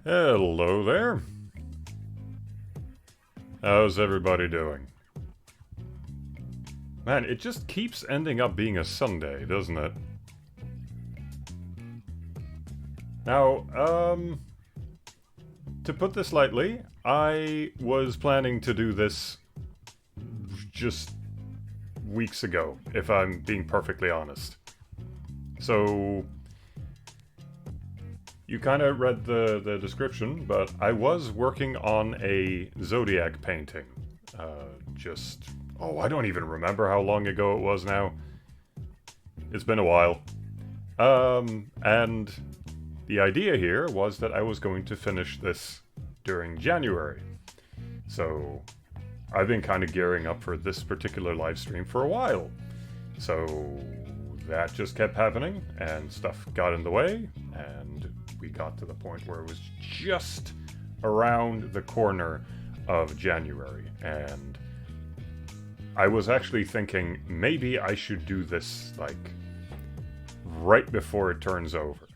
Hello there. How's everybody doing? Man, it just keeps ending up being a Sunday, doesn't it? Now, to put this lightly, I was planning to do this just weeks ago, if I'm being perfectly honest. So, you kind of read the description, but I was working on a Zodiac painting. I don't even remember how long ago it was now. It's been a while. And the idea here was that I was going to finish this during January. So, I've been kind of gearing up for this particular live stream for a while. So, that just kept happening, and stuff got in the way, and we got to the point where it was just around the corner of January, and I was actually thinking maybe I should do this like right before it turns over.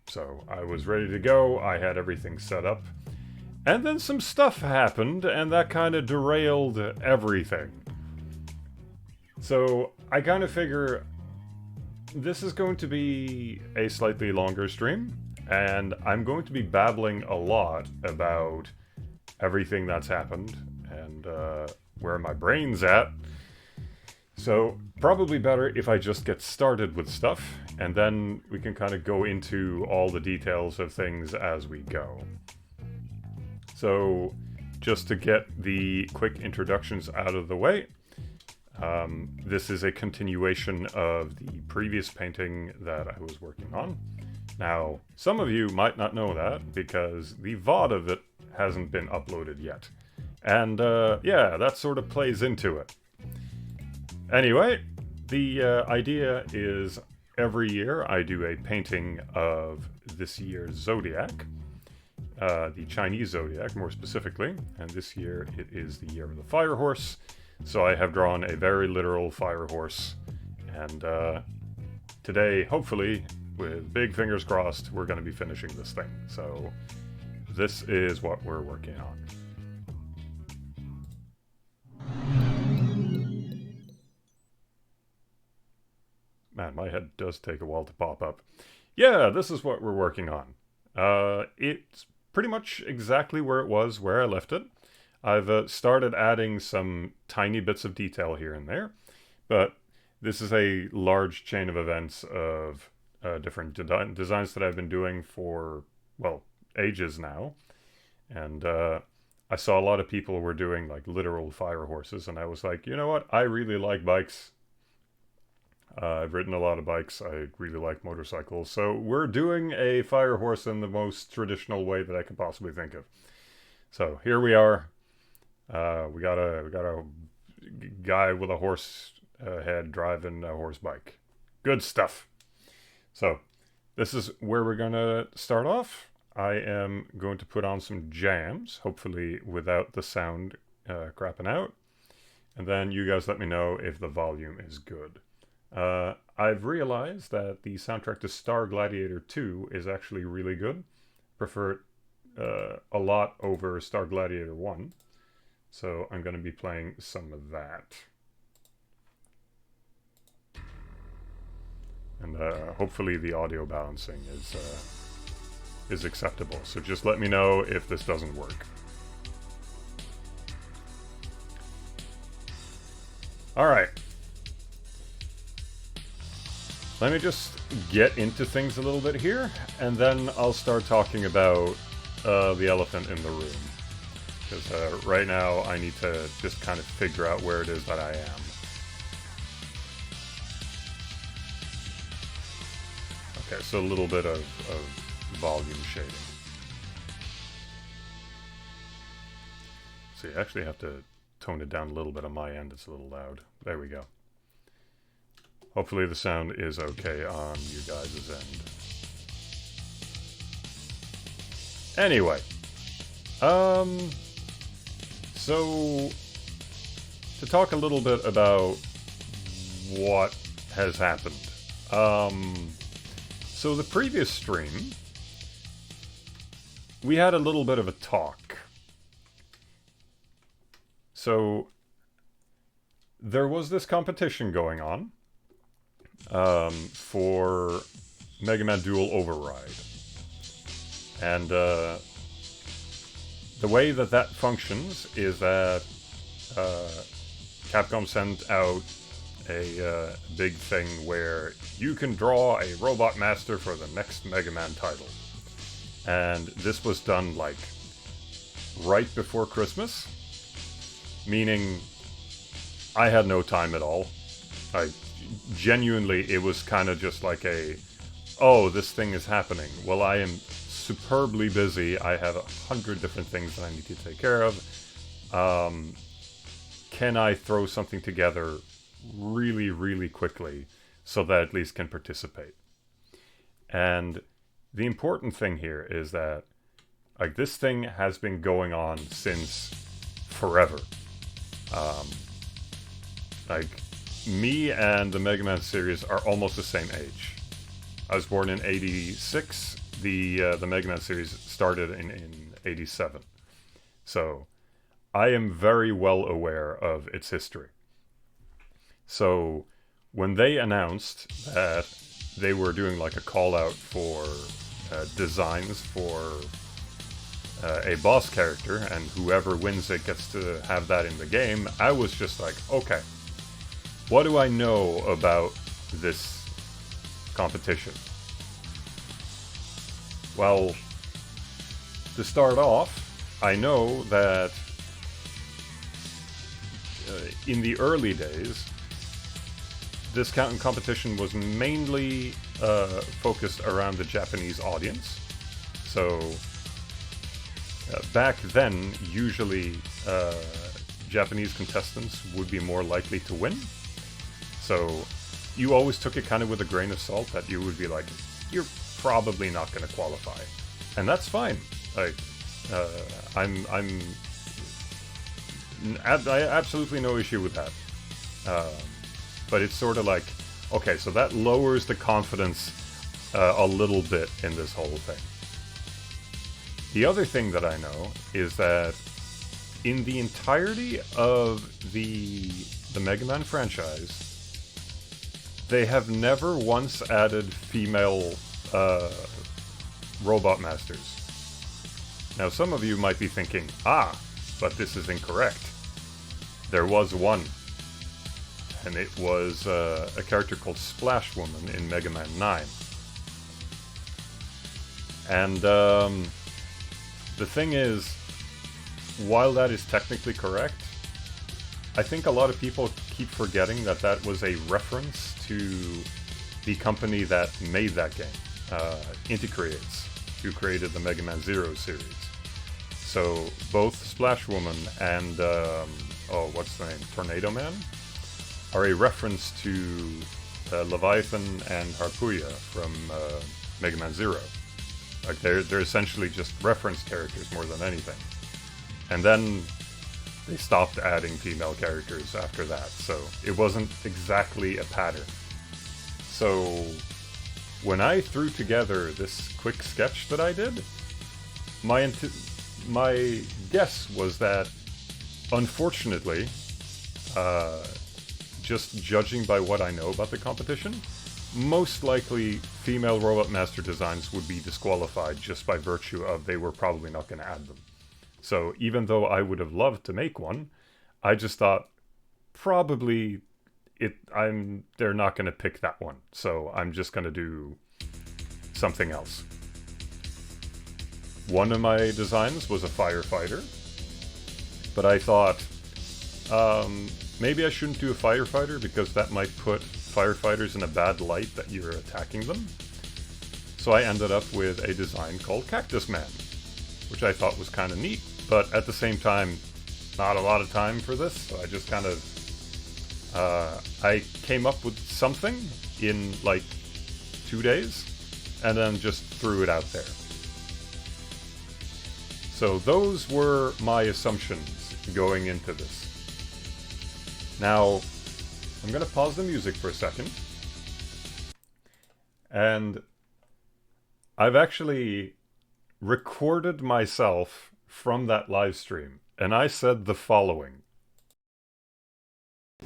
So I was ready to go, I had everything set up, and then some stuff happened, and that kind of derailed everything. So I kind of figure this is going to be a slightly longer stream, and I'm going to be babbling a lot about everything that's happened and where my brain's at. So probably better if I just get started with stuff, and then we can kind of go into all the details of things as we go. So just to get the quick introductions out of the way, this is a continuation of the previous painting that I was working on. Now, some of you might not know that, because the VOD of it hasn't been uploaded yet. And, yeah, that sort of plays into it. Anyway, the idea is every year I do a painting of this year's Zodiac. The Chinese Zodiac, more specifically. And this year it is the year of the Fire Horse. So I have drawn a very literal fire horse, and today, hopefully, with big fingers crossed, we're going to be finishing this thing. So this is what we're working on. Man, my head does take a while to pop up. Yeah, this is what we're working on. It's pretty much exactly where it was, where I left it. I've started adding some tiny bits of detail here and there, but this is a large chain of events of different designs that I've been doing for, well, ages now. And I saw a lot of people were doing like literal fire horses, and I was like, you know what, I really like bikes. I've ridden a lot of bikes, I really like motorcycles, so we're doing a fire horse in the most traditional way that I could possibly think of. So here we are. We got a guy with a horse head driving a horse bike. Good stuff. So this is where we're gonna start off. I am going to put on some jams, hopefully without the sound crapping out, and then you guys let me know if the volume is good. I've realized that the soundtrack to Star Gladiator 2 is actually really good. Prefer it a lot over Star Gladiator 1. So I'm going to be playing some of that. And hopefully the audio balancing is acceptable. So just let me know if this doesn't work. Alright. Let me just get into things a little bit here, and then I'll start talking about the elephant in the room. Because right now I need to just kind of figure out where it is that I am. Okay, so a little bit of volume shading. So you actually have to tone it down a little bit on my end, it's a little loud. There we go. Hopefully the sound is okay on you guys' end. Anyway. So, to talk a little bit about what has happened. So the previous stream we had a little bit of a talk. So there was this competition going on for Mega Man Duel Override. And the way that functions is that Capcom sent out a big thing where you can draw a Robot Master for the next Mega Man title. And this was done like right before Christmas, meaning I had no time at all. Genuinely, it was kind of just like oh, this thing is happening. Well, I am superbly busy. I have 100 different things that I need to take care of. Can I throw something together really, really quickly so that I at least can participate? And the important thing here is that like this thing has been going on since forever. Like me and the Mega Man series are almost the same age. I was born in '86. The Mega Man series started in '87. So I am very well aware of its history. So when they announced that they were doing like a call out for designs for a boss character, and whoever wins it gets to have that in the game, I was just like, okay, what do I know about this competition? Well, to start off, I know that in the early days, this competition was mainly focused around the Japanese audience. So back then, usually Japanese contestants would be more likely to win. So you always took it kind of with a grain of salt that you would be like, you're probably not going to qualify. And that's fine. Like, I absolutely no issue with that. But it's sort of like, okay, so that lowers the confidence a little bit in this whole thing. The other thing that I know is that in the entirety of the Mega Man franchise, they have never once added female Robot Masters. Now, some of you might be thinking, but this is incorrect. There was one. And it was a character called Splash Woman in Mega Man 9. And the thing is, while that is technically correct, I think a lot of people keep forgetting that that was a reference to the company that made that game, Inti-Creates, who created the Mega Man Zero series. So both Splash Woman and, what's the name, Tornado Man, are a reference to Leviathan and Harpuya from Mega Man Zero. Like they're essentially just reference characters more than anything. And then they stopped adding female characters after that, so it wasn't exactly a pattern. So when I threw together this quick sketch that I did, my guess was that, unfortunately, just judging by what I know about the competition, most likely female Robot Master designs would be disqualified just by virtue of they were probably not going to add them. So even though I would have loved to make one, I just thought probably they're not going to pick that one. So I'm just going to do something else. One of my designs was a firefighter, but I thought maybe I shouldn't do a firefighter because that might put firefighters in a bad light that you're attacking them. So I ended up with a design called Cactus Man, which I thought was kind of neat, but at the same time, not a lot of time for this, so I just kind of I came up with something in like 2 days, and then just threw it out there. So those were my assumptions going into this. Now, I'm going to pause the music for a second. And I've actually recorded myself from that live stream, and I said the following.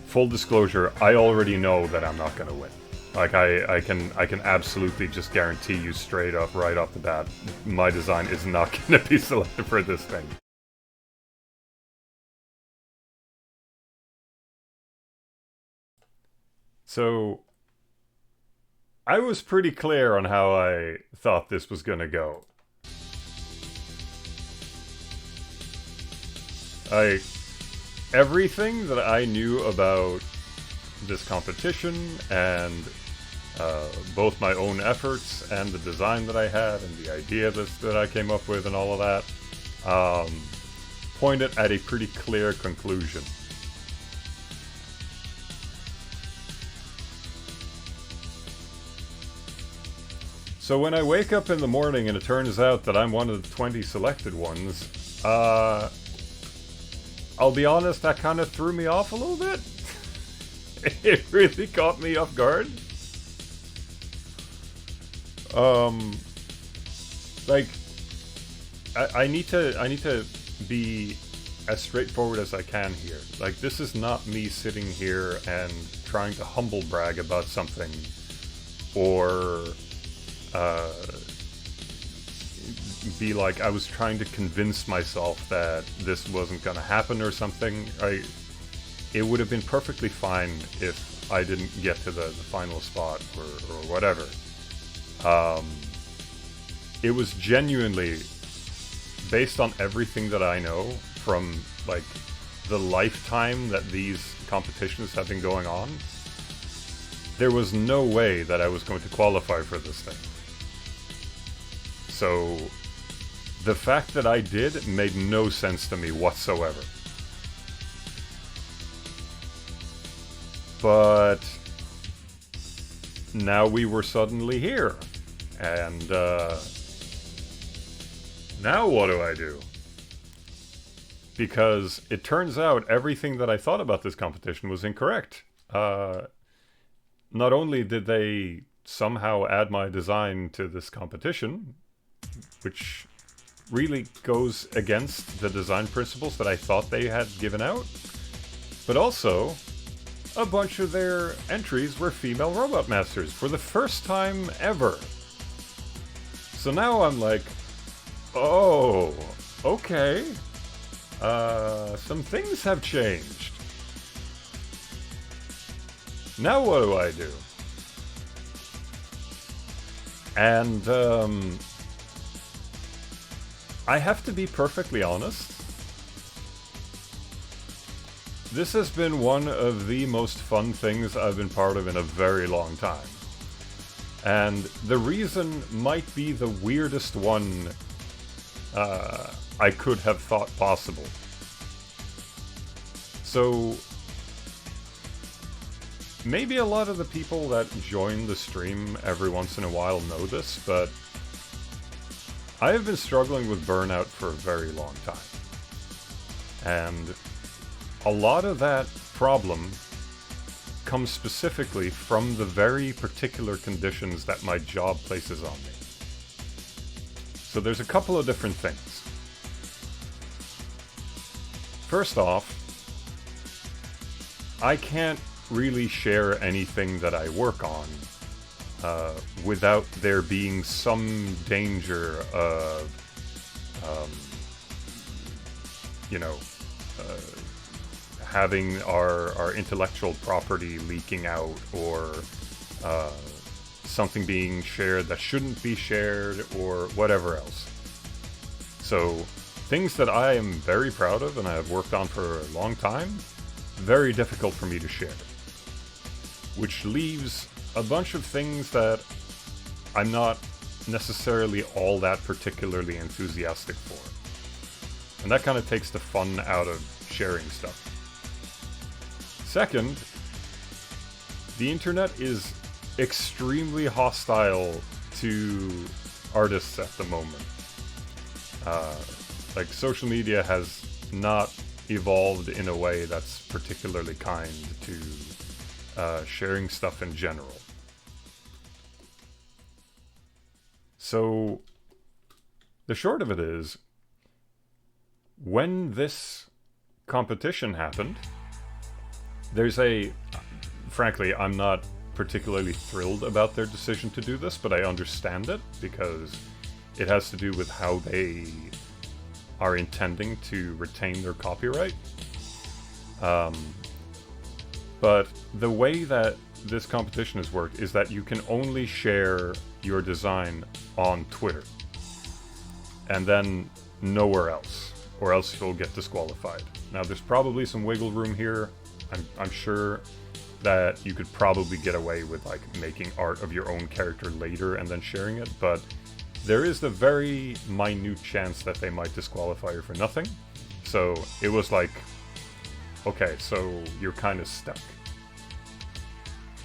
Full disclosure, I already know that I'm not gonna win. Like, I can absolutely just guarantee you straight up, right off the bat, my design is not gonna be selected for this thing. So, I was pretty clear on how I thought this was gonna go. Everything that I knew about this competition and both my own efforts and the design that I had and the idea that I came up with and all of that pointed at a pretty clear conclusion. So when I wake up in the morning and it turns out that I'm one of the 20 selected ones, I'll be honest, that kind of threw me off a little bit. It really caught me off guard. Like, I need to be as straightforward as I can here. Like, this is not me sitting here and trying to humble brag about something, or be like I was trying to convince myself that this wasn't gonna happen or something. It would have been perfectly fine if I didn't get to the final spot or whatever. It was genuinely based on everything that I know from, like, the lifetime that these competitions have been going on. There was no way that I was going to qualify for this thing. So the fact that I did made no sense to me whatsoever. But now we were suddenly here. And now what do I do? Because it turns out everything that I thought about this competition was incorrect. Not only did they somehow add my design to this competition, which really goes against the design principles that I thought they had given out, but also a bunch of their entries were female robot masters for the first time ever. So now I'm like, oh, okay. Some things have changed. Now what do I do? And I have to be perfectly honest. This has been one of the most fun things I've been part of in a very long time. And the reason might be the weirdest one I could have thought possible. So maybe a lot of the people that join the stream every once in a while know this, but I have been struggling with burnout for a very long time. And a lot of that problem comes specifically from the very particular conditions that my job places on me. So there's a couple of different things. First off, I can't really share anything that I work on without there being some danger of, having our intellectual property leaking out, or something being shared that shouldn't be shared, or whatever else. So things that I am very proud of and I have worked on for a long time, very difficult for me to share. Which leaves a bunch of things that I'm not necessarily all that particularly enthusiastic for. And that kind of takes the fun out of sharing stuff. Second, the internet is extremely hostile to artists at the moment. Like, social media has not evolved in a way that's particularly kind to sharing stuff in general. So the short of it is, when this competition happened, frankly, I'm not particularly thrilled about their decision to do this, but I understand it because it has to do with how they are intending to retain their copyright. But the way that this competition has worked is that you can only share your design on Twitter, and then nowhere else, or else you'll get disqualified. Now, there's probably some wiggle room here. I'm sure that you could probably get away with like making art of your own character later and then sharing it, but there is the very minute chance that they might disqualify you for nothing. So it was like, okay, so you're kind of stuck.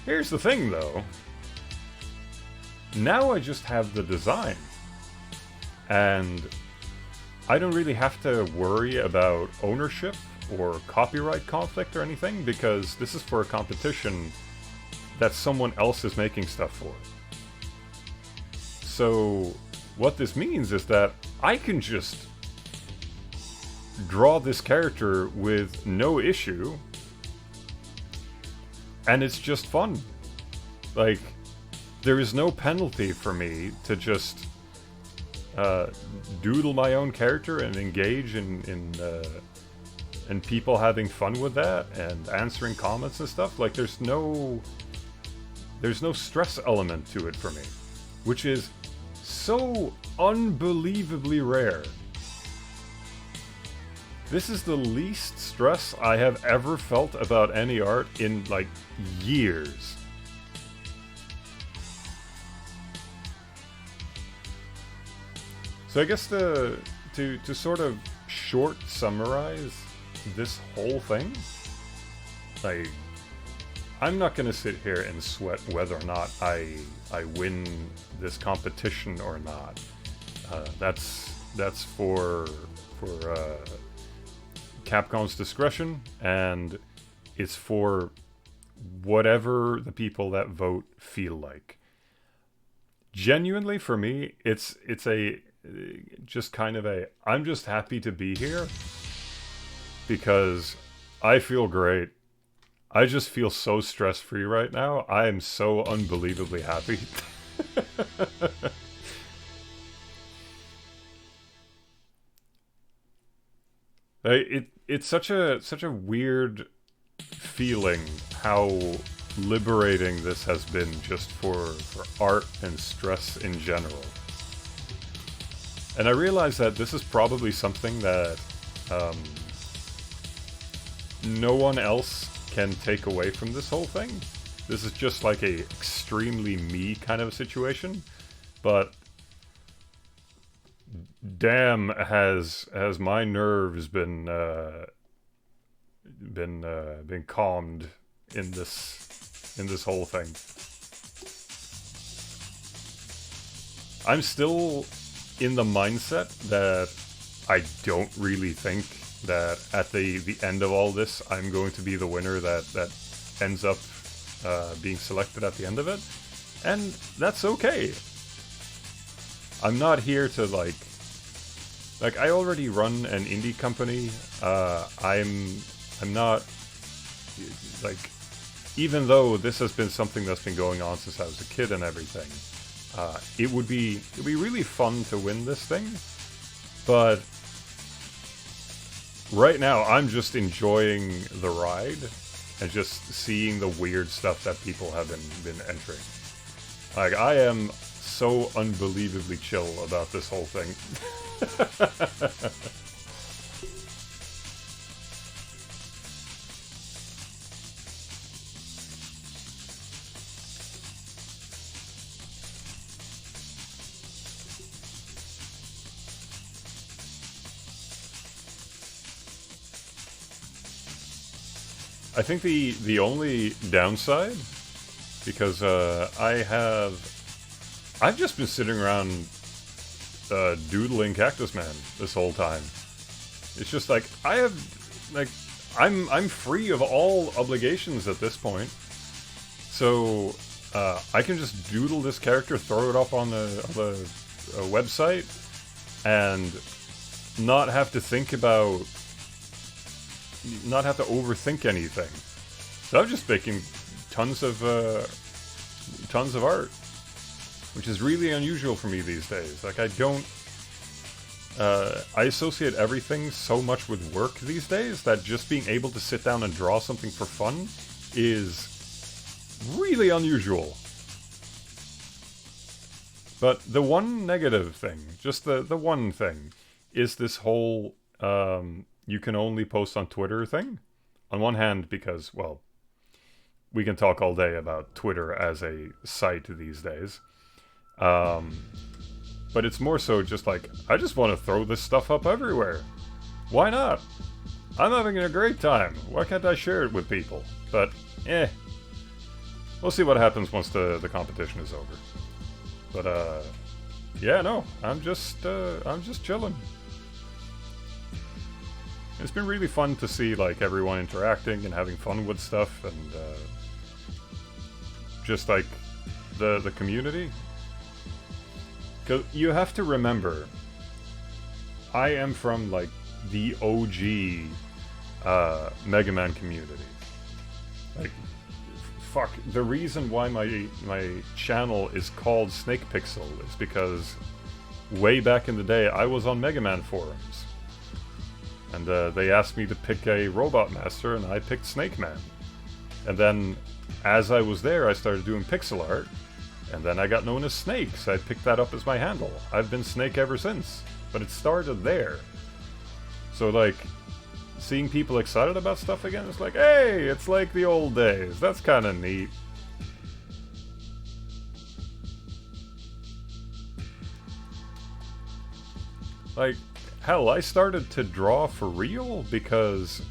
Here's the thing though. Now I just have the design, and I don't really have to worry about ownership or copyright conflict or anything, because this is for a competition that someone else is making stuff for. So what this means is that I can just draw this character with no issue, and it's just fun. Like, there is no penalty for me to just doodle my own character and engage in people having fun with that and answering comments and stuff. Like, there's no stress element to it for me, which is so unbelievably rare. This is the least stress I have ever felt about any art in like years. So I guess to sort of short summarize this whole thing, like, I'm not gonna sit here and sweat whether or not I win this competition or not. That's for Capcom's discretion, and it's for whatever the people that vote feel like. Genuinely, for me, it's a just kind of a, I'm just happy to be here because I feel great. I just feel so stress-free right now. I am so unbelievably happy. It's such a weird feeling how liberating this has been just for art and stress in general. And I realize that this is probably something that no one else can take away from this whole thing. This is just like a extremely me kind of situation, but damn, has my nerves been calmed in this whole thing. I'm still in the mindset that I don't really think that at the end of all this I'm going to be the winner that ends up being selected at the end of it, and that's okay. I'm not here to like I already run an indie company. I'm not like, even though this has been something that's been going on since I was a kid and everything, it would be really fun to win this thing, but right now I'm just enjoying the ride and just seeing the weird stuff that people have been entering. Like, I am so unbelievably chill about this whole thing. I think the only downside, because I've just been sitting around doodling Cactus Man this whole time. It's just like I'm free of all obligations at this point, so I can just doodle this character, throw it up on the website, and not have to think about, not have to overthink anything. So I'm just making tons of art, which is really unusual for me these days. Like, I don't, I associate everything so much with work these days that just being able to sit down and draw something for fun is really unusual. But the one negative thing, just the one thing, is this whole you can only post on Twitter thing. On one hand, because, well, we can talk all day about Twitter as a site these days. But it's more so just like, I just want to throw this stuff up everywhere. Why not? I'm having a great time. Why can't I share it with people? But, we'll see what happens once the competition is over. But, yeah, no, I'm just chilling. It's been really fun to see, like, everyone interacting and having fun with stuff, and, just, like, the community. Because you have to remember, I am from, like, the OG, Mega Man community. Like, fuck, the reason why my channel is called Snakepixel is because way back in the day, I was on Mega Man forums. And they asked me to pick a Robot Master, and I picked Snake Man. And then, as I was there, I started doing pixel art, and then I got known as Snake, so I picked that up as my handle. I've been Snake ever since, but it started there. So, like, seeing people excited about stuff again, it's like, hey, it's like the old days. That's kind of neat. Like, hell, I started to draw for real because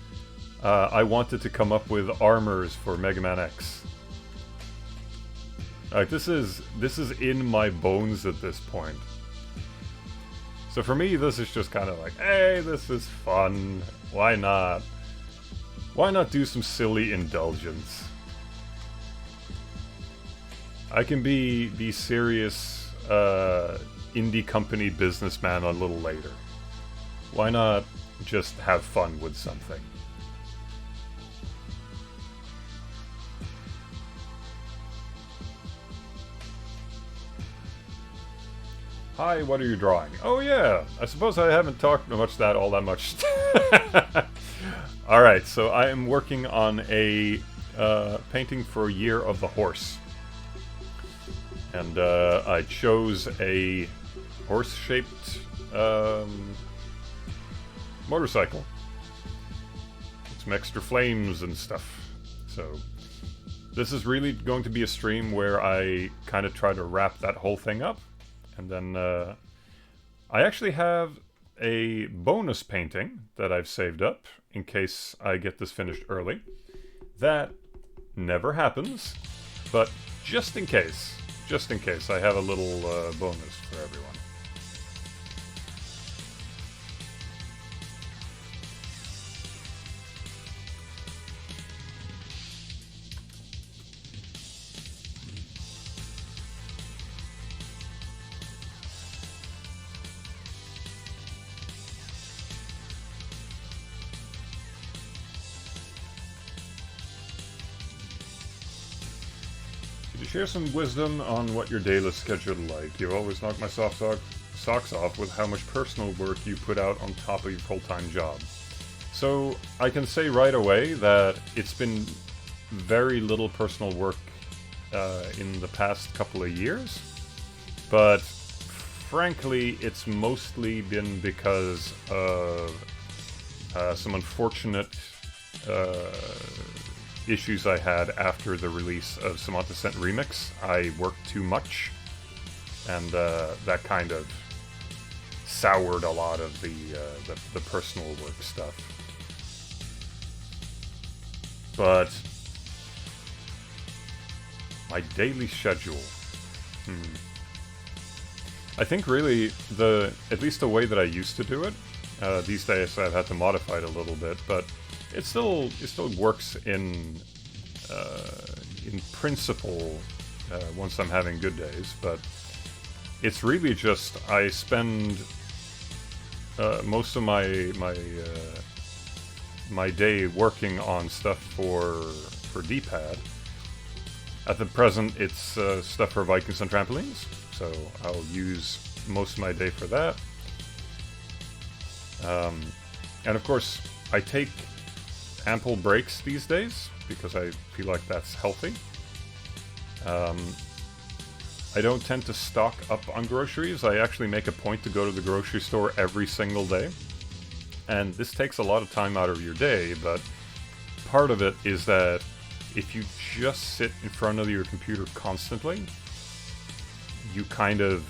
I wanted to come up with armors for Mega Man X. Like, this is in my bones at this point. So for me, this is just kind of like, hey, this is fun. Why not? Why not do some silly indulgence? I can be serious indie company businessman a little later. Why not just have fun with something? Hi, what are you drawing? Oh yeah, I suppose I haven't talked all that much. Alright, so I am working on a painting for Year of the Horse. And I chose a horse-shaped motorcycle. With some extra flames and stuff. So this is really going to be a stream where I kind of try to wrap that whole thing up. And then I actually have a bonus painting that I've saved up in case I get this finished early. That never happens, but just in case, I have a little bonus for everyone. Share some wisdom on what your daily schedule is like. You've always knocked my socks off with how much personal work you put out on top of your full-time job. So I can say right away that it's been very little personal work in the past couple of years, but frankly it's mostly been because of some unfortunate issues I had after the release of Samantha Sent Remix. I worked too much, and that kind of soured a lot of the personal work stuff. But my daily schedule. I think really at least the way that I used to do it. These days I've had to modify it a little bit, but it still works in principle once I'm having good days. But it's really just I spend most of my day working on stuff for D-pad. At the present, it's stuff for Vikings and trampolines, so I'll use most of my day for that. And of course, I take ample breaks these days because I feel like that's healthy. I don't tend to stock up on groceries. I actually make a point to go to the grocery store every single day. And this takes a lot of time out of your day, but part of it is that if you just sit in front of your computer constantly, you kind of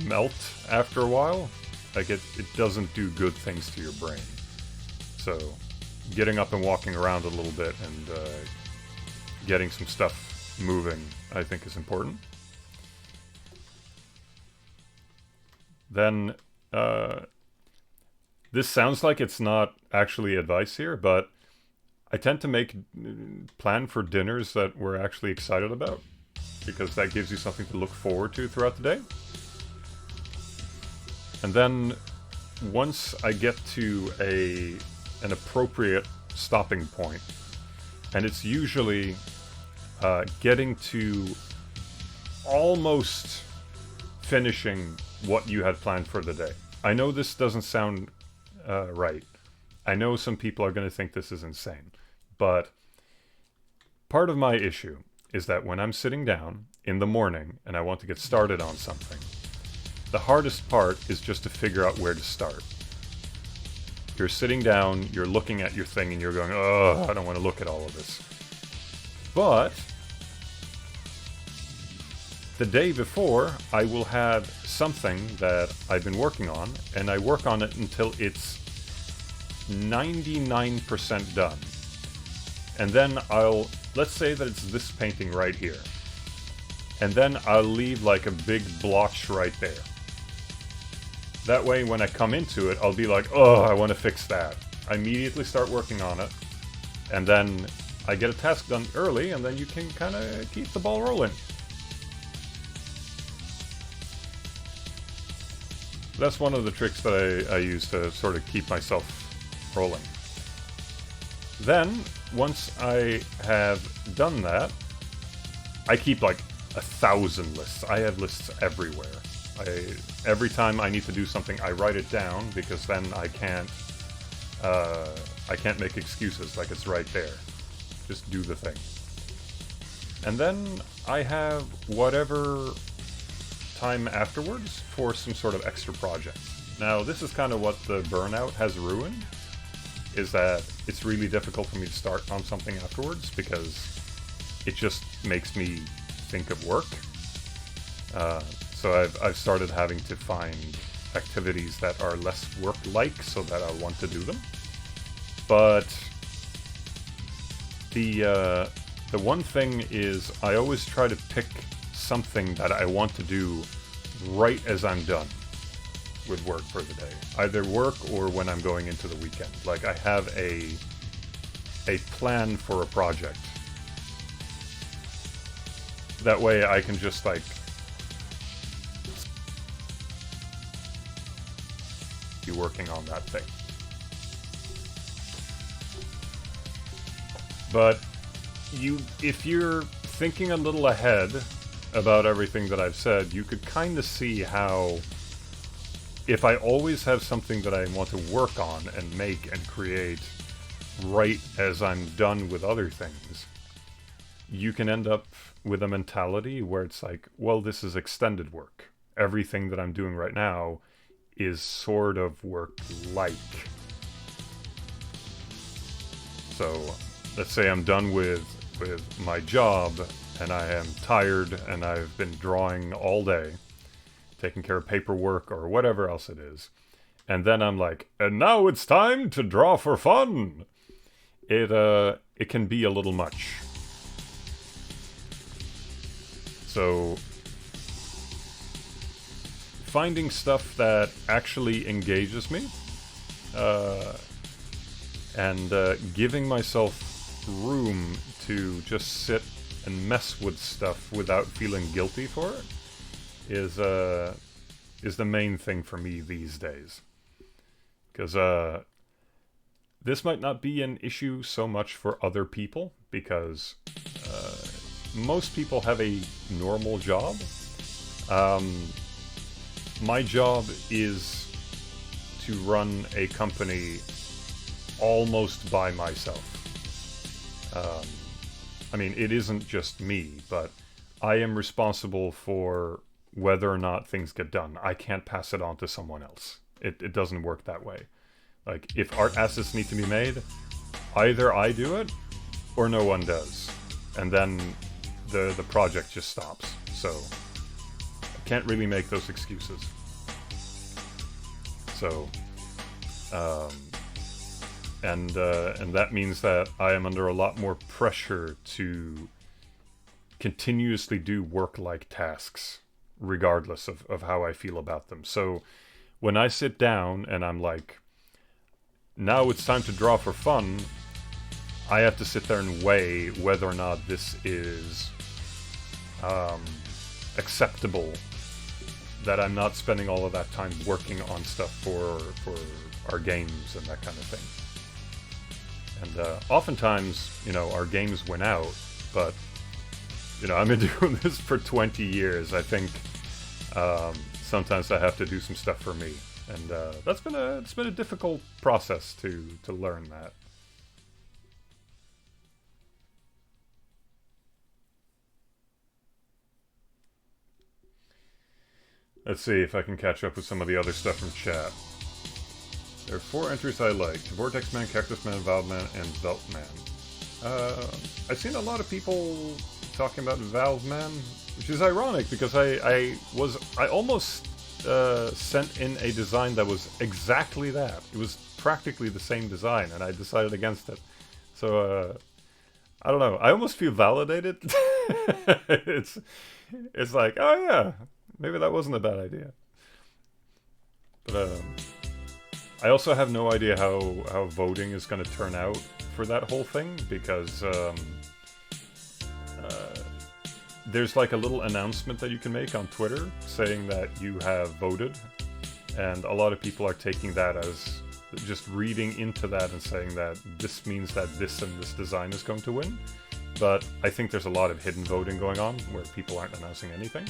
melt after a while. Like it doesn't do good things to your brain. So getting up and walking around a little bit and getting some stuff moving, I think, is important. Then this sounds like it's not actually advice here, but I tend to plan for dinners that we're actually excited about, because that gives you something to look forward to throughout the day. And then once I get to an appropriate stopping point, and it's usually getting to almost finishing what you had planned for the day. I know this doesn't sound right. I know some people are going to think this is insane, but part of my issue is that when I'm sitting down in the morning and I want to get started on something, the hardest part is just to figure out where to start. You're sitting down, you're looking at your thing, and you're going, oh, I don't want to look at all of this. But the day before, I will have something that I've been working on, and I work on it until it's 99% done. And then let's say that it's this painting right here. And then I'll leave like a big blotch right there. That way, when I come into it, I'll be like, oh, I want to fix that. I immediately start working on it, and then I get a task done early, and then you can kind of keep the ball rolling. That's one of the tricks that I use to sort of keep myself rolling. Then, once I have done that, I keep like 1,000 lists. I have lists everywhere. Every time I need to do something, I write it down, because then I can't make excuses. Like, it's right there. Just do the thing. And then I have whatever time afterwards for some sort of extra project. Now, this is kind of what the burnout has ruined, is that it's really difficult for me to start on something afterwards, because it just makes me think of work. So I've started having to find activities that are less work-like so that I want to do them. But the one thing is, I always try to pick something that I want to do right as I'm done with work for the day. Either work or when I'm going into the weekend. Like, I have a plan for a project. That way I can just like be working on that thing. But if you're thinking a little ahead about everything that I've said, you could kind of see how, if I always have something that I want to work on and make and create right as I'm done with other things, you can end up with a mentality where it's like, well, this is extended work. Everything that I'm doing right now is sort of work-like. So let's say I'm done with my job, and I am tired, and I've been drawing all day, taking care of paperwork or whatever else it is. And then I'm like, and now it's time to draw for fun. It can be a little much. So finding stuff that actually engages me, and giving myself room to just sit and mess with stuff without feeling guilty for it is the main thing for me these days. Because this might not be an issue so much for other people, because most people have a normal job. My job is to run a company almost by myself. I mean, it isn't just me, but I am responsible for whether or not things get done. I can't pass it on to someone else. It doesn't work that way. Like, if art assets need to be made, either I do it, or no one does. And then the project just stops. So, I can't really make those excuses. So, and that means that I am under a lot more pressure to continuously do work-like tasks, regardless of how I feel about them. So, when I sit down and I'm like, now it's time to draw for fun, I have to sit there and weigh whether or not this is acceptable, that I'm not spending all of that time working on stuff for our games and that kind of thing. And oftentimes, you know, our games win out, but, you know, I've been doing this for 20 years. I think sometimes I have to do some stuff for me. And it's been a difficult process to learn that. Let's see if I can catch up with some of the other stuff from chat. There are 4 entries I liked: Vortex Man, Cactus Man, Valve Man, and Velt Man. I've seen a lot of people talking about Valve Man, which is ironic because I almost sent in a design that was exactly that. It was practically the same design, and I decided against it. So I don't know. I almost feel validated. It's like, oh yeah, maybe that wasn't a bad idea. But I also have no idea how voting is going to turn out for that whole thing, because there's like a little announcement that you can make on Twitter saying that you have voted, and a lot of people are taking that as just reading into that and saying that this means that this and this design is going to win. But I think there's a lot of hidden voting going on where people aren't announcing anything.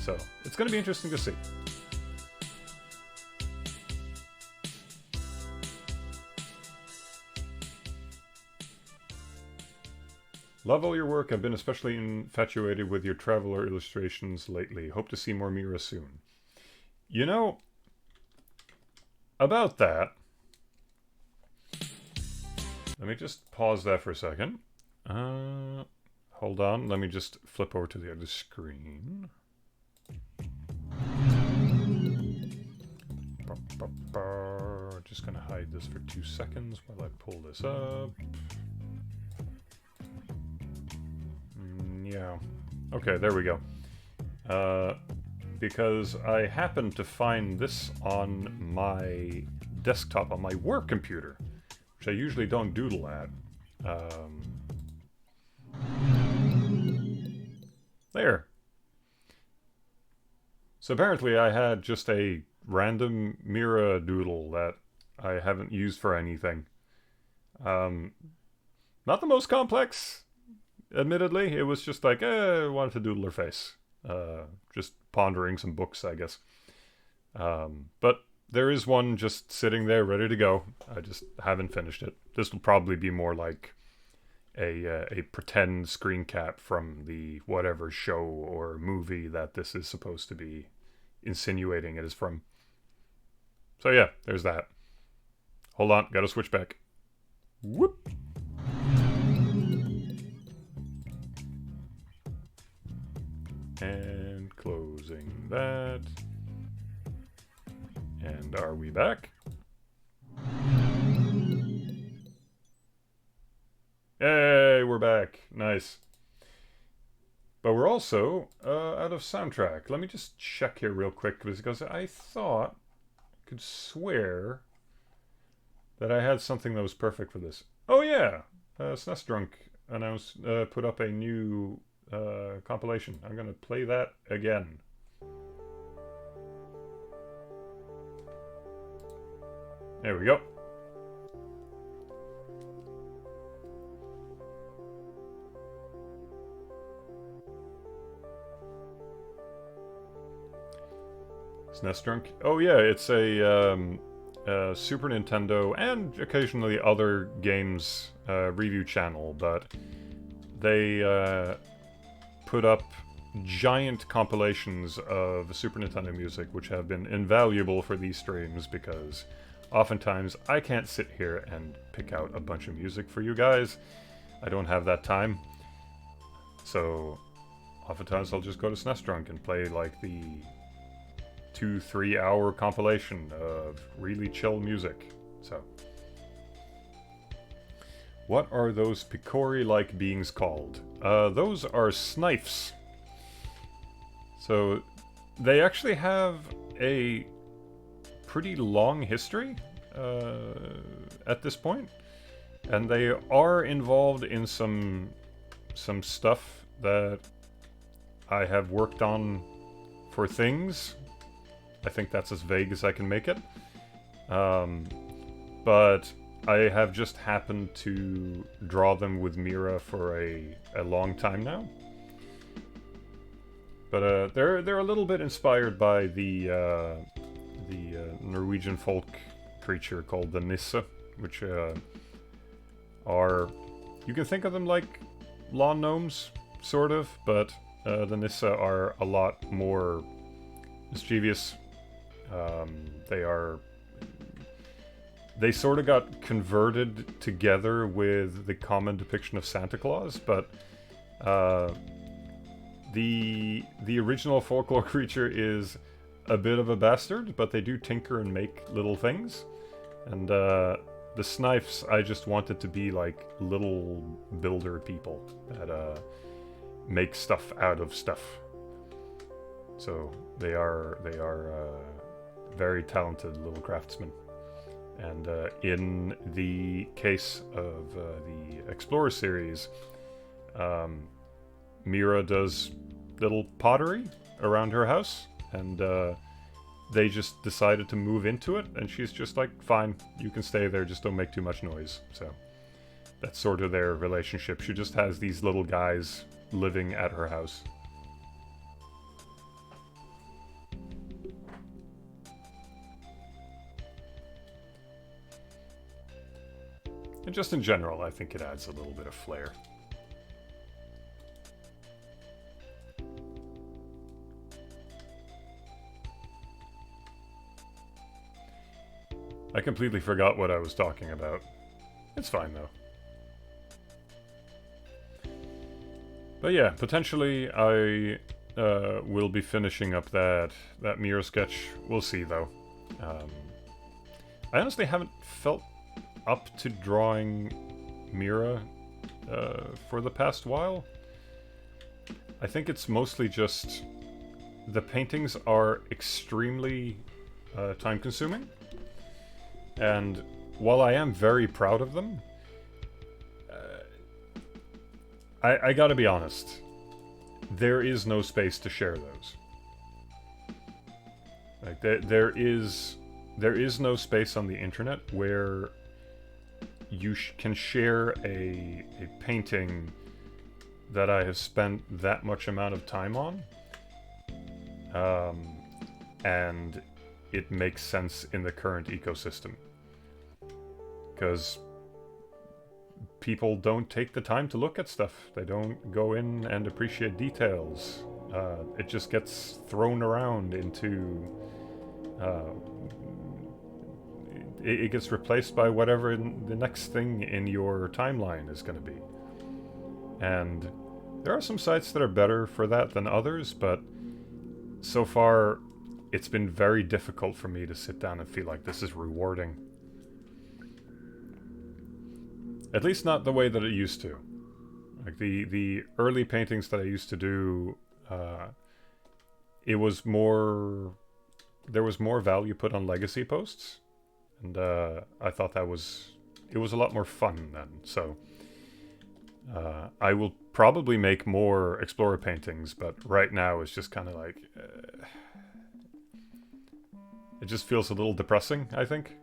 So it's going to be interesting to see. Love all your work. I've been especially infatuated with your Traveler illustrations lately. Hope to see more Mira soon. You know, about that, let me just pause that for a second. Hold on, let me just flip over to the other screen. Just gonna hide this for 2 seconds while I pull this up. Yeah. Okay, there we go. Because I happened to find this on my desktop, on my work computer, which I usually don't doodle at. There. So apparently I had just a random Mira doodle that I haven't used for anything. Not the most complex, admittedly. It was just like, I wanted to doodle her face. Just pondering some books, I guess. But there is one just sitting there ready to go. I just haven't finished it. This will probably be more like a pretend screen cap from the whatever show or movie that this is supposed to be insinuating it is from. So yeah, there's that. Hold on, gotta switch back. Whoop! And closing that. And are we back? Hey, we're back. Nice. But we're also out of soundtrack. Let me just check here real quick, because I thought, I could swear that I had something that was perfect for this. Oh yeah, SNES Drunk announced, put up a new compilation. I'm gonna play that again. There we go. SNES Drunk. Oh yeah, it's a Super Nintendo and occasionally other games review channel, but they put up giant compilations of Super Nintendo music, which have been invaluable for these streams because oftentimes I can't sit here and pick out a bunch of music for you guys. I don't have that time. So oftentimes I'll just go to SNES Drunk and play like the 2-3 hour compilation of really chill music. So what are those Picori-like beings called? Those are snipes. So they actually have a pretty long history at this point, and they are involved in some stuff that I have worked on for things. I think that's as vague as I can make it. But I have just happened to draw them with Mira for a long time now. But they're a little bit inspired by the Norwegian folk creature called the Nisse, which are, you can think of them like lawn gnomes, sort of, but the Nisse are a lot more mischievous. They sort of got converted together with the common depiction of Santa Claus, but the original folklore creature is a bit of a bastard, but they do tinker and make little things. And the snipes, I just wanted to be like little builder people that make stuff out of stuff. So they are very talented little craftsmen. And in the case of the Explorer series, Mira does little pottery around her house, and they just decided to move into it, and she's just like, fine, you can stay there, just don't make too much noise. So that's sort of their relationship. She just has these little guys living at her house. And just in general, I think it adds a little bit of flair. I completely forgot what I was talking about. It's fine, though. But yeah, potentially I will be finishing up that Mira sketch. We'll see, though. I honestly haven't felt up to drawing Mira for the past while. I think it's mostly just the paintings are extremely time-consuming. And while I am very proud of them, I gotta be honest, there is no space to share those. Like there is no space on the internet where you can share a painting that I have spent that much amount of time on, and it makes sense in the current ecosystem. Because people don't take the time to look at stuff. They don't go in and appreciate details. It just gets thrown around into... it gets replaced by whatever the next thing in your timeline is going to be. And there are some sites that are better for that than others, but so far it's been very difficult for me to sit down and feel like this is rewarding. At least not the way that it used to. Like the early paintings that I used to do, it was more... there was more value put on legacy posts. And I thought it was a lot more fun then. So I will probably make more Explorer paintings, but right now it's just kind of like... it just feels a little depressing, I think.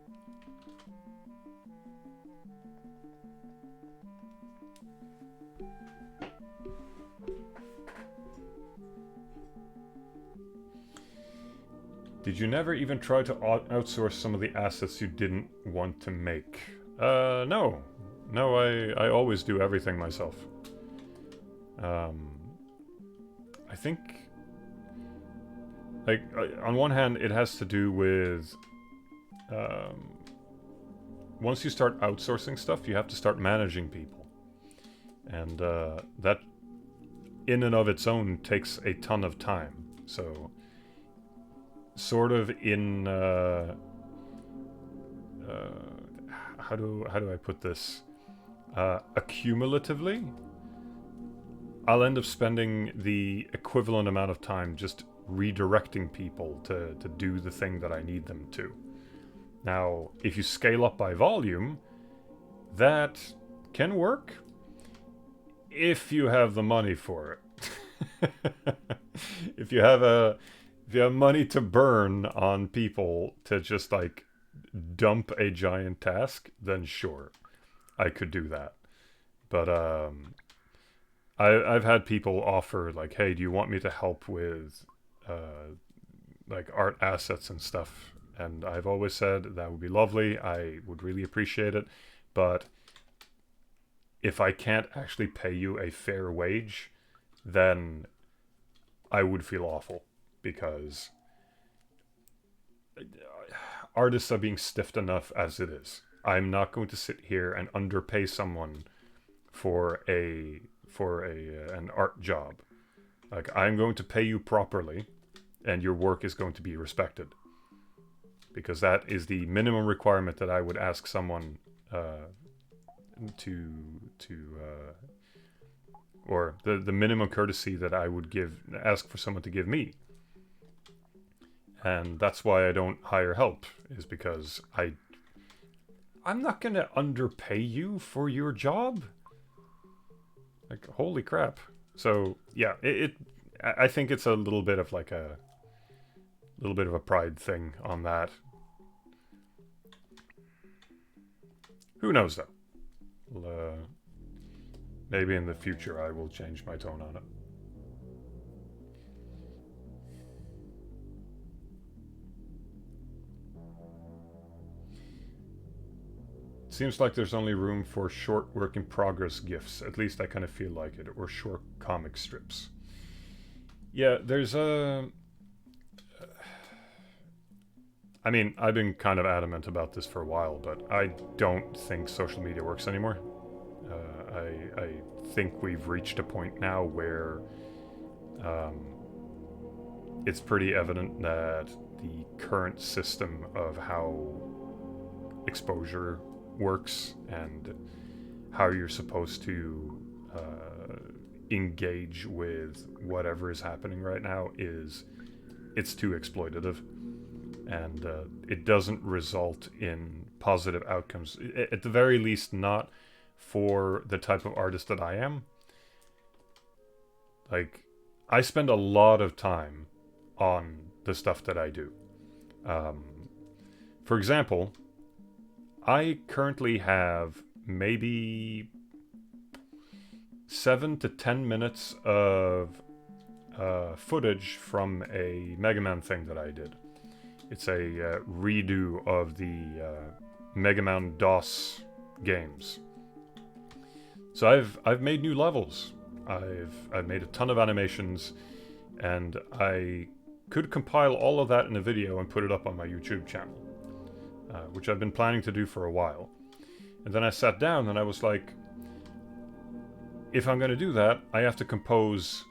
Did you never even try to outsource some of the assets you didn't want to make? No. No, I always do everything myself. I think... Like, on one hand, it has to do with... once you start outsourcing stuff, you have to start managing people. And that, in and of its own, takes a ton of time. So... Sort of in how do I put this? Accumulatively, I'll end up spending the equivalent amount of time just redirecting people to do the thing that I need them to. Now, if you scale up by volume, that can work if you have the money for it. If you have money to burn on people to just, like, dump a giant task, then sure, I could do that. But, I've had people offer, like, hey, do you want me to help with, like, art assets and stuff? And I've always said that would be lovely. I would really appreciate it. But if I can't actually pay you a fair wage, then I would feel awful. Because artists are being stiffed enough as it is. I'm not going to sit here and underpay someone for an art job. Like, I'm going to pay you properly, and your work is going to be respected. Because that is the minimum requirement that I would ask someone or the minimum courtesy that I would ask for someone to give me. And that's why I don't hire help, is because I'm not going to underpay you for your job. Like, holy crap. So, yeah, I think it's a little bit of like a pride thing on that. Who knows, though? Well, maybe in the future I will change my tone on it. Seems like there's only room for short work-in-progress GIFs. At least I kind of feel like it. Or short comic strips. Yeah, there's a... I mean, I've been kind of adamant about this for a while, but I don't think social media works anymore. I think we've reached a point now where it's pretty evident that the current system of how exposure works and how you're supposed to engage with whatever is happening right now it's too exploitative, and it doesn't result in positive outcomes, at the very least not for the type of artist that I am. Like, I spend a lot of time on the stuff that I do. For example, I currently have maybe 7 to 10 minutes of footage from a Mega Man thing that I did. It's a redo of the Mega Man DOS games. So I've made new levels. I've made a ton of animations, and I could compile all of that in a video and put it up on my YouTube channel. Which I've been planning to do for a while. And then I sat down and I was like, if I'm going to do that, I have to compose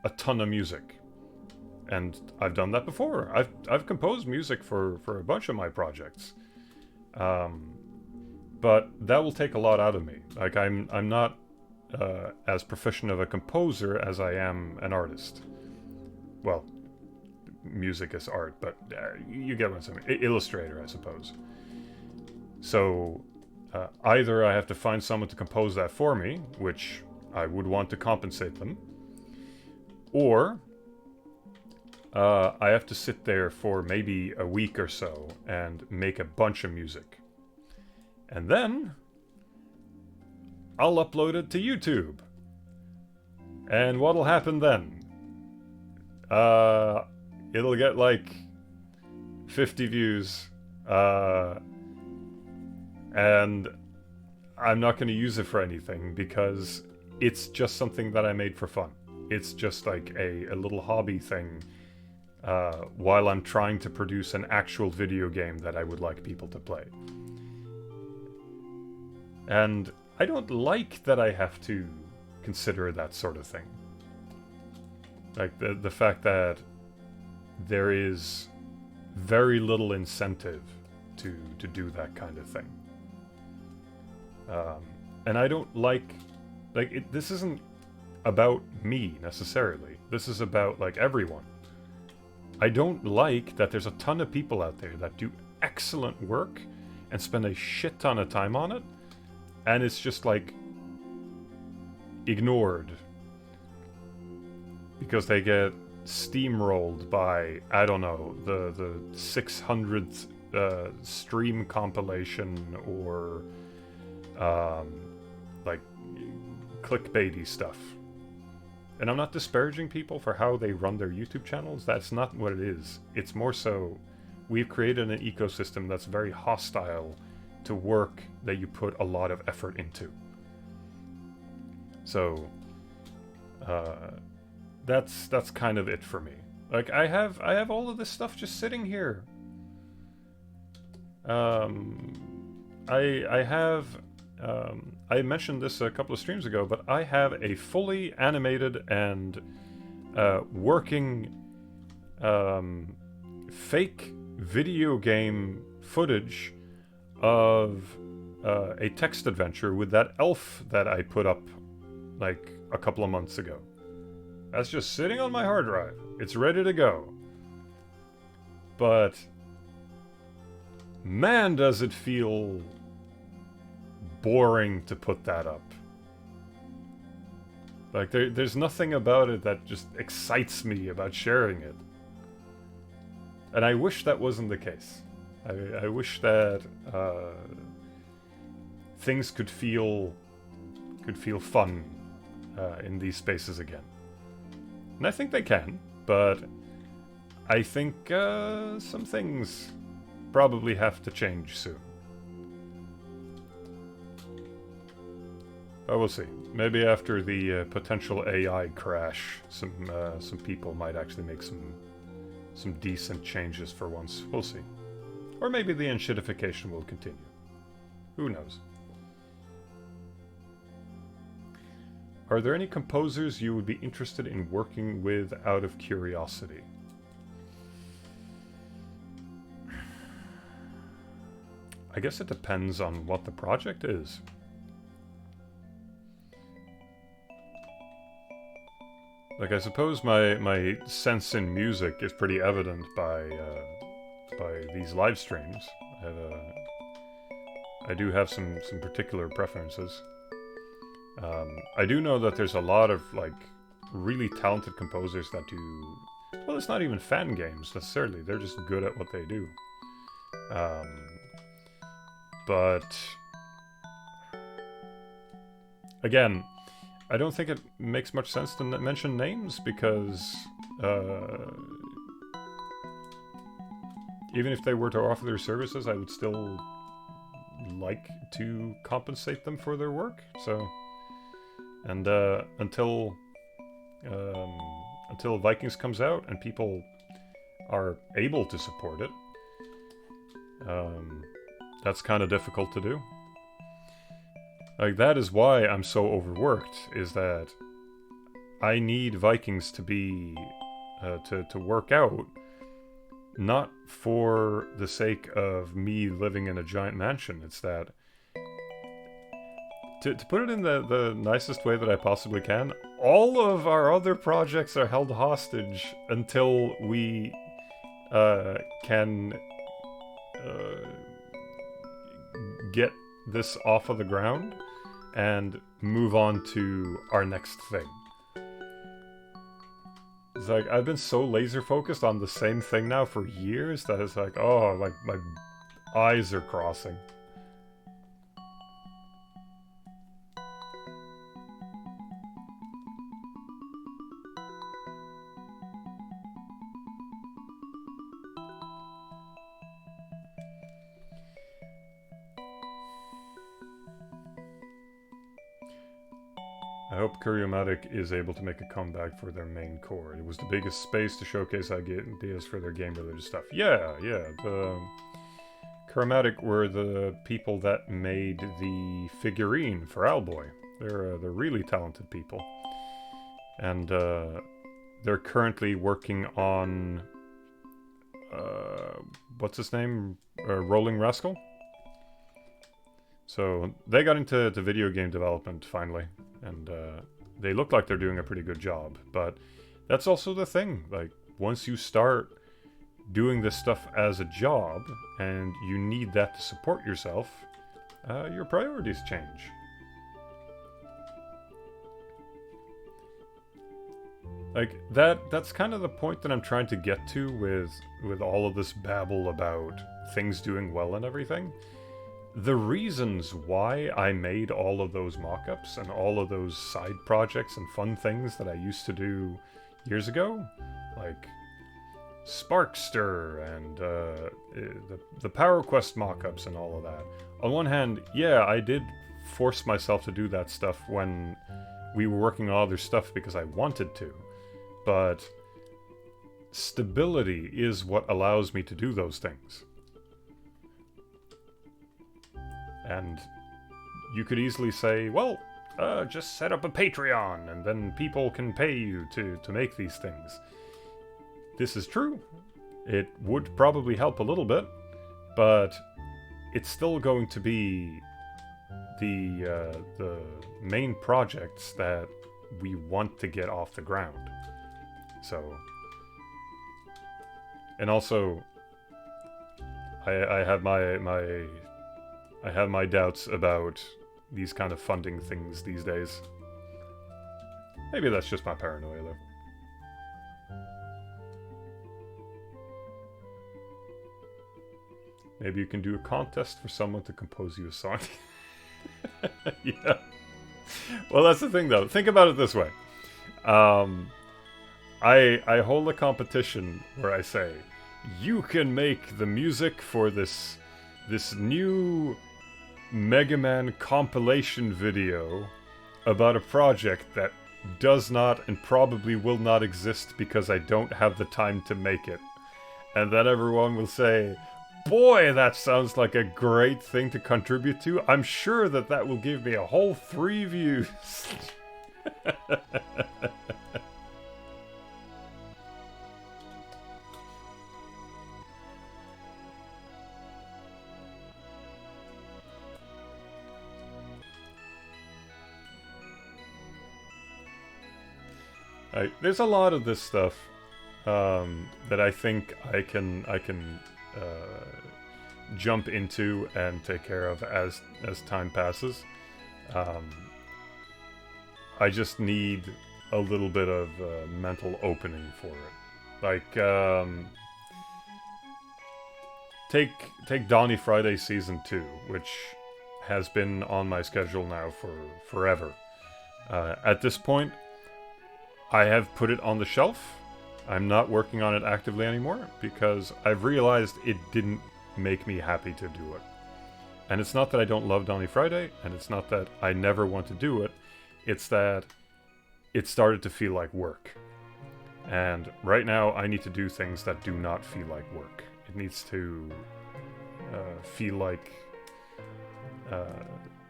a ton of music. And I've done that before. I've composed music for a bunch of my projects. But that will take a lot out of me. Like, I'm not as proficient of a composer as I am an artist. Well, music is art, but you get what I'm saying. Illustrator, I suppose. So either I have to find someone to compose that for me, which I would want to compensate them, or I have to sit there for maybe a week or so and make a bunch of music. And then I'll upload it to YouTube. And what'll happen then? It'll get like 50 views, and I'm not going to use it for anything because it's just something that I made for fun. It's just like a little hobby thing while I'm trying to produce an actual video game that I would like people to play. And I don't like that I have to consider that sort of thing. Like the fact that there is very little incentive to do that kind of thing. And I don't like this isn't about me necessarily. This is about like everyone. I don't like that there's a ton of people out there that do excellent work and spend a shit ton of time on it, and it's just like ignored because they get steamrolled by, I don't know, the 600th stream compilation or like clickbaity stuff. And I'm not disparaging people for how they run their YouTube channels. That's not what it is. It's more so we've created an ecosystem that's very hostile to work that you put a lot of effort into. So that's kind of it for me. Like I have all of this stuff just sitting here. I mentioned this a couple of streams ago, but I have a fully animated and working fake video game footage of a text adventure with that elf that I put up like a couple of months ago. That's just sitting on my hard drive. It's ready to go. But man, does it feel boring to put that up. Like there's nothing about it that just excites me about sharing it. And I wish that wasn't the case. I wish that things could feel fun in these spaces again. And I think they can, but I think some things probably have to change soon. But we'll see. Maybe after the potential AI crash, some people might actually make some decent changes for once. We'll see. Or maybe the enshittification will continue. Who knows? Are there any composers you would be interested in working with out of curiosity? I guess it depends on what the project is. Like, I suppose my sense in music is pretty evident by these live streams. I do have some particular preferences. I do know that there's a lot of, like, really talented composers that do... Well, it's not even fan games, necessarily. They're just good at what they do. But... Again... I don't think it makes much sense to mention names because even if they were to offer their services, I would still like to compensate them for their work. So, and until Vikings comes out and people are able to support it, that's kind of difficult to do. Like, that is why I'm so overworked, is that I need Vikings to be, to work out, not for the sake of me living in a giant mansion. It's that, to put it in the nicest way that I possibly can, all of our other projects are held hostage until we can get this off of the ground and move on to our next thing. It's like, I've been so laser focused on the same thing now for years that it's like, oh, like my eyes are crossing. I hope Kuriomatic is able to make a comeback for their main core. It was the biggest space to showcase ideas for their game-related stuff. Yeah, the Kuriomatic were the people that made the figurine for Owlboy. They're really talented people. And they're currently working on... what's his name? Rolling Rascal? So they got into video game development finally, and they look like they're doing a pretty good job. But that's also the thing, like, once you start doing this stuff as a job, and you need that to support yourself, your priorities change. Like, that's kind of the point that I'm trying to get to with all of this babble about things doing well and everything. The reasons why I made all of those mock-ups and all of those side projects and fun things that I used to do years ago, like Sparkster and the Power Quest mock-ups and all of that. On one hand, yeah, I did force myself to do that stuff when we were working on other stuff because I wanted to, but stability is what allows me to do those things. And you could easily say, well, just set up a Patreon and then people can pay you to make these things. This is true. It would probably help a little bit, but it's still going to be the main projects that we want to get off the ground. So, and also, I have my doubts about these kind of funding things these days. Maybe that's just my paranoia, though. Maybe you can do a contest for someone to compose you a song. Yeah. Well, that's the thing, though. Think about it this way. I hold a competition where I say, you can make the music for this new Mega Man compilation video about a project that does not and probably will not exist because I don't have the time to make it. And then everyone will say, boy, that sounds like a great thing to contribute to. I'm sure that will give me a whole 3 views. There's a lot of this stuff that I think I can jump into and take care of as time passes. I just need a little bit of mental opening for it. Like, take Donny Friday Season 2, which has been on my schedule now for forever. At this point, I have put it on the shelf. I'm not working on it actively anymore because I've realized it didn't make me happy to do it. And it's not that I don't love Donny Friday, and it's not that I never want to do it. It's that it started to feel like work. And right now, I need to do things that do not feel like work. It needs to feel like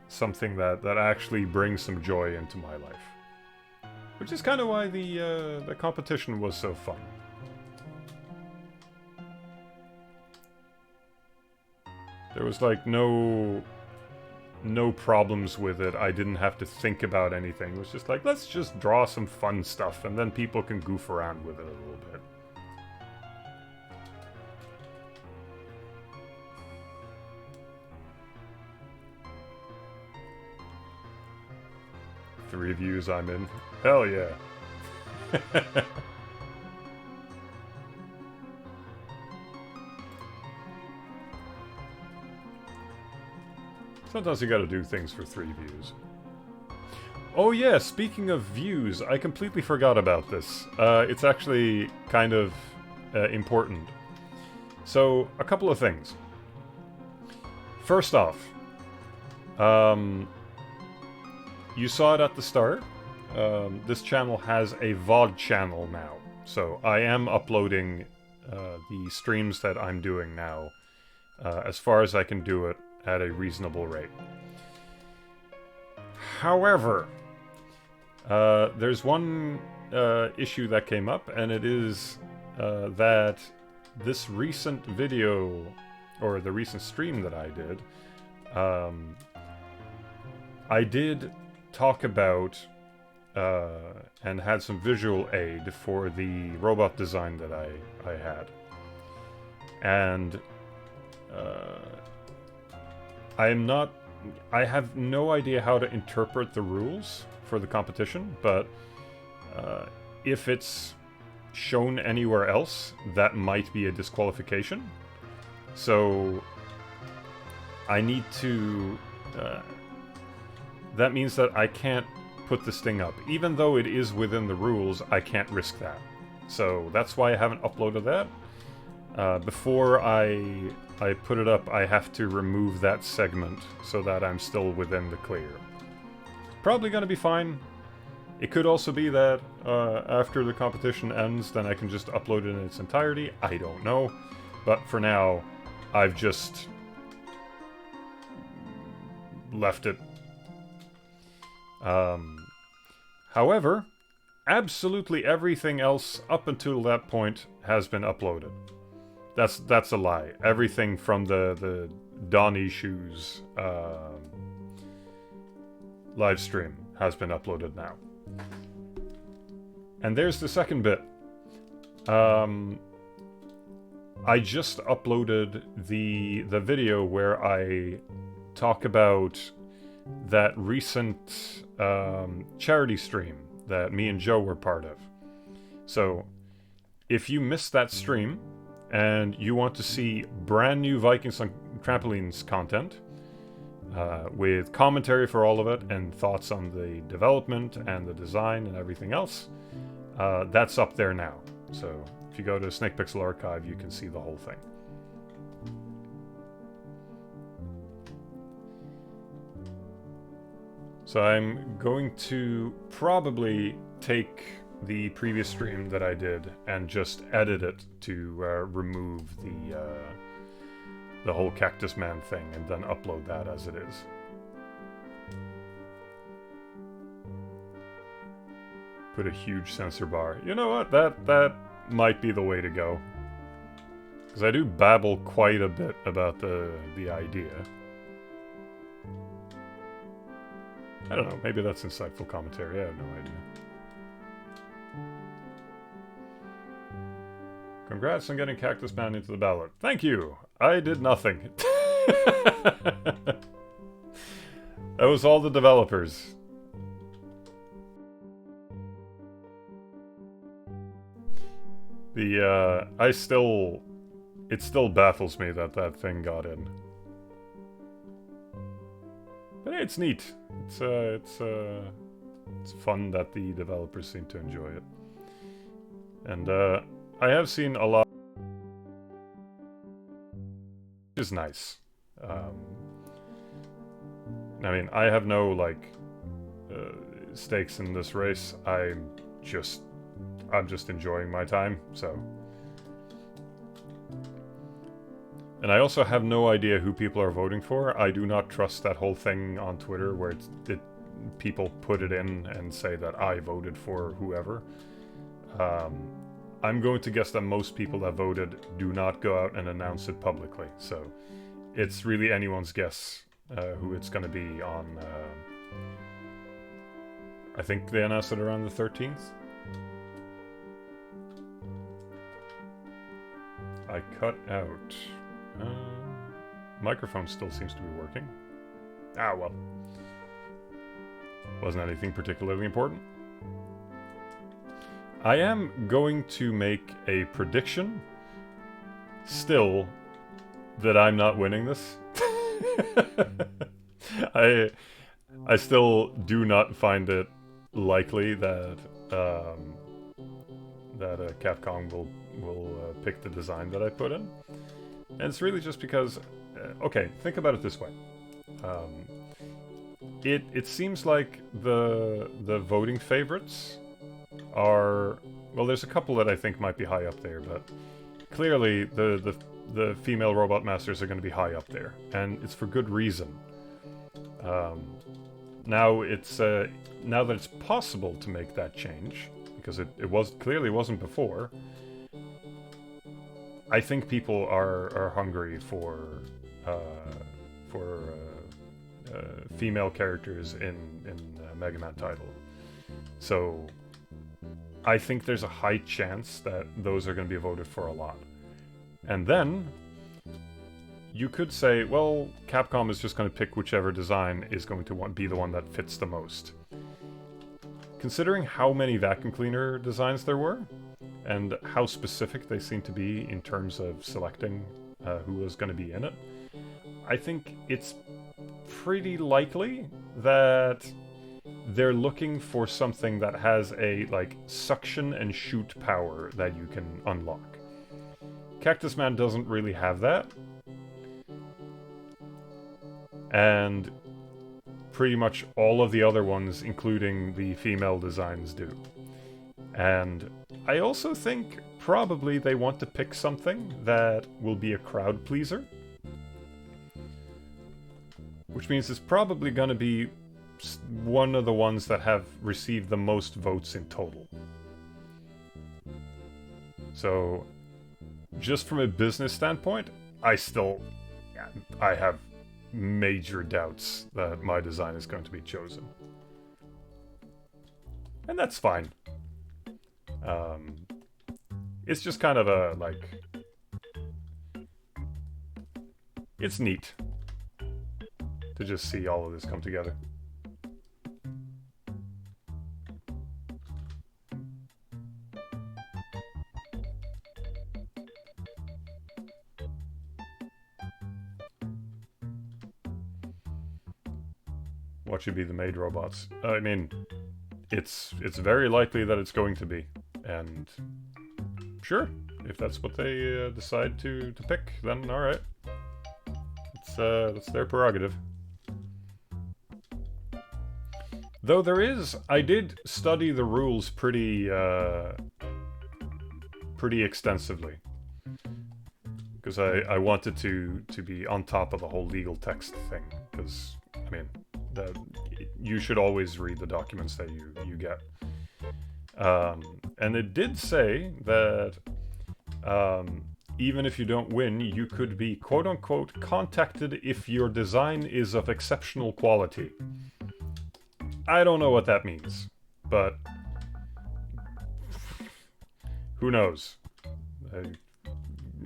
something that actually brings some joy into my life. Which is kind of why the competition was so fun. There was like no problems with it. I didn't have to think about anything. It was just like, let's just draw some fun stuff and then people can goof around with it a little bit. The reviews I'm in. Hell yeah. Sometimes you gotta do things for 3 views. Oh yeah, speaking of views, I completely forgot about this. It's actually kind of important. So, a couple of things. First off, you saw it at the start. this channel has a VOD channel now. So I am uploading the streams that I'm doing now as far as I can do it at a reasonable rate. However, there's one issue that came up, and it is that this recent video, or the recent stream that I did talk about and had some visual aid for the robot design that I had. And I have no idea how to interpret the rules for the competition, but if it's shown anywhere else, that might be a disqualification. So I need to... that means that I can't put this thing up. Even though it is within the rules, I can't risk that. So that's why I haven't uploaded that. Before I put it up, I have to remove that segment so that I'm still within the clear. Probably gonna be fine. It could also be that after the competition ends, then I can just upload it in its entirety. I don't know. But for now, I've just left it. However, absolutely everything else up until that point has been uploaded. That's a lie. Everything from the Donnie Shoes live stream has been uploaded now. And there's the second bit. I just uploaded the video where I talk about that recent charity stream that me and Joe were part of. So, if you missed that stream and you want to see brand new Vikings on Trampolines content with commentary for all of it and thoughts on the development and the design and everything else, that's up there now. So, if you go to Snakepixel Archive, you can see the whole thing. So I'm going to probably take the previous stream that I did and just edit it to remove the whole Cactus Man thing and then upload that as it is. Put a huge censor bar. You know what? That might be the way to go. Because I do babble quite a bit about the idea. I don't know, maybe that's insightful commentary, I have no idea. Congrats on getting Cactus Man into the ballot. Thank you! I did nothing. That was all the developers. It still baffles me that that thing got in. But hey, it's neat. It's fun that the developers seem to enjoy it. And I have seen a lot, which is nice. I mean, I have no like stakes in this race. I'm just enjoying my time, so. And I also have no idea who people are voting for. I do not trust that whole thing on Twitter where people put it in and say that I voted for whoever. I'm going to guess that most people that voted do not go out and announce it publicly. So it's really anyone's guess who it's going to be on. I think they announced it around the 13th. I cut out... microphone still seems to be working. Ah, well. Wasn't anything particularly important. I am going to make a prediction, still, that I'm not winning this. I still do not find it likely that Capcom will pick the design that I put in. And it's really just because, okay, think about it this way. it seems like the voting favorites are, well, there's a couple that I think might be high up there, but clearly the female robot masters are going to be high up there, and it's for good reason. Now now that it's possible to make that change, because it was clearly wasn't before. I think people are hungry for female characters in Mega Man title. So I think there's a high chance that those are going to be voted for a lot. And then you could say, well, Capcom is just going to pick whichever design is going to be the one that fits the most. Considering how many vacuum cleaner designs there were, and how specific they seem to be in terms of selecting who was going to be in it, I think it's pretty likely that they're looking for something that has a, like, suction and shoot power that you can unlock. Cactus Man doesn't really have that. And pretty much all of the other ones, including the female designs, do. And I also think probably they want to pick something that will be a crowd pleaser. Which means it's probably going to be one of the ones that have received the most votes in total. So, just from a business standpoint, I have major doubts that my design is going to be chosen. And that's fine. It's just kind of a, like... It's neat to just see all of this come together. What should be the maid robots? I mean, it's very likely that it's going to be, and sure, if that's what they decide to pick, then all right. That's their prerogative. Though I did study the rules pretty extensively, because I wanted to be on top of the whole legal text thing. Because I mean, you should always read the documents that you get. And it did say that even if you don't win, you could be quote-unquote contacted if your design is of exceptional quality. I don't know what that means, but who knows?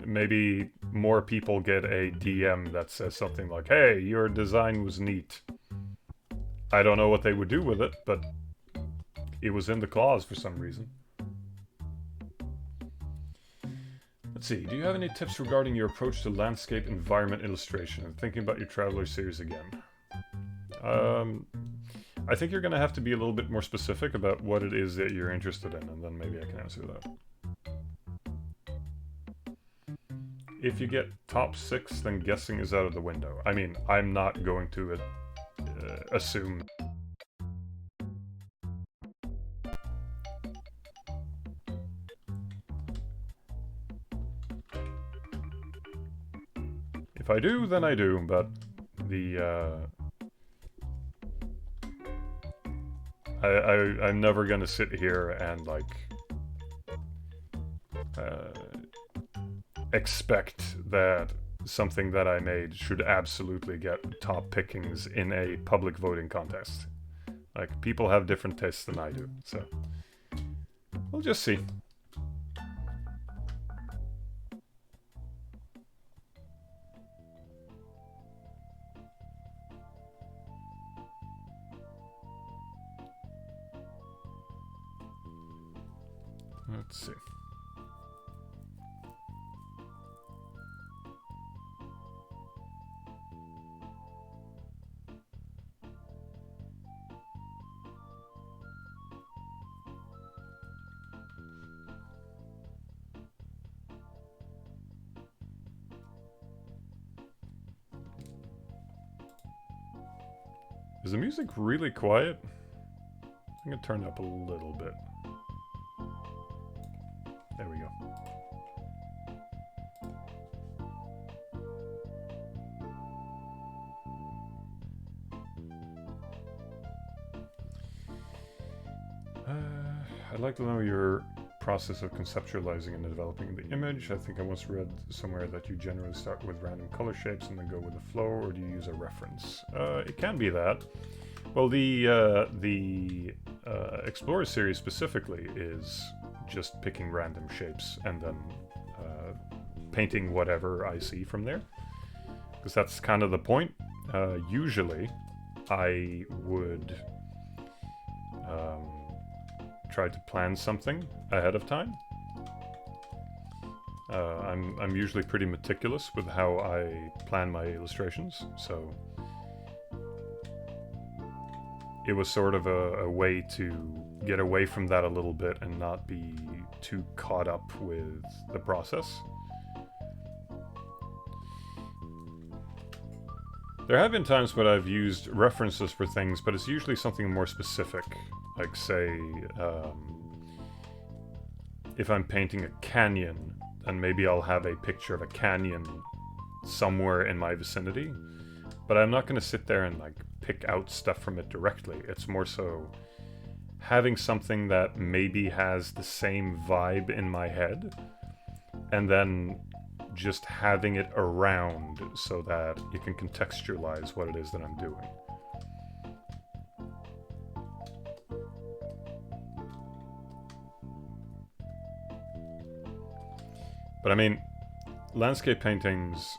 Maybe more people get a DM that says something like, hey, your design was neat. I don't know what they would do with it, but it was in the clause for some reason. Let's see, do you have any tips regarding your approach to landscape environment illustration? I'm thinking about your Traveler series again. I think you're going to have to be a little bit more specific about what it is that you're interested in, and then maybe I can answer that. If you get top 6, then guessing is out of the window. I mean, I'm not going to assume. If I do, then I do, but I'm never gonna sit here and, like, expect that something that I made should absolutely get top pickings in a public voting contest. Like, people have different tastes than I do, so we'll just see. Let's see. Is the music really quiet? I'm gonna turn it up a little bit. There we go. I'd like to know your process of conceptualizing and developing the image. I think I once read somewhere that you generally start with random color shapes and then go with the flow, or do you use a reference? It can be that. Well, the Explorer series specifically is just picking random shapes and then painting whatever I see from there. Because that's kind of the point. Usually, I would try to plan something ahead of time. I'm usually pretty meticulous with how I plan my illustrations, so it was sort of a way to get away from that a little bit and not be too caught up with the process. There have been times when I've used references for things, but it's usually something more specific. Like, say, if I'm painting a canyon, then maybe I'll have a picture of a canyon somewhere in my vicinity. But I'm not going to sit there and, like, pick out stuff from it directly. It's more so having something that maybe has the same vibe in my head, and then just having it around so that you can contextualize what it is that I'm doing. But I mean, landscape paintings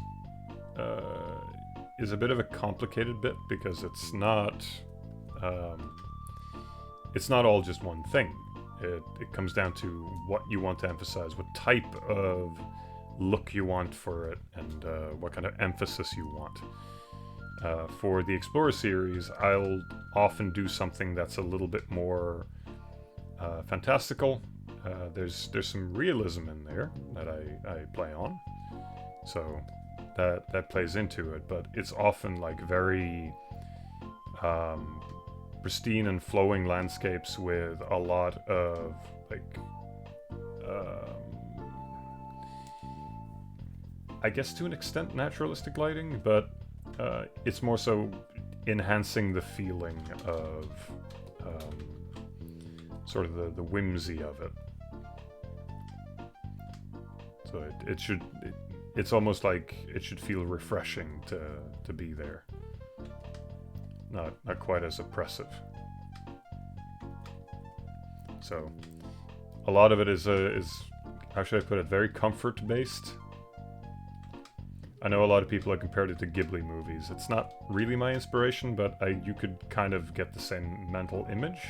is a bit of a complicated bit because it's not all just one thing. It comes down to what you want to emphasize, what type of look you want for it, and what kind of emphasis you want. For the Explorer series, I'll often do something that's a little bit more fantastical. There's some realism in there that I play on, so that plays into it. But it's often like very pristine and flowing landscapes with a lot of like I guess to an extent naturalistic lighting, but it's more so enhancing the feeling of sort of the whimsy of it. So it's almost like it should feel refreshing to be there. Not quite as oppressive. So a lot of it is how should I put it, very comfort based. I know a lot of people have compared it to Ghibli movies. It's not really my inspiration, but you could kind of get the same mental image.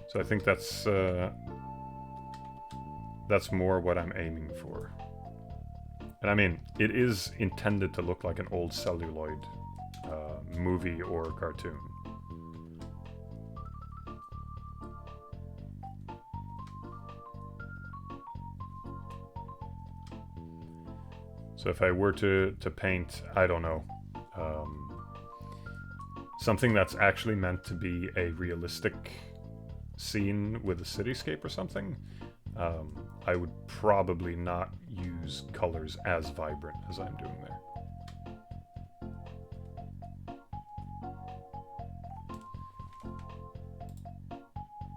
So I think that's more what I'm aiming for. And I mean, it is intended to look like an old celluloid movie or cartoon. So if I were to paint, I don't know, something that's actually meant to be a realistic scene with a cityscape or something, I would probably not use colors as vibrant as I'm doing there.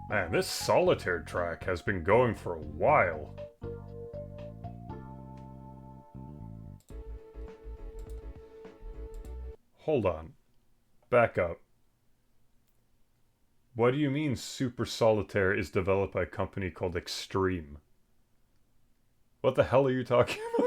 Man, this solitaire track has been going for a while. Hold on. Back up. What do you mean Super Solitaire is developed by a company called Extreme? What the hell are you talking about?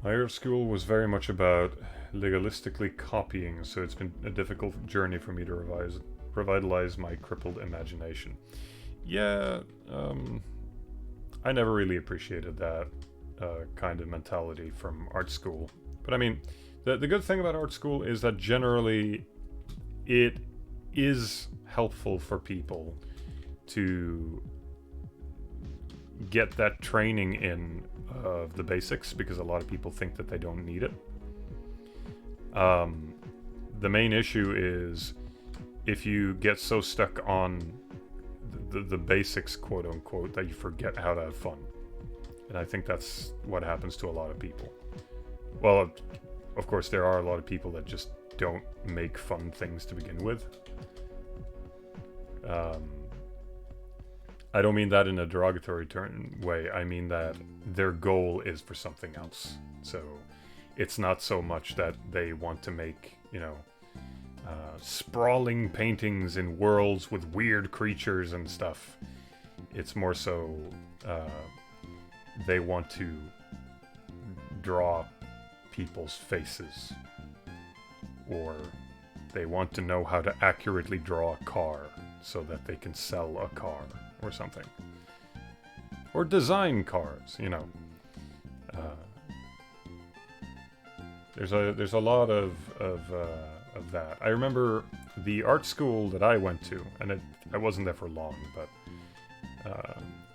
My art school was very much about legalistically copying, so it's been a difficult journey for me to revitalize my crippled imagination. Yeah, I never really appreciated that kind of mentality from art school. But I mean, the good thing about art school is that generally it is helpful for people to get that training in of the basics, because a lot of people think that they don't need it. The main issue is if you get so stuck on the basics, quote unquote, that you forget how to have fun. And I think that's what happens to a lot of people. Well, of course, there are a lot of people that just don't make fun things to begin with. I don't mean that in a derogatory way. I mean that their goal is for something else. So it's not so much that they want to make, sprawling paintings in worlds with weird creatures and stuff. It's more so they want to draw people's faces, or they want to know how to accurately draw a car so that they can sell a car or something, or design cars. There's a lot of that. I remember the art school that I went to, and I wasn't there for long, but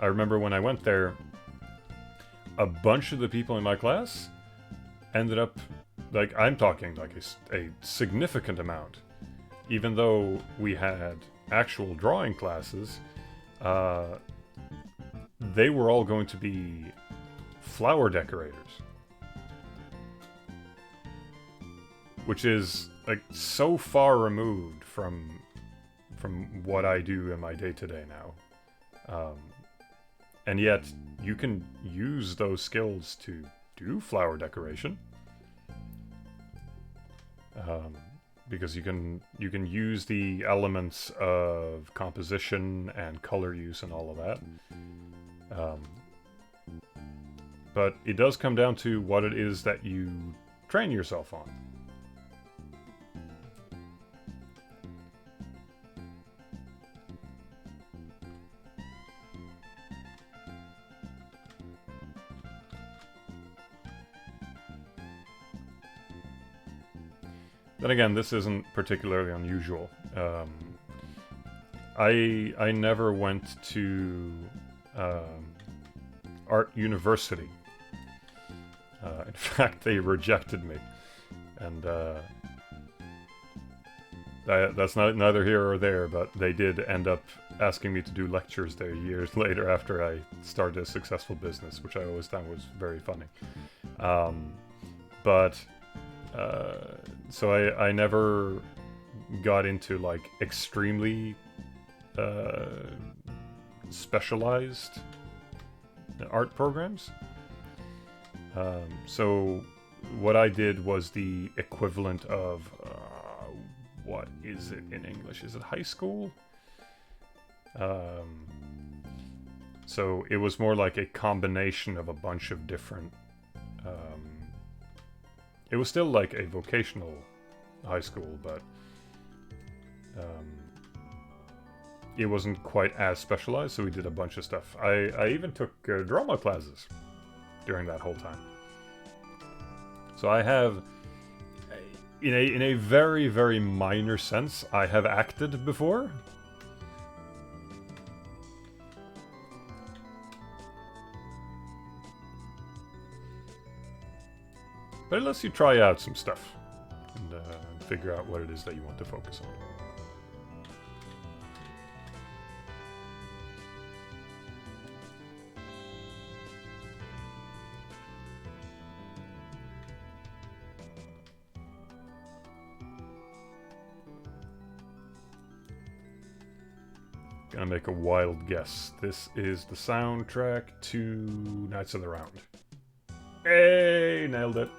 I remember when I went there, a bunch of the people in my class ended up, like, I'm talking like a significant amount, even though we had actual drawing classes, they were all going to be flower decorators, which is like so far removed from what I do in my day-to-day now. And yet you can use those skills to do flower decoration, because you can use the elements of composition and color use and all of that. But it does come down to what it is that you train yourself on. Then again, this isn't particularly unusual. I never went to art university. In fact, they rejected me, and that's neither here or there. But they did end up asking me to do lectures there years later after I started a successful business, which I always thought was very funny. So I never got into like extremely specialized art programs. So what I did was the equivalent of what is it in English? Is it high school? So it was more like a combination of a bunch of different. It was still like a vocational high school, but it wasn't quite as specialized, so we did a bunch of stuff. I even took drama classes during that whole time. So I have, in a very, very minor sense, I have acted before. But it lets you try out some stuff and figure out what it is that you want to focus on. Gonna make a wild guess. This is the soundtrack to Knights of the Round. Hey, nailed it.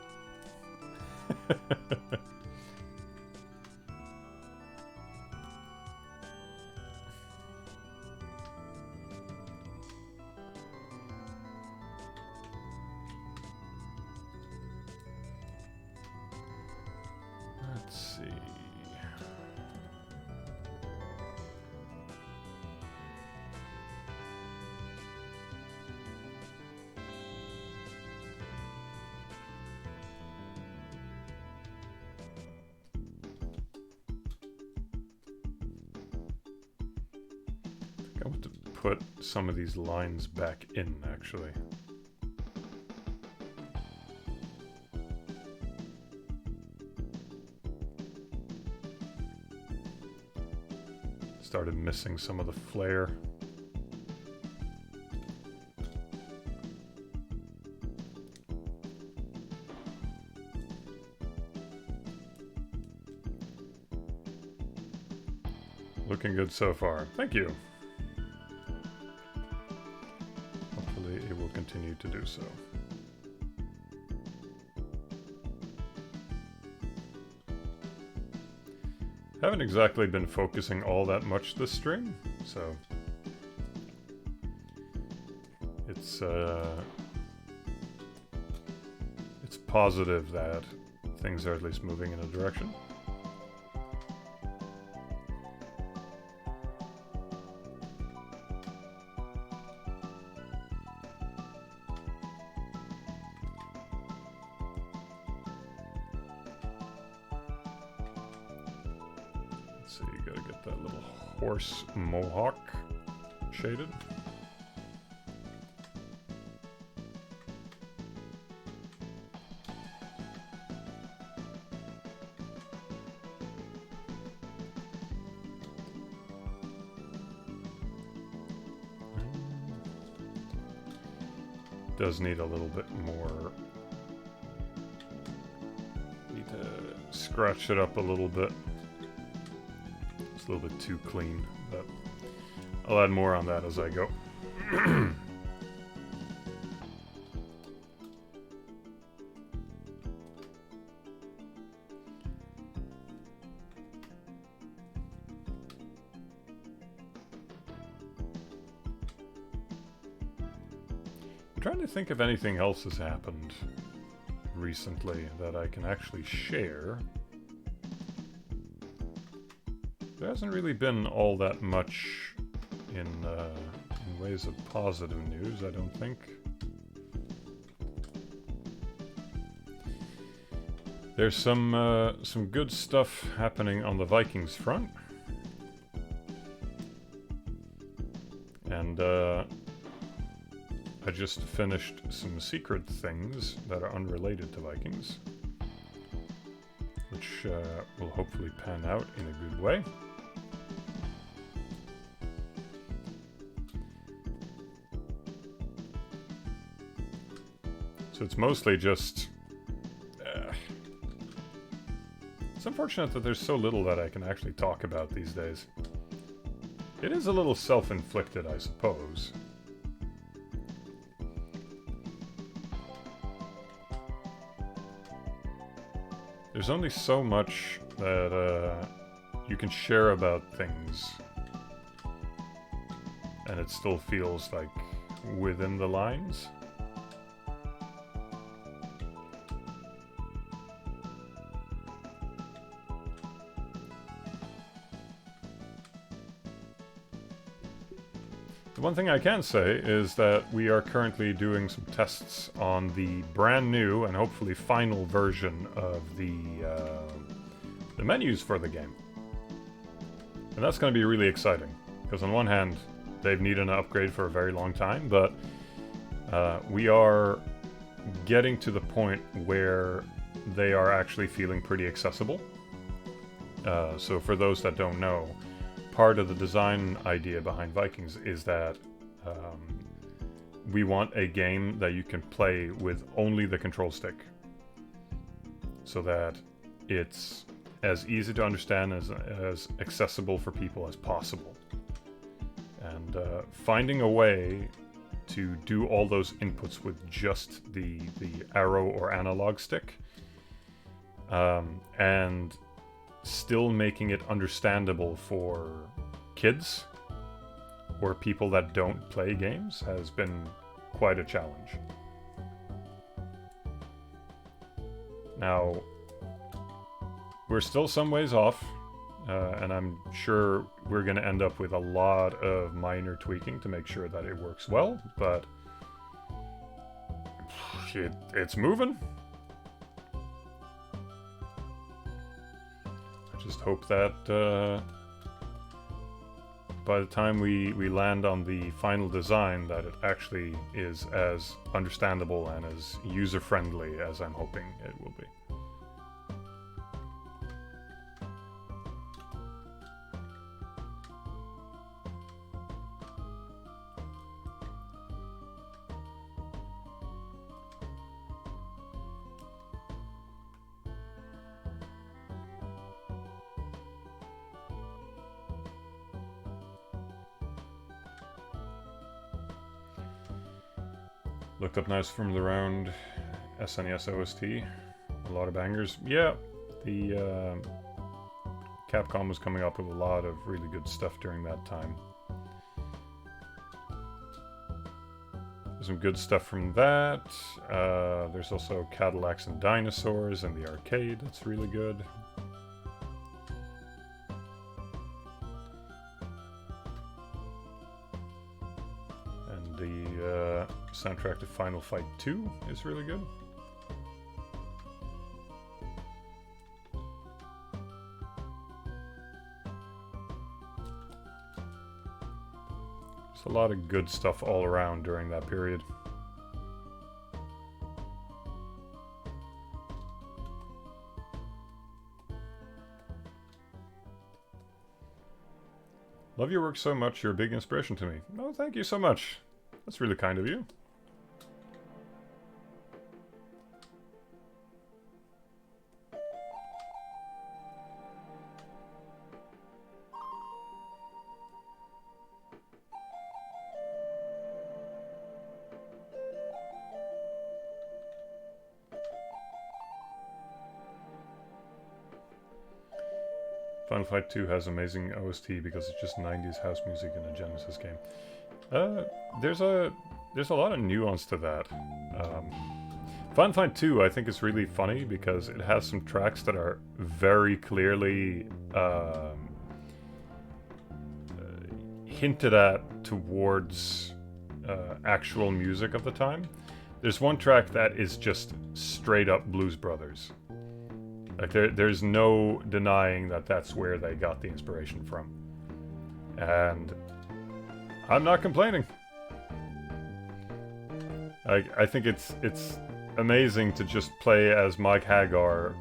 I want to put some of these lines back in, actually. Started missing some of the flair. Looking good so far. Thank you. Hopefully it will continue to do so. Haven't exactly been focusing all that much this stream, so it's positive that things are at least moving in a direction. So you gotta get that little horse mohawk shaded. Does need a little bit more. Need to scratch it up a little bit. It's a little bit too clean, but I'll add more on that as I go. I'm trying to think if anything else has happened recently that I can actually share. There hasn't really been all that much in ways of positive news, I don't think. There's some good stuff happening on the Vikings front. And I just finished some secret things that are unrelated to Vikings, which will hopefully pan out in a good way. So it's mostly just... it's unfortunate that there's so little that I can actually talk about these days. It is a little self-inflicted, I suppose. There's only so much that you can share about things, and it still feels like within the lines. The one thing I can say is that we are currently doing some tests on the brand new and hopefully final version of the menus for the game. And that's going to be really exciting, because on one hand, they've needed an upgrade for a very long time, but we are getting to the point where they are actually feeling pretty accessible. So for those that don't know, part of the design idea behind Vikings is that we want a game that you can play with only the control stick, so that it's as easy to understand, as accessible for people as possible. And finding a way to do all those inputs with just the arrow or analog stick, and still making it understandable for kids or people that don't play games has been quite a challenge. Now, we're still some ways off, and I'm sure we're going to end up with a lot of minor tweaking to make sure that it works well, but it's moving. I just hope that by the time we land on the final design, that it actually is as understandable and as user-friendly as I'm hoping it will be. Looked up nice from the round SNES OST. A lot of bangers. Yeah, the Capcom was coming up with a lot of really good stuff during that time. Some good stuff from that. There's also Cadillacs and Dinosaurs in the arcade. That's really good. The soundtrack to Final Fight 2 is really good. There's a lot of good stuff all around during that period. Love your work so much, you're a big inspiration to me. Oh, thank you so much. That's really kind of you. Final Fight 2 has amazing OST because it's just 90s house music in a Genesis game. There's a lot of nuance to that. Final Fight 2 I think is really funny because it has some tracks that are very clearly hinted at towards actual music of the time. There's one track that is just straight up Blues Brothers. Like there's no denying that that's where they got the inspiration from. And I'm not complaining. I think it's amazing to just play as Mike Hagar,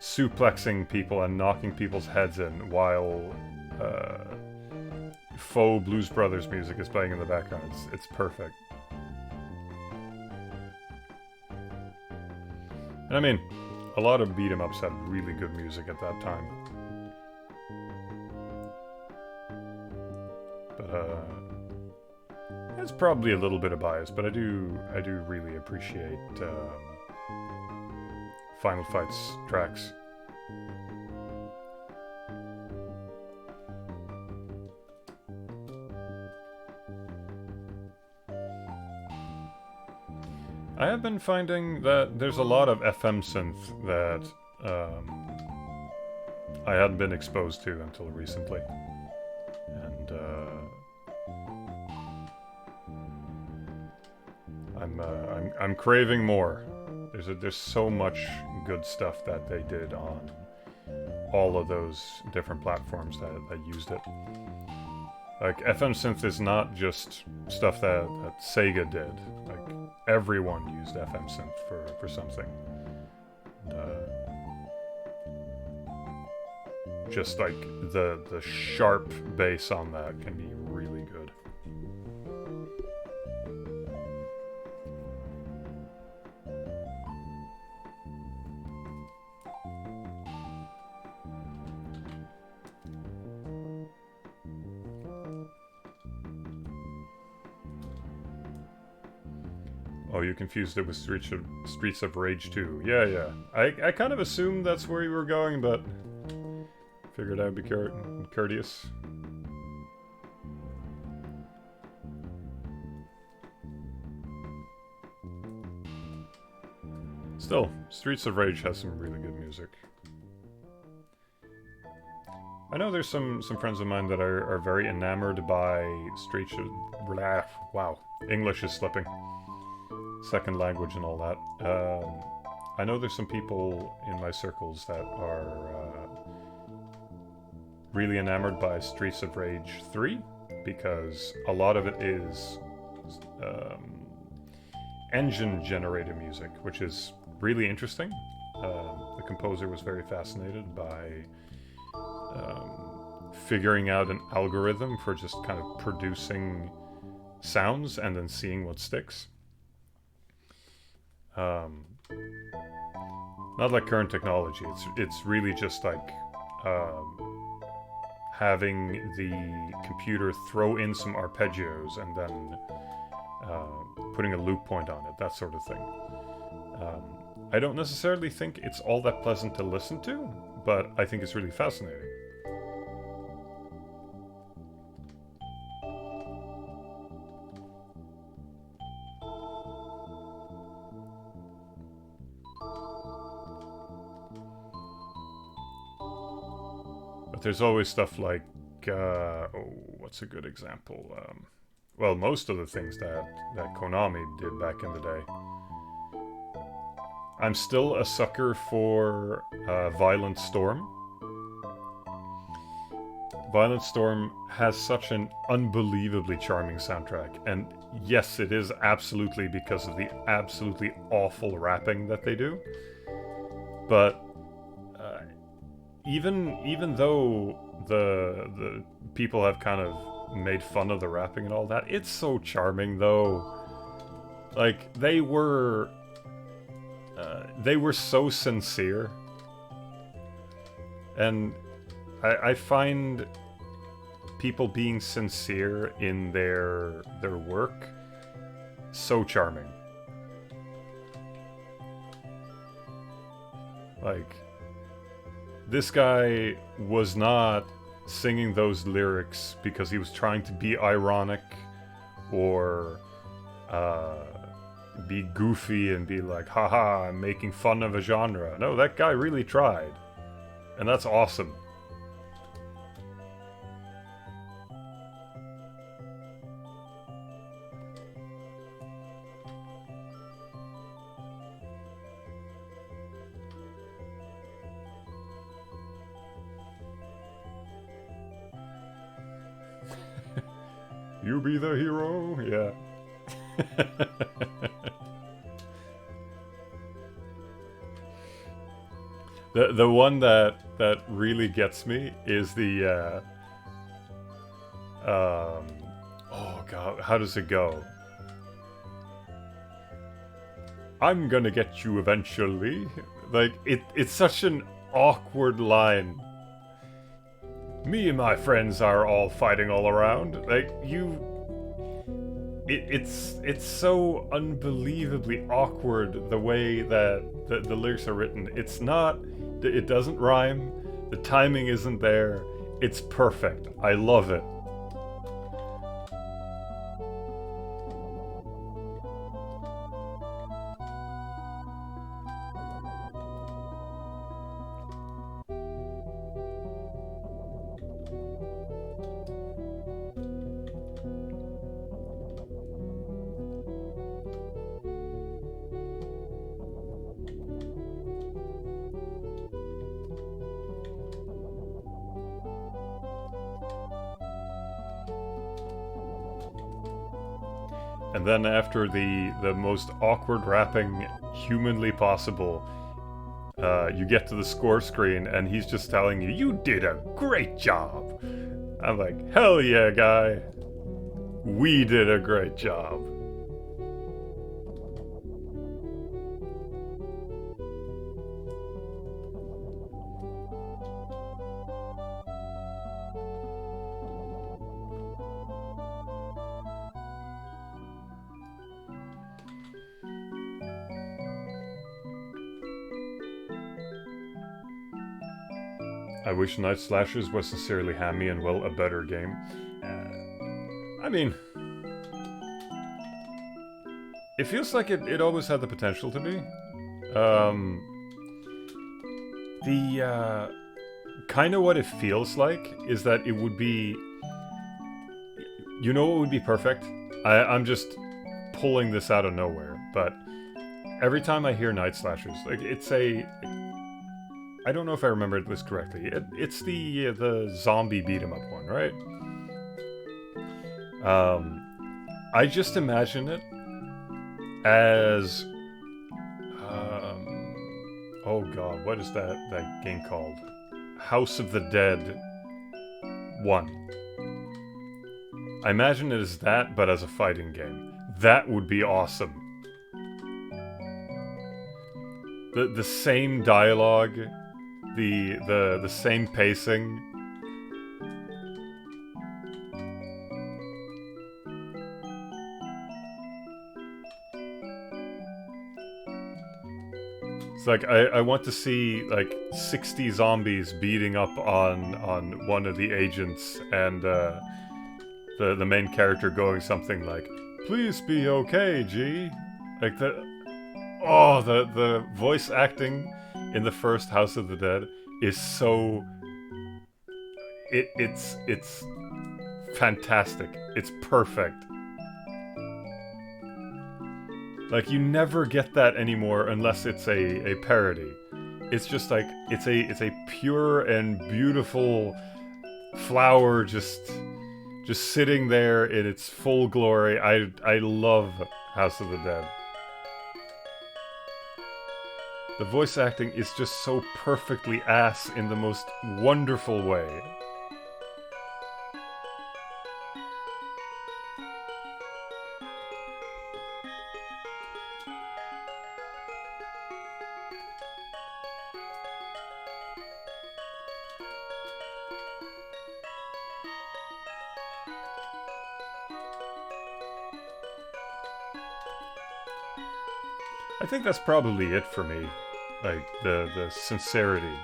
suplexing people and knocking people's heads in while faux Blues Brothers music is playing in the background. It's perfect. And I mean, a lot of beat-em-ups had really good music at that time. But it's probably a little bit of bias, but I do really appreciate Final Fight's tracks. I have been finding that there's a lot of FM synth that I hadn't been exposed to until recently, and I'm craving more. There's so much good stuff that they did on all of those different platforms that used it. Like, FM synth is not just stuff that Sega did. Like, everyone used FM synth for something. Just like the sharp bass on that can be really good. Oh, you confused it with Streets of Rage 2. Yeah. I kind of assumed that's where you were going, but figured I'd be courteous. Still, Streets of Rage has some really good music. I know there's some friends of mine that are very enamored by Streets of... Wow, English is slipping. Second language and all that. I know there's some people in my circles that are really enamored by Streets of Rage 3 because a lot of it is engine-generated music, which is really interesting. The composer was very fascinated by figuring out an algorithm for just kind of producing sounds and then seeing what sticks. Not like current technology. It's really just like having the computer throw in some arpeggios and then putting a loop point on it, that sort of thing. I don't necessarily think it's all that pleasant to listen to, but I think it's really fascinating. But there's always stuff like, what's a good example? Well, most of the things that Konami did back in the day. I'm still a sucker for Violent Storm. Violent Storm has such an unbelievably charming soundtrack, and yes, it is absolutely because of the absolutely awful rapping that they do. But even though the people have kind of made fun of the rapping and all that, it's so charming though. Like they were so sincere, and I find people being sincere in their work so charming. Like, this guy was not singing those lyrics because he was trying to be ironic or be goofy and be like, haha, I'm making fun of a genre. No, that guy really tried. And that's awesome. You be the hero? Yeah. The one that really gets me is the oh god, how does it go? I'm gonna get you eventually. Like it's such an awkward line. Me and my friends are all fighting all around. Like it's so unbelievably awkward the way that the lyrics are written. It doesn't rhyme. The timing isn't there. It's perfect. I love it. And then after the most awkward rapping humanly possible, you get to the score screen and he's just telling you, you did a great job. I'm like, hell yeah, guy. We did a great job. I wish Night Slashers was sincerely hammy and, well, a better game. I mean, it feels like it always had the potential to be. Kind of what it feels like is that it would be... You know what would be perfect? I'm just pulling this out of nowhere, but every time I hear Night Slashers, like, it's a... I don't know if I remembered this correctly. It's the zombie beat 'em up one, right? I just imagine it as oh god, what is that game called? House of the Dead 1. I imagine it as that, but as a fighting game. That would be awesome. The same dialogue, the same pacing. It's like I want to see like 60 zombies beating up on one of the agents, and the main character going something like, "Please be okay, G." Like the voice acting in the first House of the Dead is so it's fantastic. It's perfect. Like, you never get that anymore unless it's a parody. It's just like, it's a pure and beautiful flower just sitting there in its full glory. I love House of the Dead. The voice acting is just so perfectly ass in the most wonderful way. I think that's probably it for me. Like, the sincerity.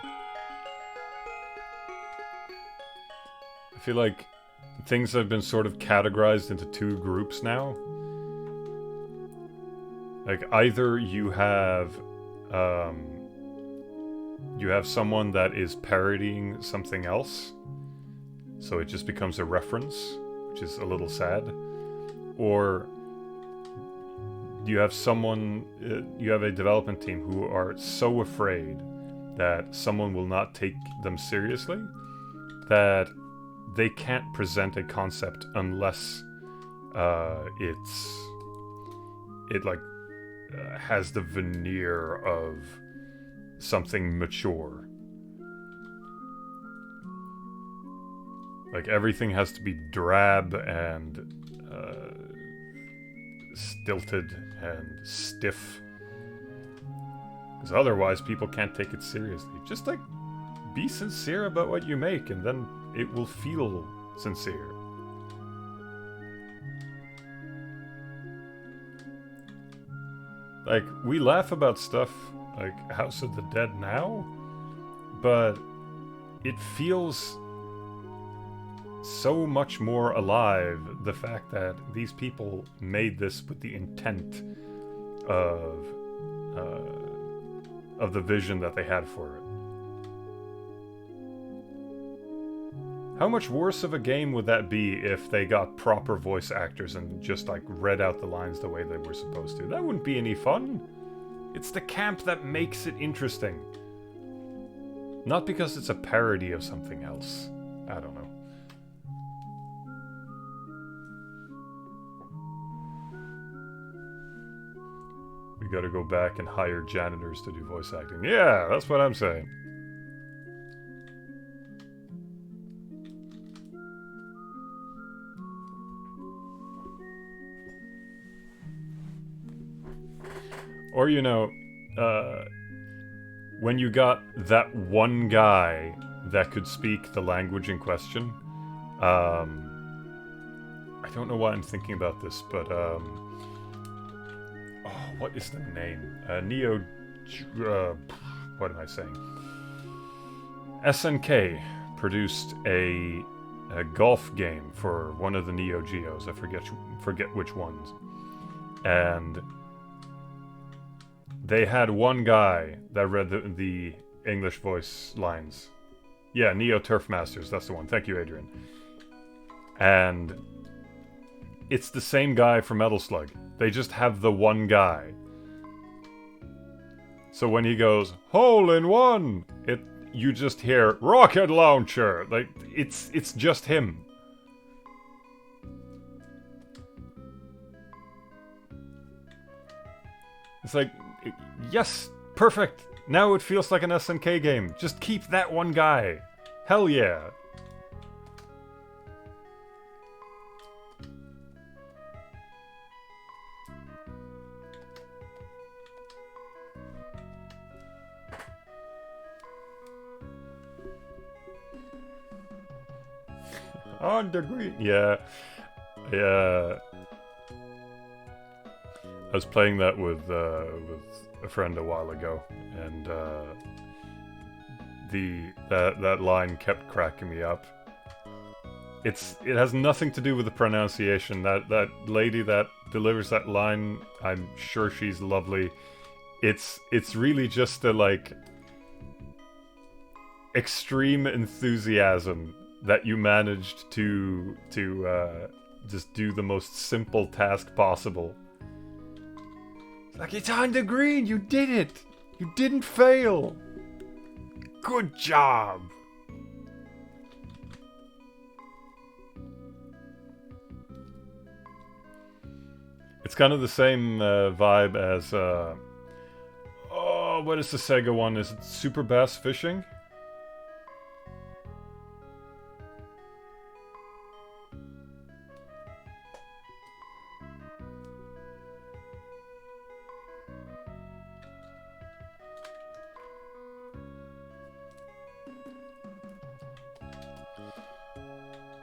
I feel like things have been sort of categorized into two groups now. Like, either you have someone that is parodying something else, so it just becomes a reference, which is a little sad, or you have you have a development team who are so afraid that someone will not take them seriously that they can't present a concept unless it has the veneer of something mature. Like, everything has to be drab and stilted and stiff, because otherwise people can't take it seriously. Just like, be sincere about what you make, and then it will feel sincere. Like, we laugh about stuff like House of the Dead now, but it feels so much more alive, the fact that these people made this with the intent of the vision that they had for it. How much worse of a game would that be if they got proper voice actors and just like read out the lines the way they were supposed to? That wouldn't be any fun. It's the camp that makes it interesting. Not because it's a parody of something else. I don't know. We gotta go back and hire janitors to do voice acting. Yeah, that's what I'm saying. Or, you know, when you got that one guy that could speak the language in question, I don't know why I'm thinking about this, but, what is the name? What am I saying? SNK produced a golf game for one of the Neo Geos. I forget which ones. And they had one guy that read the English voice lines. Yeah, Neo Turf Masters, that's the one. Thank you, Adrian. And it's the same guy from Metal Slug. They just have the one guy. So when he goes, hole in one, you just hear rocket launcher. Like, it's just him. It's like, yes, perfect. Now it feels like an SNK game. Just keep that one guy. Hell yeah. On the green. Yeah. Yeah. I was playing that with a friend a while ago, and that line kept cracking me up. It has nothing to do with the pronunciation. That lady that delivers that line, I'm sure she's lovely. It's really just the like extreme enthusiasm that you managed to just do the most simple task possible. Like, it's on the green! You did it! You didn't fail! Good job! It's kind of the same vibe as... oh, what is the Sega one? Is it Super Bass Fishing?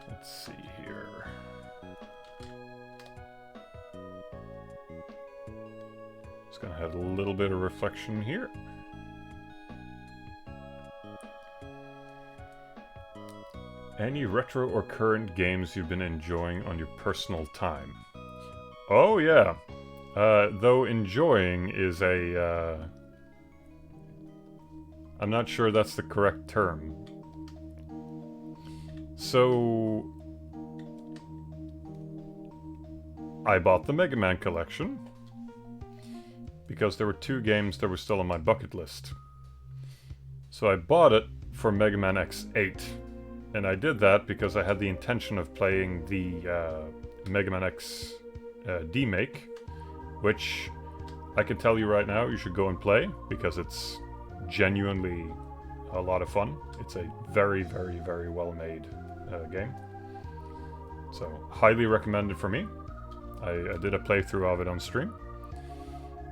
Let's see here. Just gonna have a little bit of reflection here. Any retro or current games you've been enjoying on your personal time? Oh yeah. Though enjoying is a... I'm not sure that's the correct term. So... I bought the Mega Man collection because there were 2 games that were still on my bucket list. So I bought it for Mega Man X8. And I did that because I had the intention of playing the Mega Man X D-Make, which I can tell you right now you should go and play because it's genuinely a lot of fun. It's a very, very, very well made game. So, highly recommended for me. I did a playthrough of it on stream.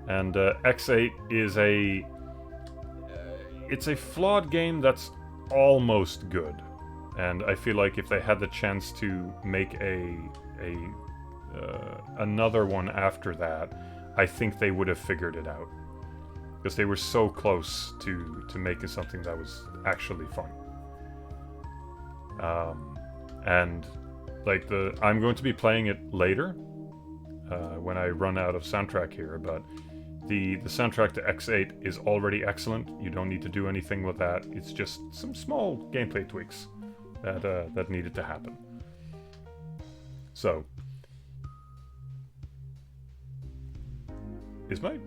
And X8 is it's a flawed game that's almost good. And I feel like if they had the chance to make another one after that, I think they would have figured it out. Because they were so close to making something that was actually fun. And like I'm going to be playing it later when I run out of soundtrack here, but the soundtrack to X8 is already excellent. You don't need to do anything with that. It's just some small gameplay tweaks that needed to happen. So, is my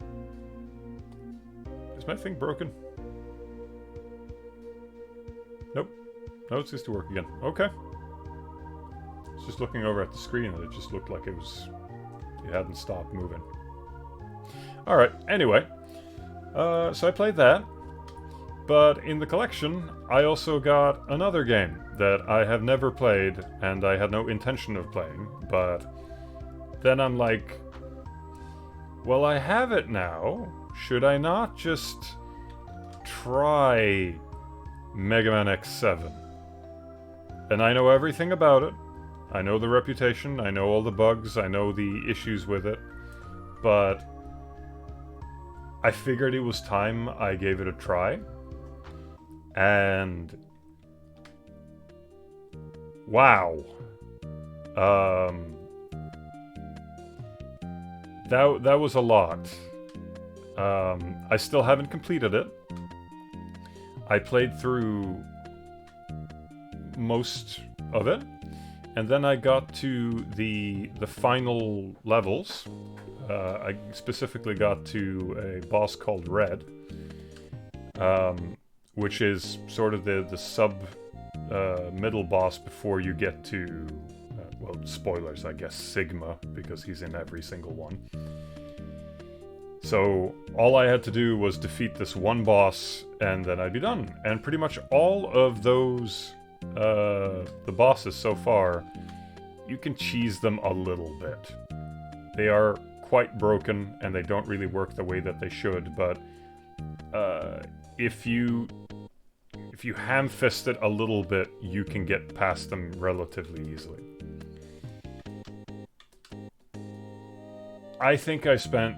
thing broken? Nope. No, it seems to work again. Okay. I was just looking over at the screen and it just looked like it hadn't stopped moving. Alright, anyway. So I played that. But in the collection, I also got another game that I have never played and I had no intention of playing. But then I'm like, well, I have it now. Should I not just try Mega Man X7? And I know everything about it. I know the reputation, I know all the bugs, I know the issues with it. But I figured it was time I gave it a try. And wow. That was a lot. I still haven't completed it. I played through most of it, and then I got to the final levels. I specifically got to a boss called Red, which is sort of the sub middle boss before you get to, well, spoilers, I guess, Sigma, because he's in every single one. So all I had to do was defeat this one boss, and then I'd be done. And pretty much all of those, the bosses so far, you can cheese them a little bit. They are quite broken, and they don't really work the way that they should, but if you ham-fist it a little bit, you can get past them relatively easily. I think I spent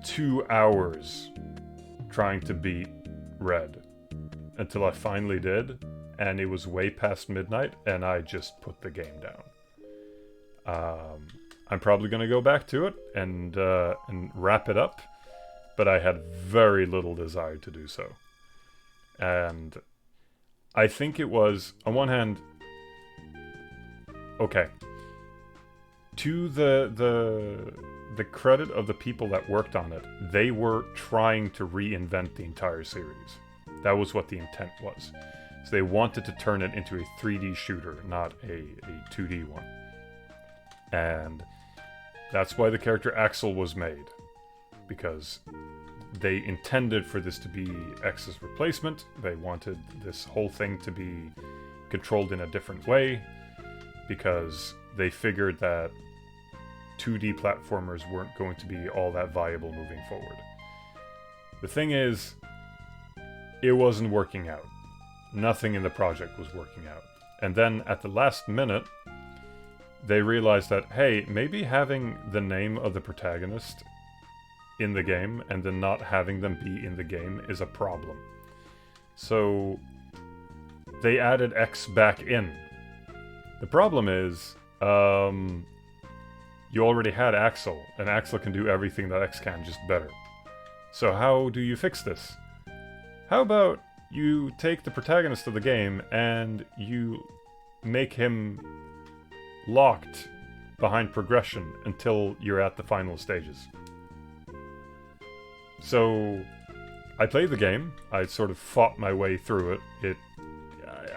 2 hours trying to beat Red until I finally did, and it was way past midnight, and I just put the game down. I'm probably going to go back to it and wrap it up, but I had very little desire to do so. And I think it was, on one hand, okay, to the credit of the people that worked on it, they were trying to reinvent the entire series. That was what the intent was. So they wanted to turn it into a 3D shooter, not a 2D one. And that's why the character Axel was made. Because they intended for this to be X's replacement. They wanted this whole thing to be controlled in a different way. Because they figured that 2D platformers weren't going to be all that viable moving forward. The thing is, it wasn't working out. Nothing in the project was working out. And then at the last minute, they realized that, hey, maybe having the name of the protagonist in the game and then not having them be in the game is a problem. So they added X back in. The problem is, you already had Axel, and Axel can do everything that X can, just better. So how do you fix this? How about you take the protagonist of the game and you make him locked behind progression until you're at the final stages? So I played the game. I sort of fought my way through it.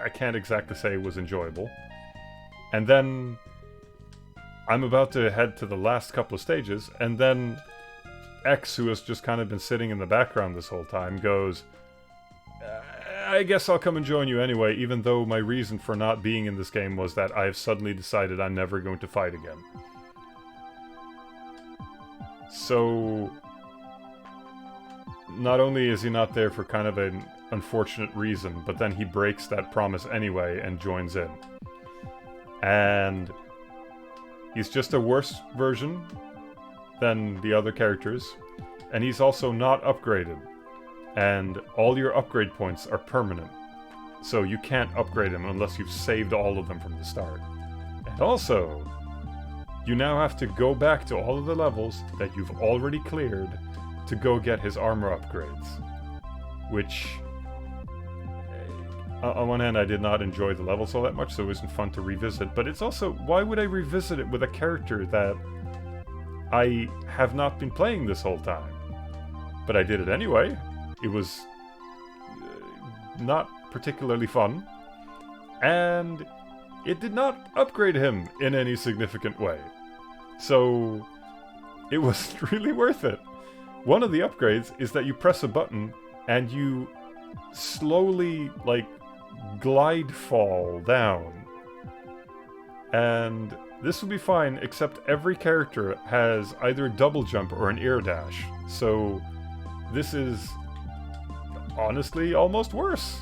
I can't exactly say it was enjoyable. And then I'm about to head to the last couple of stages, and then X, who has just kind of been sitting in the background this whole time, goes, I guess I'll come and join you anyway, even though my reason for not being in this game was that I've suddenly decided I'm never going to fight again. So not only is he not there for kind of an unfortunate reason, but then he breaks that promise anyway and joins in. And he's just a worse version than the other characters, and he's also not upgraded. And all your upgrade points are permanent, so you can't upgrade him unless you've saved all of them from the start. And also, you now have to go back to all of the levels that you've already cleared to go get his armor upgrades. Which, on one hand, I did not enjoy the levels all that much, so it wasn't fun to revisit. But it's also, why would I revisit it with a character that I have not been playing this whole time? But I did it anyway. It was not particularly fun. And it did not upgrade him in any significant way. So it was really worth it. One of the upgrades is that you press a button and you slowly, like, glide fall down. And this will be fine, except every character has either a double jump or an air dash. So this is honestly almost worse.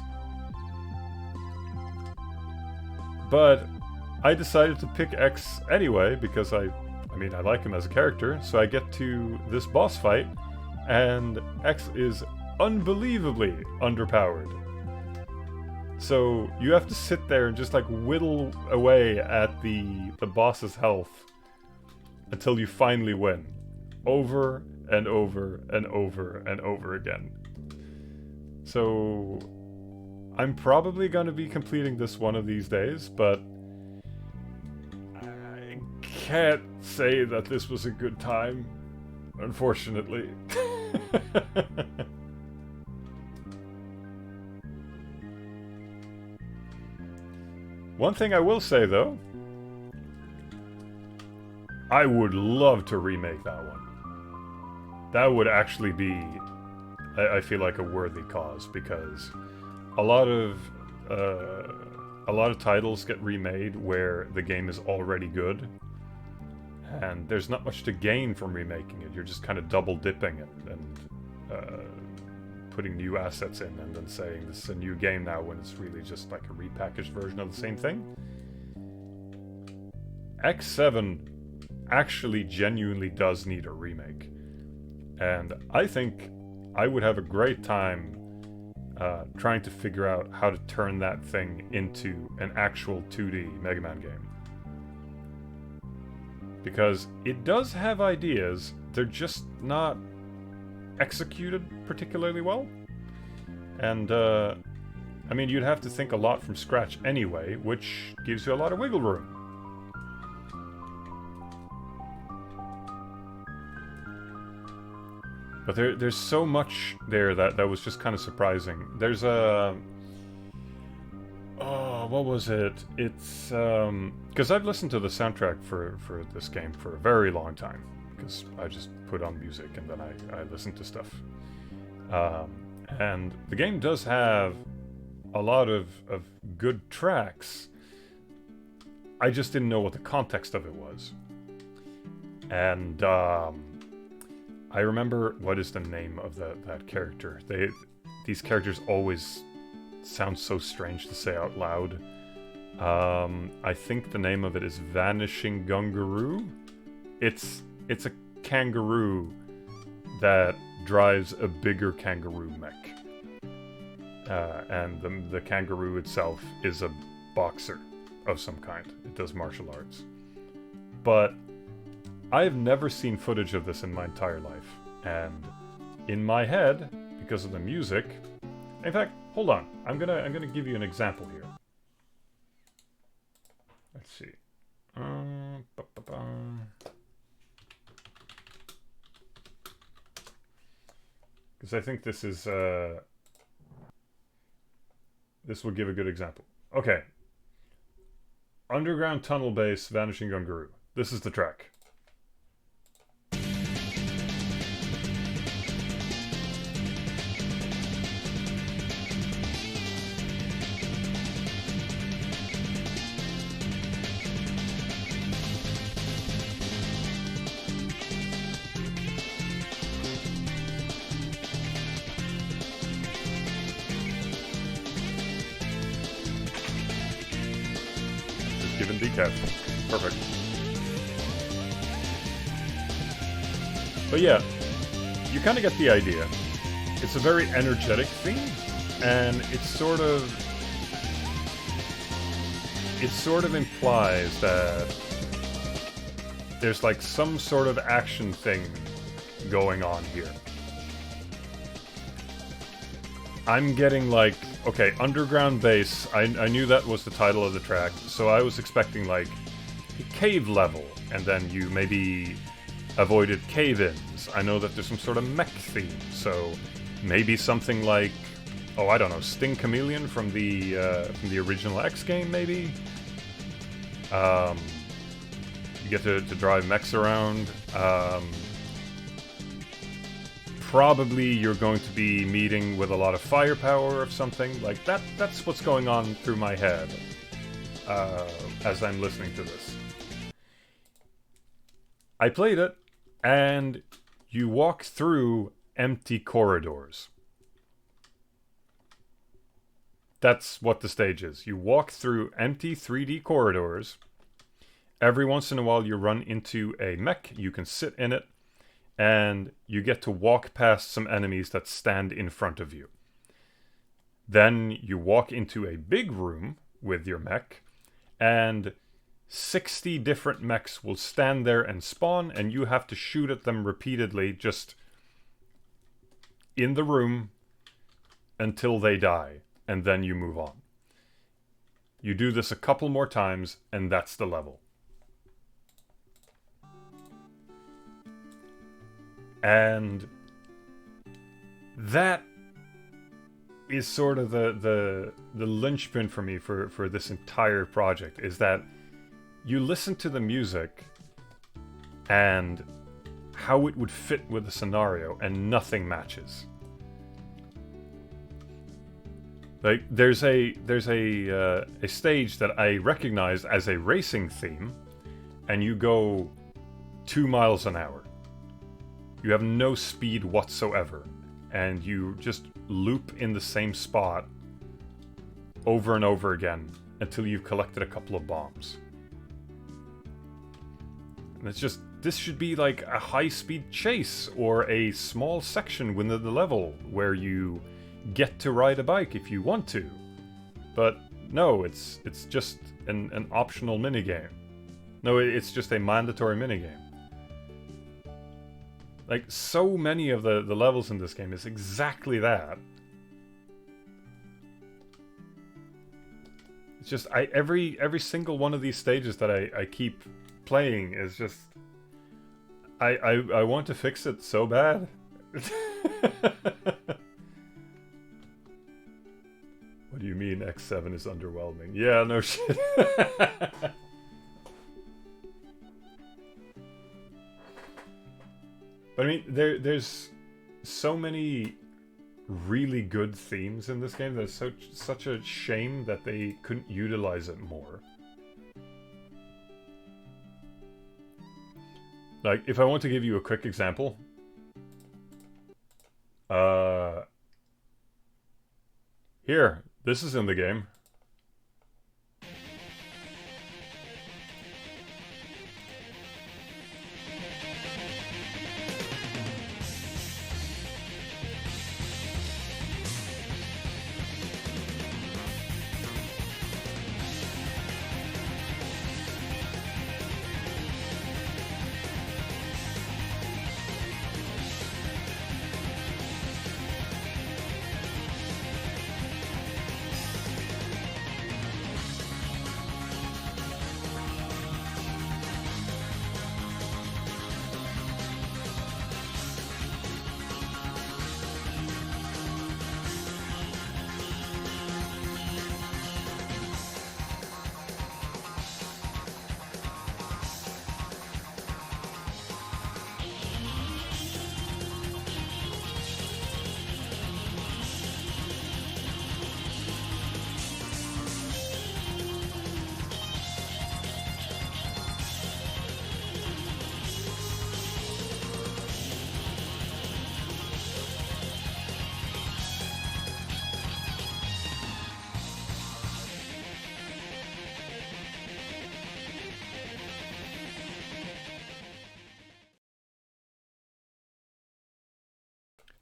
But I decided to pick X anyway because I like him as a character. So I get to this boss fight, and X is unbelievably underpowered. So you have to sit there and just like whittle away at the boss's health until you finally win. Over and over and over and over again. So I'm probably going to be completing this one of these days, but I can't say that this was a good time, unfortunately. One thing I will say, though, I would love to remake that one. That would actually be, I feel like, a worthy cause, because a lot of titles get remade where the game is already good, and there's not much to gain from remaking it. You're just kind of double dipping it and putting new assets in and then saying this is a new game now when it's really just like a repackaged version of the same thing. X7 actually genuinely does need a remake, and I think I would have a great time trying to figure out how to turn that thing into an actual 2D Mega Man game. Because it does have ideas, they're just not executed particularly well. And, I mean, you'd have to think a lot from scratch anyway, which gives you a lot of wiggle room. But there's so much there that was just kind of surprising. There's a... Oh, what was it? It's, because I've listened to the soundtrack for this game for a very long time. Because I just put on music and then I listen to stuff. And the game does have a lot of good tracks. I just didn't know what the context of it was. And, I remember, what is the name of that character? These characters always sound so strange to say out loud. I think the name of it is Vanishing Gungaroo. It's a kangaroo that drives a bigger kangaroo mech. And the kangaroo itself is a boxer of some kind. It does martial arts. But I've never seen footage of this in my entire life, and in my head, because of the music... In fact, hold on. I'm gonna give you an example here. Let's see. Because I think this is this will give a good example. Okay. Underground Tunnel Base, Vanishing Gungaroo. This is the track. Given decaf. Perfect. But yeah, you kind of get the idea. It's a very energetic theme, and it sort of implies that there's like some sort of action thing going on here. I'm getting like, okay, Underground Base, I knew that was the title of the track, so I was expecting like a cave level, and then you maybe avoided cave-ins. I know that there's some sort of mech theme, so maybe something like, oh, I don't know, Sting Chameleon from the original X game, maybe? You get to drive mechs around. Probably you're going to be meeting with a lot of firepower or something. Like, that's what's going on through my head as I'm listening to this. I played it, and you walk through empty corridors. That's what the stage is. You walk through empty 3D corridors. Every once in a while you run into a mech. You can sit in it. And you get to walk past some enemies that stand in front of you. Then you walk into a big room with your mech, and 60 different mechs will stand there and spawn, and you have to shoot at them repeatedly just in the room until they die, and then you move on. You do this a couple more times, and that's the level. And that is sort of the linchpin for me for this entire project, is that you listen to the music and how it would fit with the scenario, and nothing matches. Like there's a stage that I recognize as a racing theme, and you go 2 miles an hour. You have no speed whatsoever, and you just loop in the same spot over and over again until you've collected a couple of bombs. And it's just, this should be like a high-speed chase or a small section within the level where you get to ride a bike if you want to. But no, it's just an optional minigame. No, it's just a mandatory minigame. Like, so many of the levels in this game is exactly that. It's just, every single one of these stages that I keep playing is just... I want to fix it so bad. What do you mean X7 is underwhelming? Yeah, no shit. But I mean, there's so many really good themes in this game that it's such a shame that they couldn't utilize it more. Like, if I want to give you a quick example, here, this is in the game.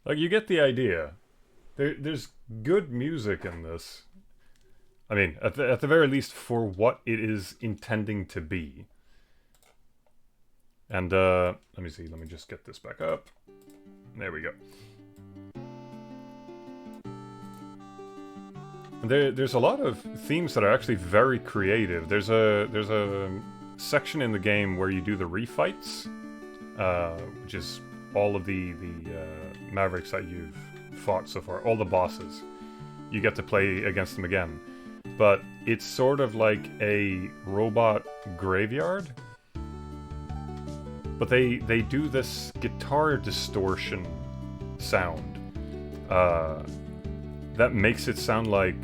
Like, you get the idea. There's good music in this. I mean, at the very least, for what it is intending to be. And, let me see, let me just get this back up. There we go. And there's a lot of themes that are actually very creative. There's a section in the game where you do the refights, which is all of the Mavericks that you've fought so far, all the bosses. You get to play against them again. But it's sort of like a robot graveyard. But they do this guitar distortion sound that makes it sound like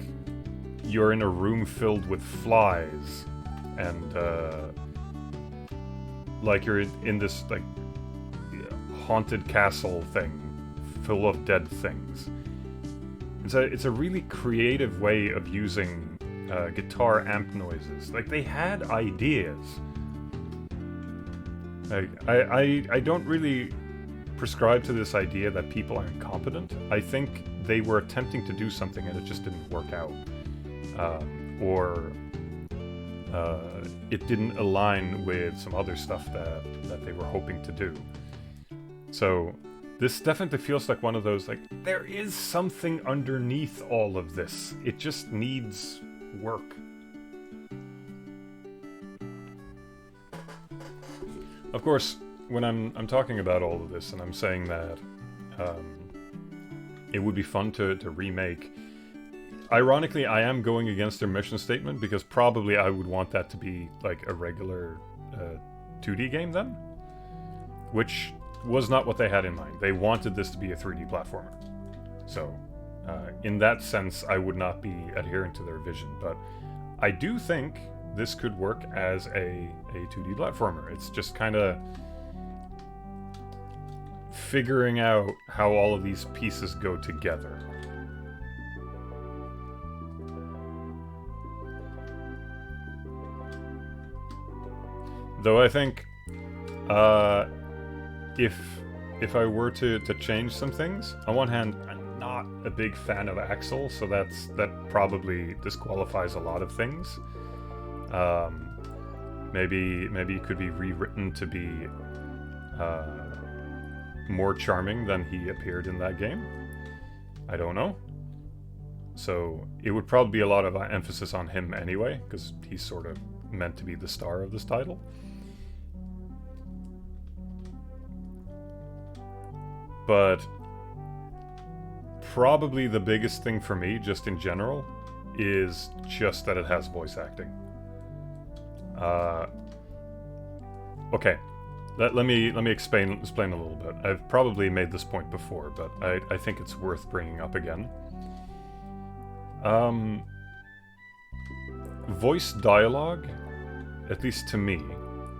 you're in a room filled with flies, and like you're in this like haunted castle thing full of dead things. It's a really creative way of using guitar amp noises. Like, they had ideas. Like, I don't really prescribe to this idea that people are incompetent. I think they were attempting to do something and it just didn't work out. Or it didn't align with some other stuff that they were hoping to do. So this definitely feels like one of those, like, there is something underneath all of this. It just needs work. Of course, when I'm talking about all of this and I'm saying that it would be fun to remake, ironically, I am going against their mission statement because probably I would want that to be like a regular 2D game then, which was not what they had in mind. They wanted this to be a 3D platformer. So, in that sense, I would not be adherent to their vision, but I do think this could work as a 2D platformer. It's just kind of figuring out how all of these pieces go together. Though I think if I were to change some things, on one hand, I'm not a big fan of Axel, so that probably disqualifies a lot of things. Maybe it could be rewritten to be more charming than he appeared in that game. I don't know. So it would probably be a lot of emphasis on him anyway, because he's sort of meant to be the star of this title. But probably the biggest thing for me, just in general, is just that it has voice acting. Okay, let me explain a little bit. I've probably made this point before, but I think it's worth bringing up again. Voice dialogue, at least to me,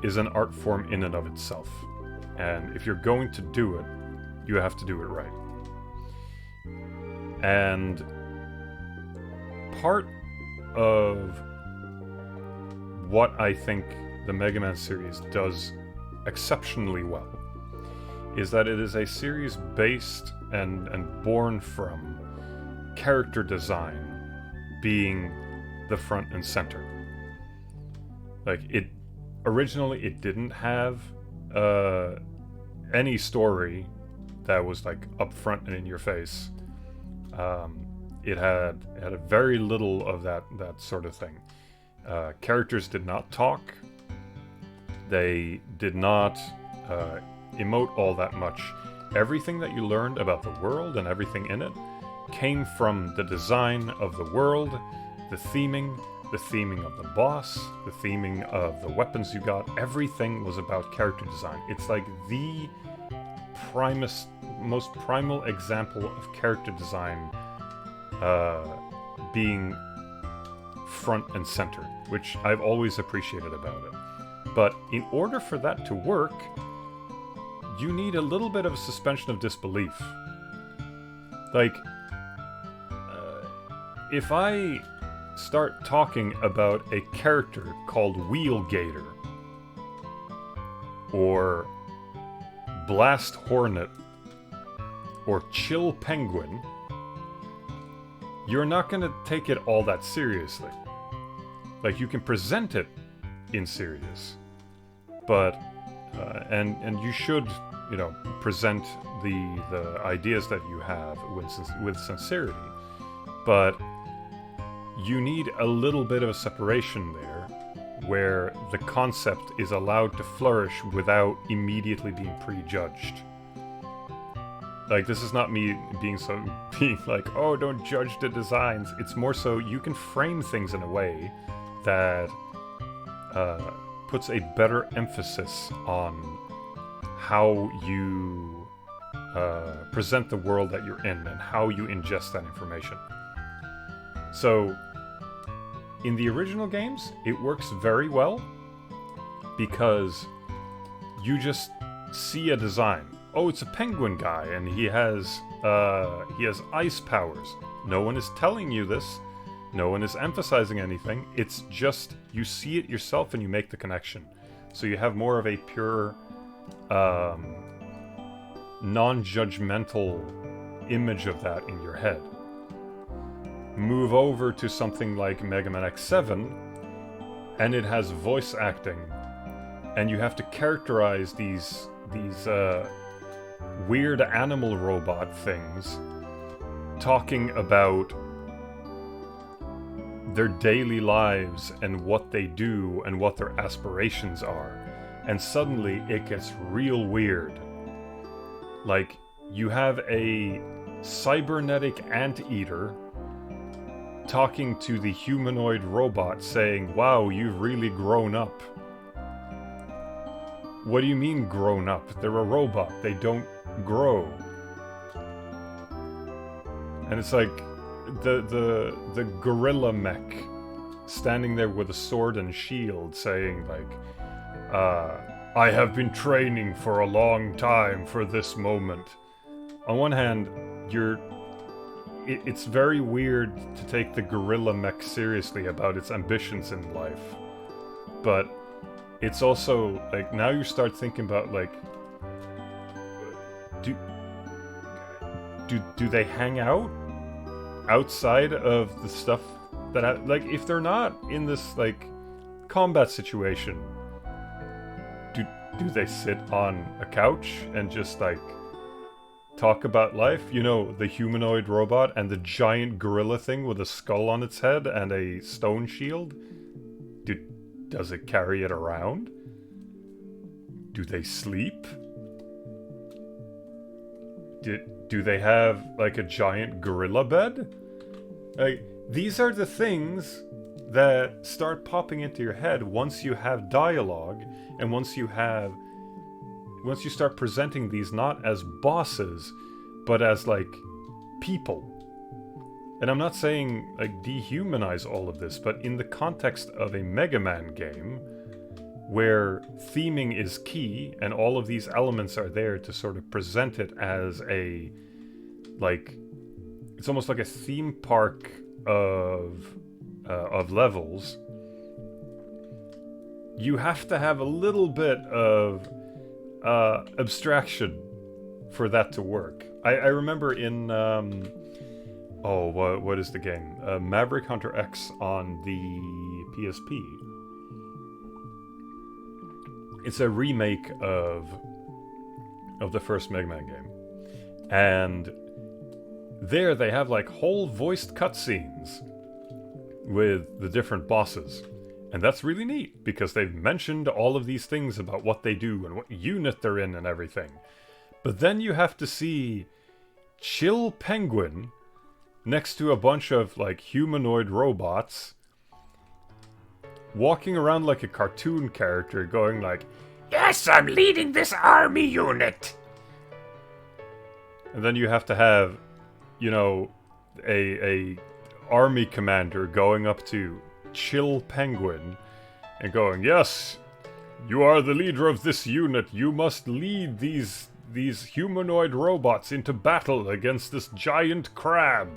is an art form in and of itself. And if you're going to do it, you have to do it right. And part of what I think the Mega Man series does exceptionally well is that it is a series based and born from character design being the front and center. Like, originally it didn't have any story that was like up front and in your face. It had a very little of that sort of thing. Characters did not talk. They did not emote all that much. Everything that you learned about the world and everything in it came from the design of the world, the theming of the boss, the theming of the weapons you got. Everything was about character design. It's like the most primal example of character design being front and center, which I've always appreciated about it. But in order for that to work, you need a little bit of a suspension of disbelief. Like, if I start talking about a character called Wheelgator, or Blast Hornet, or Chill Penguin, you're not going to take it all that seriously. Like, you can present it in serious, but and you should, present the ideas that you have with sincerity, but you need a little bit of a separation there, where the concept is allowed to flourish without immediately being prejudged. Like, this is not me being like, oh, don't judge the designs. It's more so you can frame things in a way that puts a better emphasis on how you present the world that you're in and how you ingest that information. So, in the original games, it works very well because you just see a design. Oh, it's a penguin guy, and he has ice powers. No one is telling you this. No one is emphasizing anything. It's just you see it yourself and you make the connection. So you have more of a pure, non-judgmental image of that in your head. Move over to something like Mega Man X7, and it has voice acting, and you have to characterize these weird animal robot things talking about their daily lives and what they do and what their aspirations are. And suddenly it gets real weird. Like, you have a cybernetic anteater talking to the humanoid robot saying, "Wow, you've really grown up." What do you mean grown up? They're a robot. They don't grow. And it's like the gorilla mech standing there with a sword and shield saying like, I have been training for a long time for this moment. On one hand, it's very weird to take the gorilla mech seriously about its ambitions in life. But it's also, like, now you start thinking about, like, do they hang out outside of the stuff that, like, if they're not in this, like, combat situation, do they sit on a couch and just, like, talk about life? You know, the humanoid robot and the giant gorilla thing with a skull on its head and a stone shield? Does it carry it around? Do they sleep? Do they have, like, a giant gorilla bed? Like, these are the things that start popping into your head once you have dialogue, and once you start presenting these not as bosses, but as, like, people. And I'm not saying, like, dehumanize all of this, but in the context of a Mega Man game, where theming is key, and all of these elements are there to sort of present it as a, like, it's almost like a theme park of levels, you have to have a little bit of abstraction for that to work. I remember in... what is the game? Maverick Hunter X on the PSP. It's a remake of the first Mega Man game. And there they have, like, whole voiced cutscenes with the different bosses. And that's really neat, because they've mentioned all of these things about what they do and what unit they're in and everything. But then you have to see Chill Penguin next to a bunch of, like, humanoid robots walking around like a cartoon character going like, "Yes, I'm leading this army unit!" And then you have to have, you know, a army commander going up to Chill Penguin and going, "Yes, you are the leader of this unit. You must lead these humanoid robots into battle against this giant crab."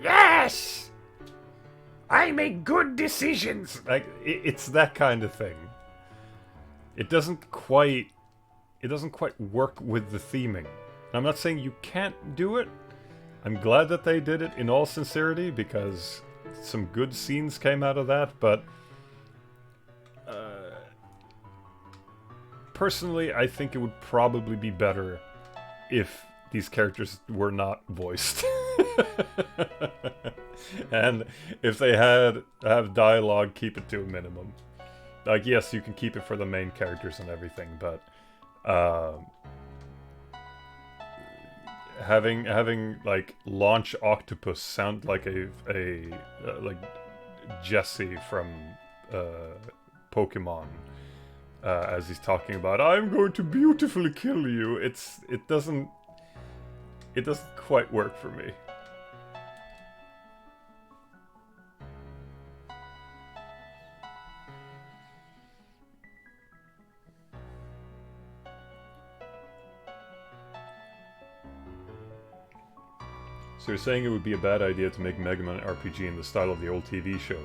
"Yes! I make good decisions!" Like, it's that kind of thing. It doesn't quite work with the theming. And I'm not saying you can't do it. I'm glad that they did it in all sincerity, because some good scenes came out of that, but personally, I think it would probably be better if these characters were not voiced. And if they have dialogue, keep it to a minimum. Like, yes, you can keep it for the main characters and everything, but having like Launch Octopus sound like a like Jesse from Pokemon, as he's talking about, "I'm going to beautifully kill you," it doesn't quite work for me. So you're saying it would be a bad idea to make Mega Man RPG in the style of the old TV show.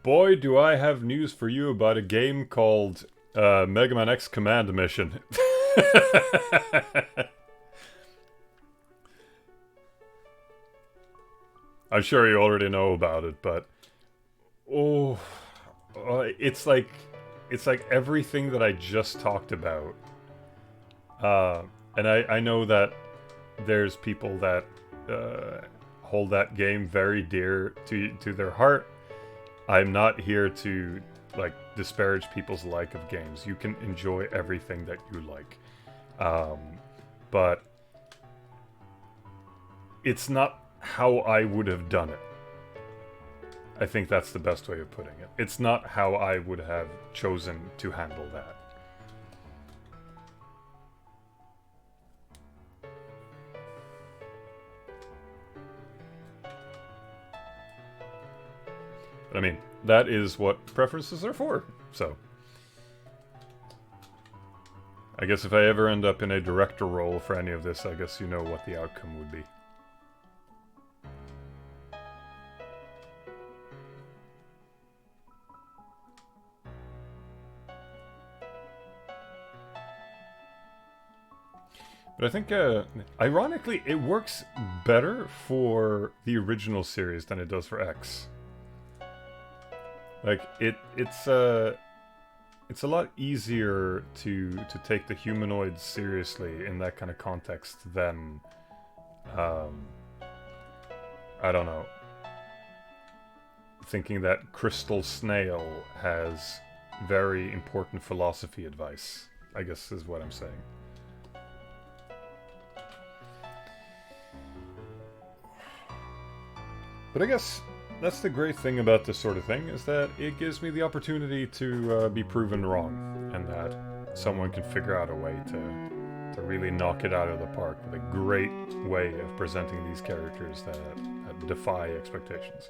Boy, do I have news for you about a game called Mega Man X Command Mission. I'm sure you already know about it, but it's like everything that I just talked about. And I know that there's people that hold that game very dear to their heart. I'm not here to, like, disparage people's like of games. You can enjoy everything that you like. But it's not how I would have done it. I think that's the best way of putting it. It's not how I would have chosen to handle that. But I mean, that is what preferences are for, so. I guess if I ever end up in a director role for any of this, I guess you know what the outcome would be. But I think, ironically, it works better for the original series than it does for X. Like, it's a lot easier to take the humanoids seriously in that kind of context than, I don't know, thinking that Crystal Snail has very important philosophy advice, I guess is what I'm saying. But I guess that's the great thing about this sort of thing, is that it gives me the opportunity to be proven wrong, and that someone can figure out a way to really knock it out of the park with a great way of presenting these characters that defy expectations.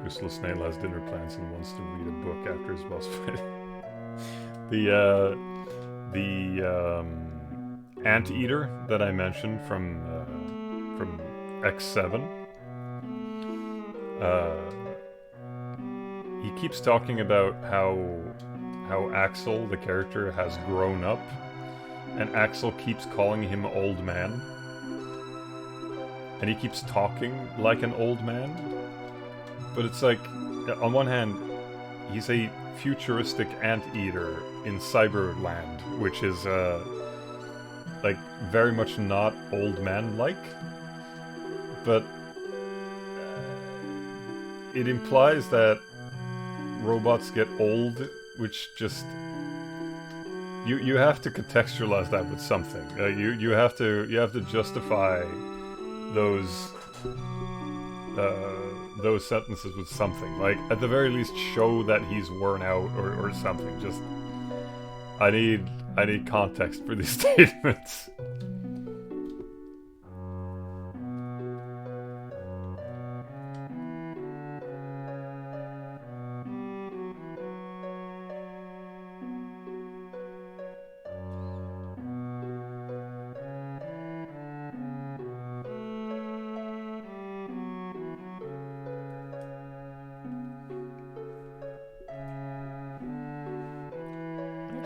Crystal Snail has dinner plans and wants to read a book after his boss fight. the anteater that I mentioned from X7. He keeps talking about how Axel, the character, has grown up, and Axel keeps calling him old man, and he keeps talking like an old man. But it's like, on one hand, he's a futuristic anteater in Cyberland, which is, like, very much not old man-like. But it implies that robots get old, which just... You have to contextualize that with something. You have to justify those sentences with something. Like, at the very least, show that he's worn out or something. Just, I need context for these statements.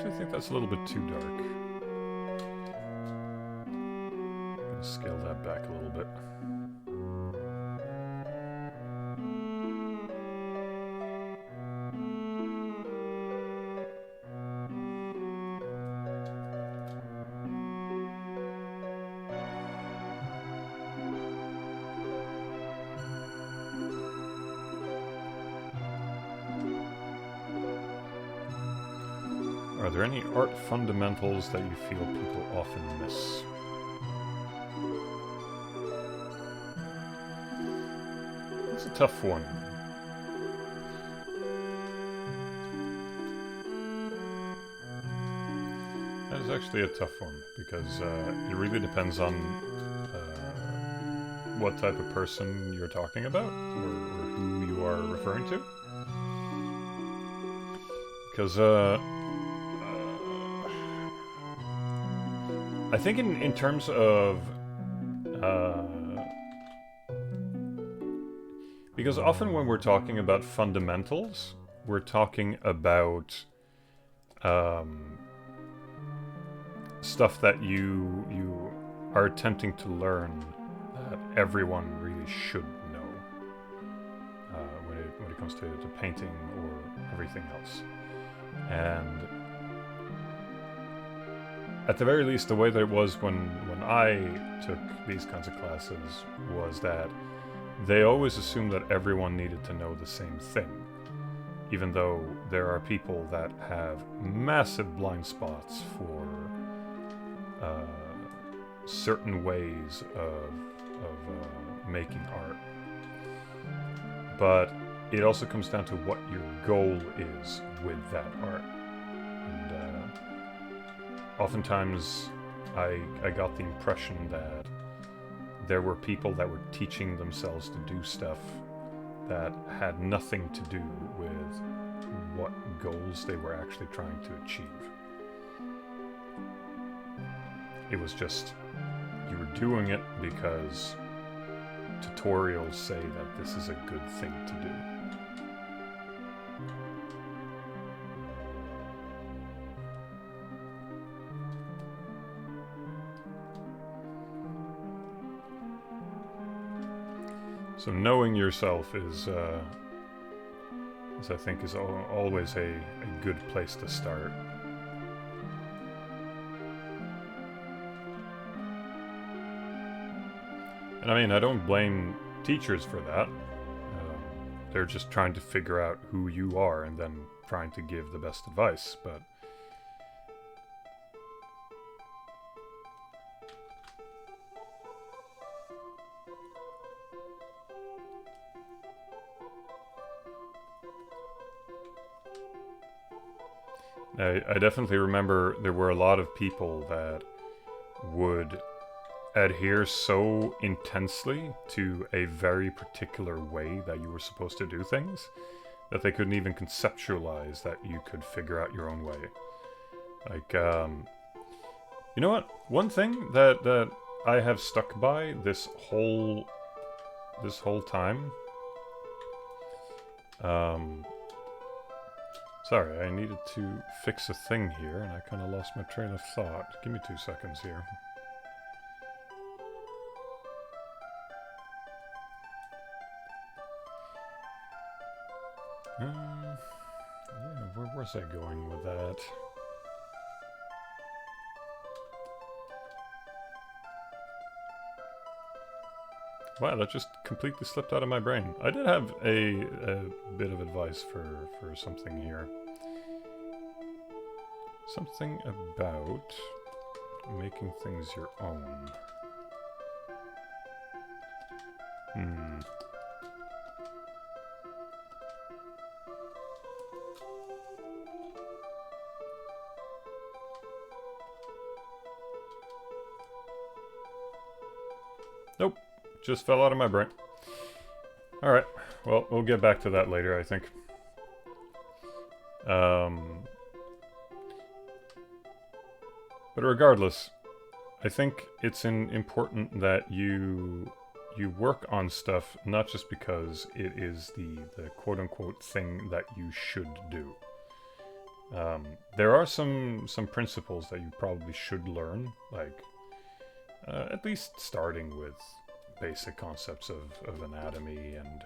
I think that's a little bit too dark. Gonna scale that back a little bit. Are there any art fundamentals that you feel people often miss? That's a tough one. That is actually a tough one, because it really depends on what type of person you're talking about, or who you are referring to. Because, I think in terms of, because often when we're talking about fundamentals, we're talking about stuff that you are attempting to learn that everyone really should know when it comes to painting or everything else. And at the very least, the way that it was when I took these kinds of classes was that they always assumed that everyone needed to know the same thing, even though there are people that have massive blind spots for certain ways of making art. But it also comes down to what your goal is with that art. And oftentimes I got the impression that there were people that were teaching themselves to do stuff that had nothing to do with what goals they were actually trying to achieve. It was just, you were doing it because tutorials say that this is a good thing to do. So knowing yourself is I think is always a good place to start. And I mean, I don't blame teachers for that. They're just trying to figure out who you are and then trying to give the best advice, but I definitely remember there were a lot of people that would adhere so intensely to a very particular way that you were supposed to do things that they couldn't even conceptualize that you could figure out your own way. Like, you know what? One thing that I have stuck by this whole time. Sorry, I needed to fix a thing here, and I kind of lost my train of thought. Give me 2 seconds here. Yeah, where was I going with that? Wow, that just completely slipped out of my brain. I did have a bit of advice for something here. Something about making things your own. Nope. Just fell out of my brain. Alright, well, we'll get back to that later, I think. But regardless, I think it's important that you work on stuff not just because it is the quote-unquote thing that you should do. There are some principles that you probably should learn, like at least starting with basic concepts of anatomy and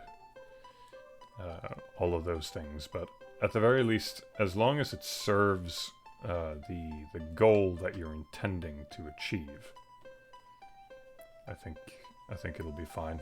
all of those things. But at the very least, as long as it serves the goal that you're intending to achieve, I think it'll be fine.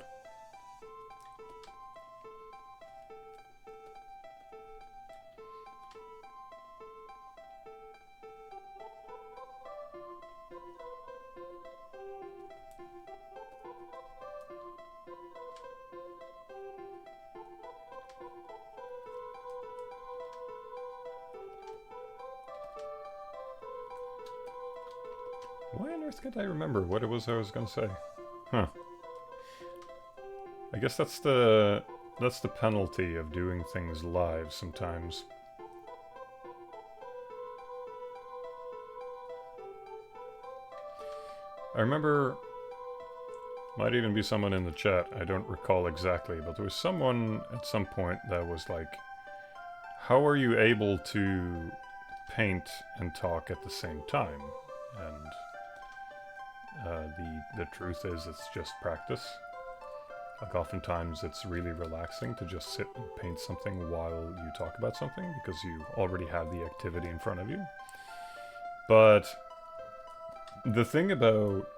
Why on earth can't I remember what it was I was gonna say? Huh. I guess that's the penalty of doing things live sometimes. I remember, might even be someone in the chat, I don't recall exactly, but there was someone at some point that was like, how are you able to paint and talk at the same time? And the truth is, it's just practice. Like, oftentimes it's really relaxing to just sit and paint something while you talk about something because you already have the activity in front of you. But the thing about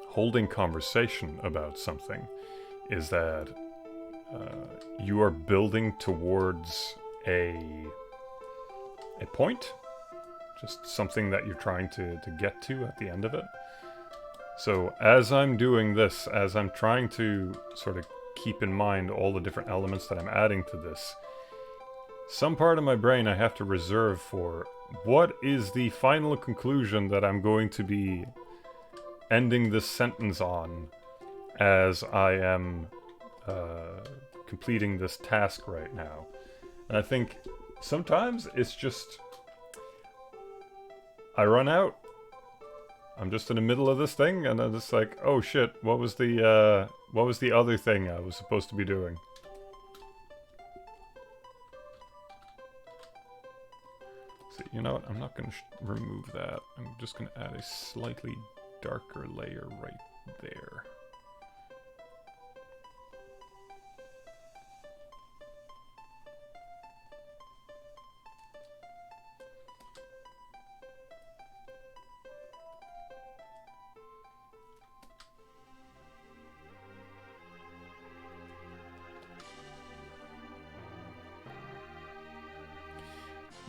holding conversation about something is that you are building towards a point, just something that you're trying to get to at the end of it. So as I'm doing this, as I'm trying to sort of keep in mind all the different elements that I'm adding to this, some part of my brain I have to reserve for what is the final conclusion that I'm going to be ending this sentence on as I am completing this task right now. And I think sometimes it's just I run out. I'm just in the middle of this thing, and I'm just like, oh shit, what was the other thing I was supposed to be doing? So, you know what? I'm not going to remove that. I'm just going to add a slightly darker layer right there.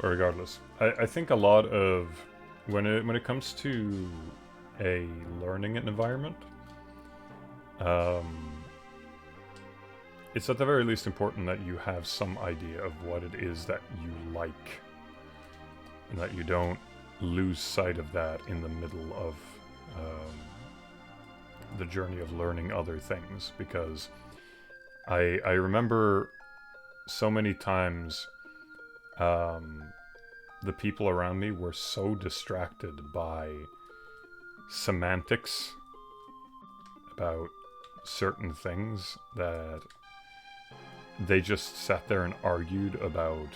But regardless, I think a lot of when it comes to a learning environment, it's at the very least important that you have some idea of what it is that you like, and that you don't lose sight of that in the middle of the journey of learning other things. Because I remember so many times the people around me were so distracted by semantics about certain things that they just sat there and argued about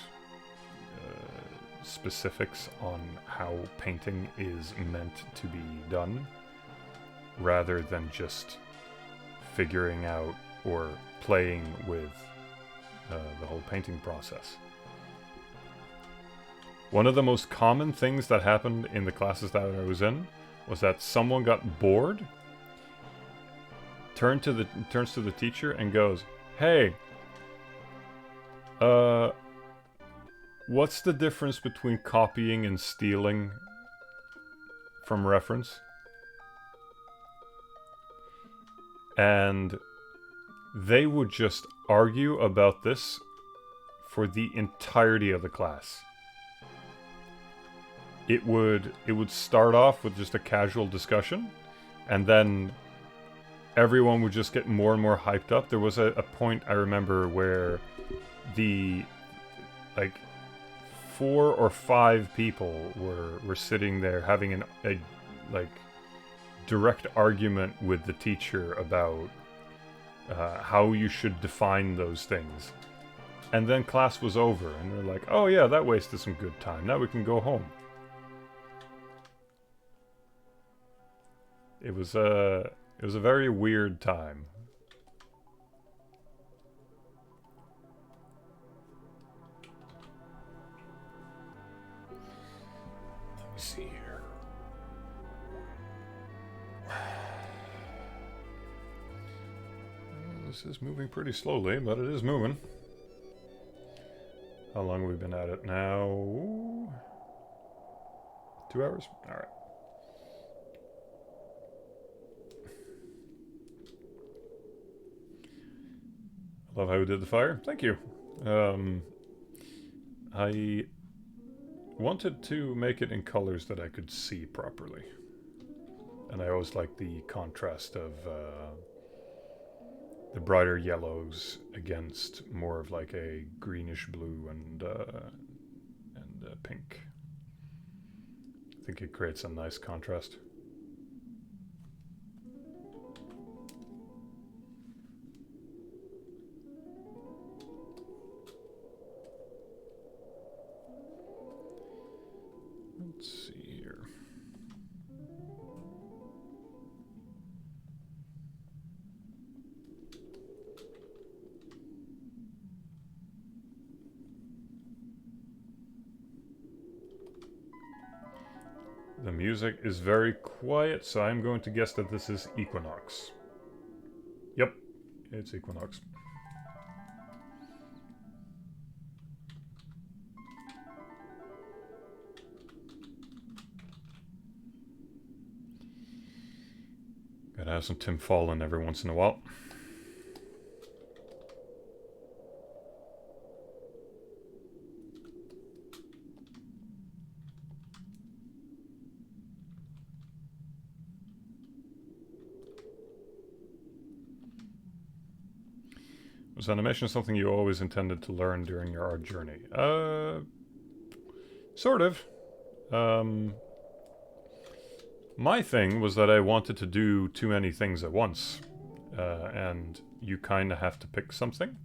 specifics on how painting is meant to be done, rather than just figuring out or playing with the whole painting process. One of the most common things that happened in the classes that I was in was that someone got bored, turns to the teacher and goes, "Hey, what's the difference between copying and stealing from reference?" And they would just argue about this for the entirety of the class. It would start off with just a casual discussion, and then everyone would just get more and more hyped up. There was a point I remember where the 4 or 5 people were sitting there having a direct argument with the teacher about how you should define those things. And then class was over, and they're like, "Oh yeah, that wasted some good time. Now we can go home." It was a very weird time. Let me see here. This is moving pretty slowly, but it is moving. How long have we been at it now? 2 hours? Alright. Love how we did the fire. Thank you. I wanted to make it in colors that I could see properly. And I always like the contrast of the brighter yellows against more of like a greenish blue and pink. I think it creates a nice contrast. Let's see here. The music is very quiet, so I'm going to guess that this is Equinox. Yep, It's Equinox. Gotta have some Tim Fallon every once in a while. Was animation something you always intended to learn during your art journey? Sort of. My thing was that I wanted to do too many things at once. And you kind of have to pick something.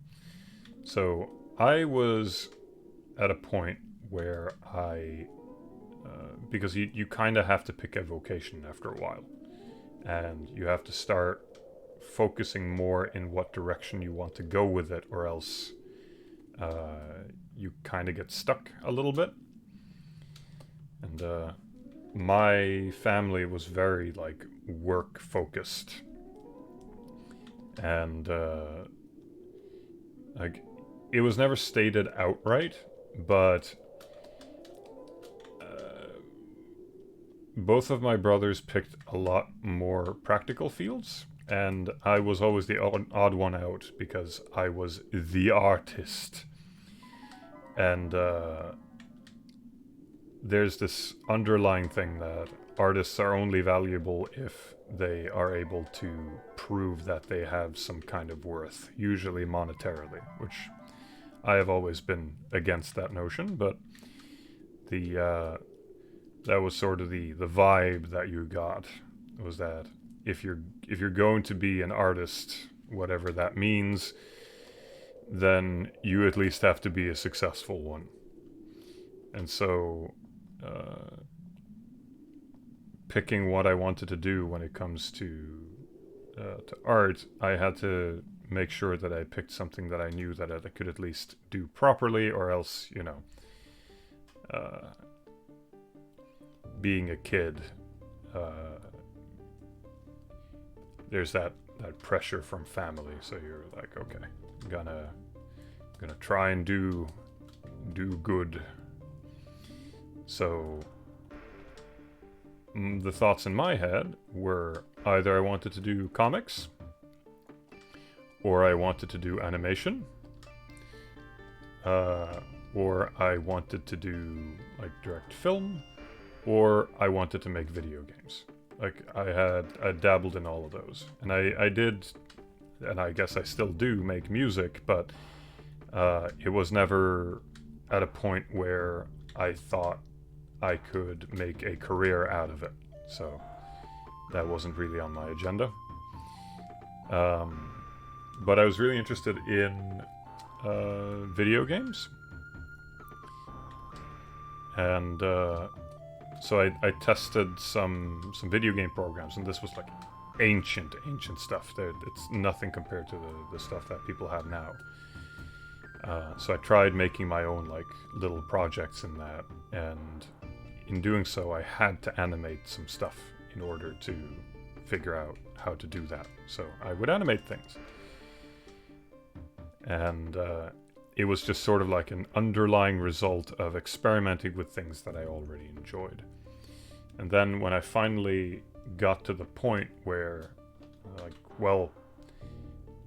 So I was at a point where because you kind of have to pick a vocation after a while. And you have to start focusing more in what direction you want to go with it, or else you kind of get stuck a little bit. And my family was very like work focused, and like it was never stated outright, but both of my brothers picked a lot more practical fields. And I was always the odd one out because I was the artist. And there's this underlying thing that artists are only valuable if they are able to prove that they have some kind of worth, usually monetarily, which I have always been against that notion, but that was sort of the vibe that you got, was that if you're going to be an artist, whatever that means, then you at least have to be a successful one. And so picking what I wanted to do when it comes to art, I had to make sure that I picked something that I knew that I could at least do properly, or else, you know, being a kid, there's that pressure from family, so you're like, okay, I'm gonna try and do good. So the thoughts in my head were either I wanted to do comics, or I wanted to do animation, or I wanted to do like direct film, or I wanted to make video games. Like I dabbled in all of those, and I did, and I guess I still do make music, but it was never at a point where I thought I could make a career out of it. So that wasn't really on my agenda. But I was really interested in video games, and so I tested some video game programs, and this was like ancient stuff. It's nothing compared to the stuff that people have now. So I tried making my own like little projects in that, and in doing so I had to animate some stuff in order to figure out how to do that. So I would animate things, and it was just sort of like an underlying result of experimenting with things that I already enjoyed. And then when I finally got to the point where, like, well,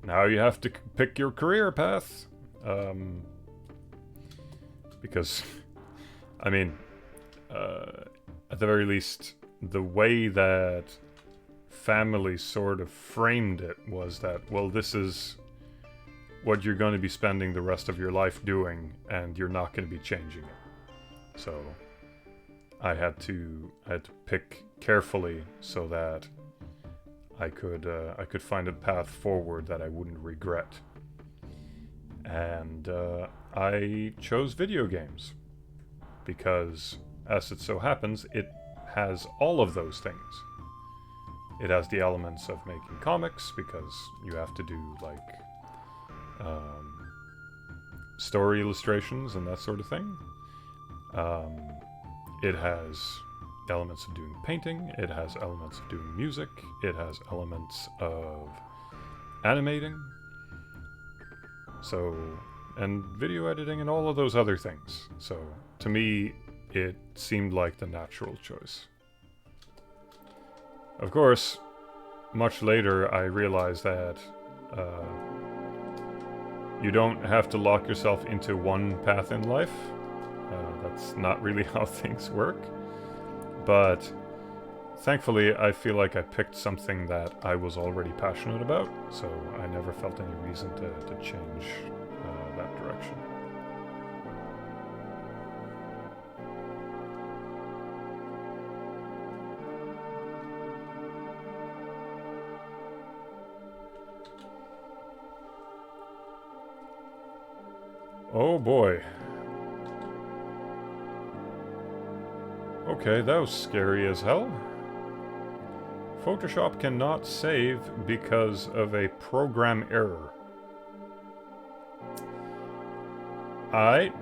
now you have to pick your career path, because, I mean, at the very least, the way that family sort of framed it was that, well, this is what you're going to be spending the rest of your life doing, and you're not going to be changing it. So I had to pick carefully so that I could find a path forward that I wouldn't regret. And I chose video games because, as it so happens, it has all of those things. It has the elements of making comics, because you have to do like story illustrations and that sort of thing. It has elements of doing painting, it has elements of doing music, it has elements of animating, So, and video editing and all of those other things. So, to me, it seemed like the natural choice. Of course, much later I realized that you don't have to lock yourself into one path in life. That's not really how things work. But thankfully, I feel like I picked something that I was already passionate about, so I never felt any reason to change that direction. Oh boy. Okay, that was scary as hell. Photoshop cannot save because of a program error. Alright.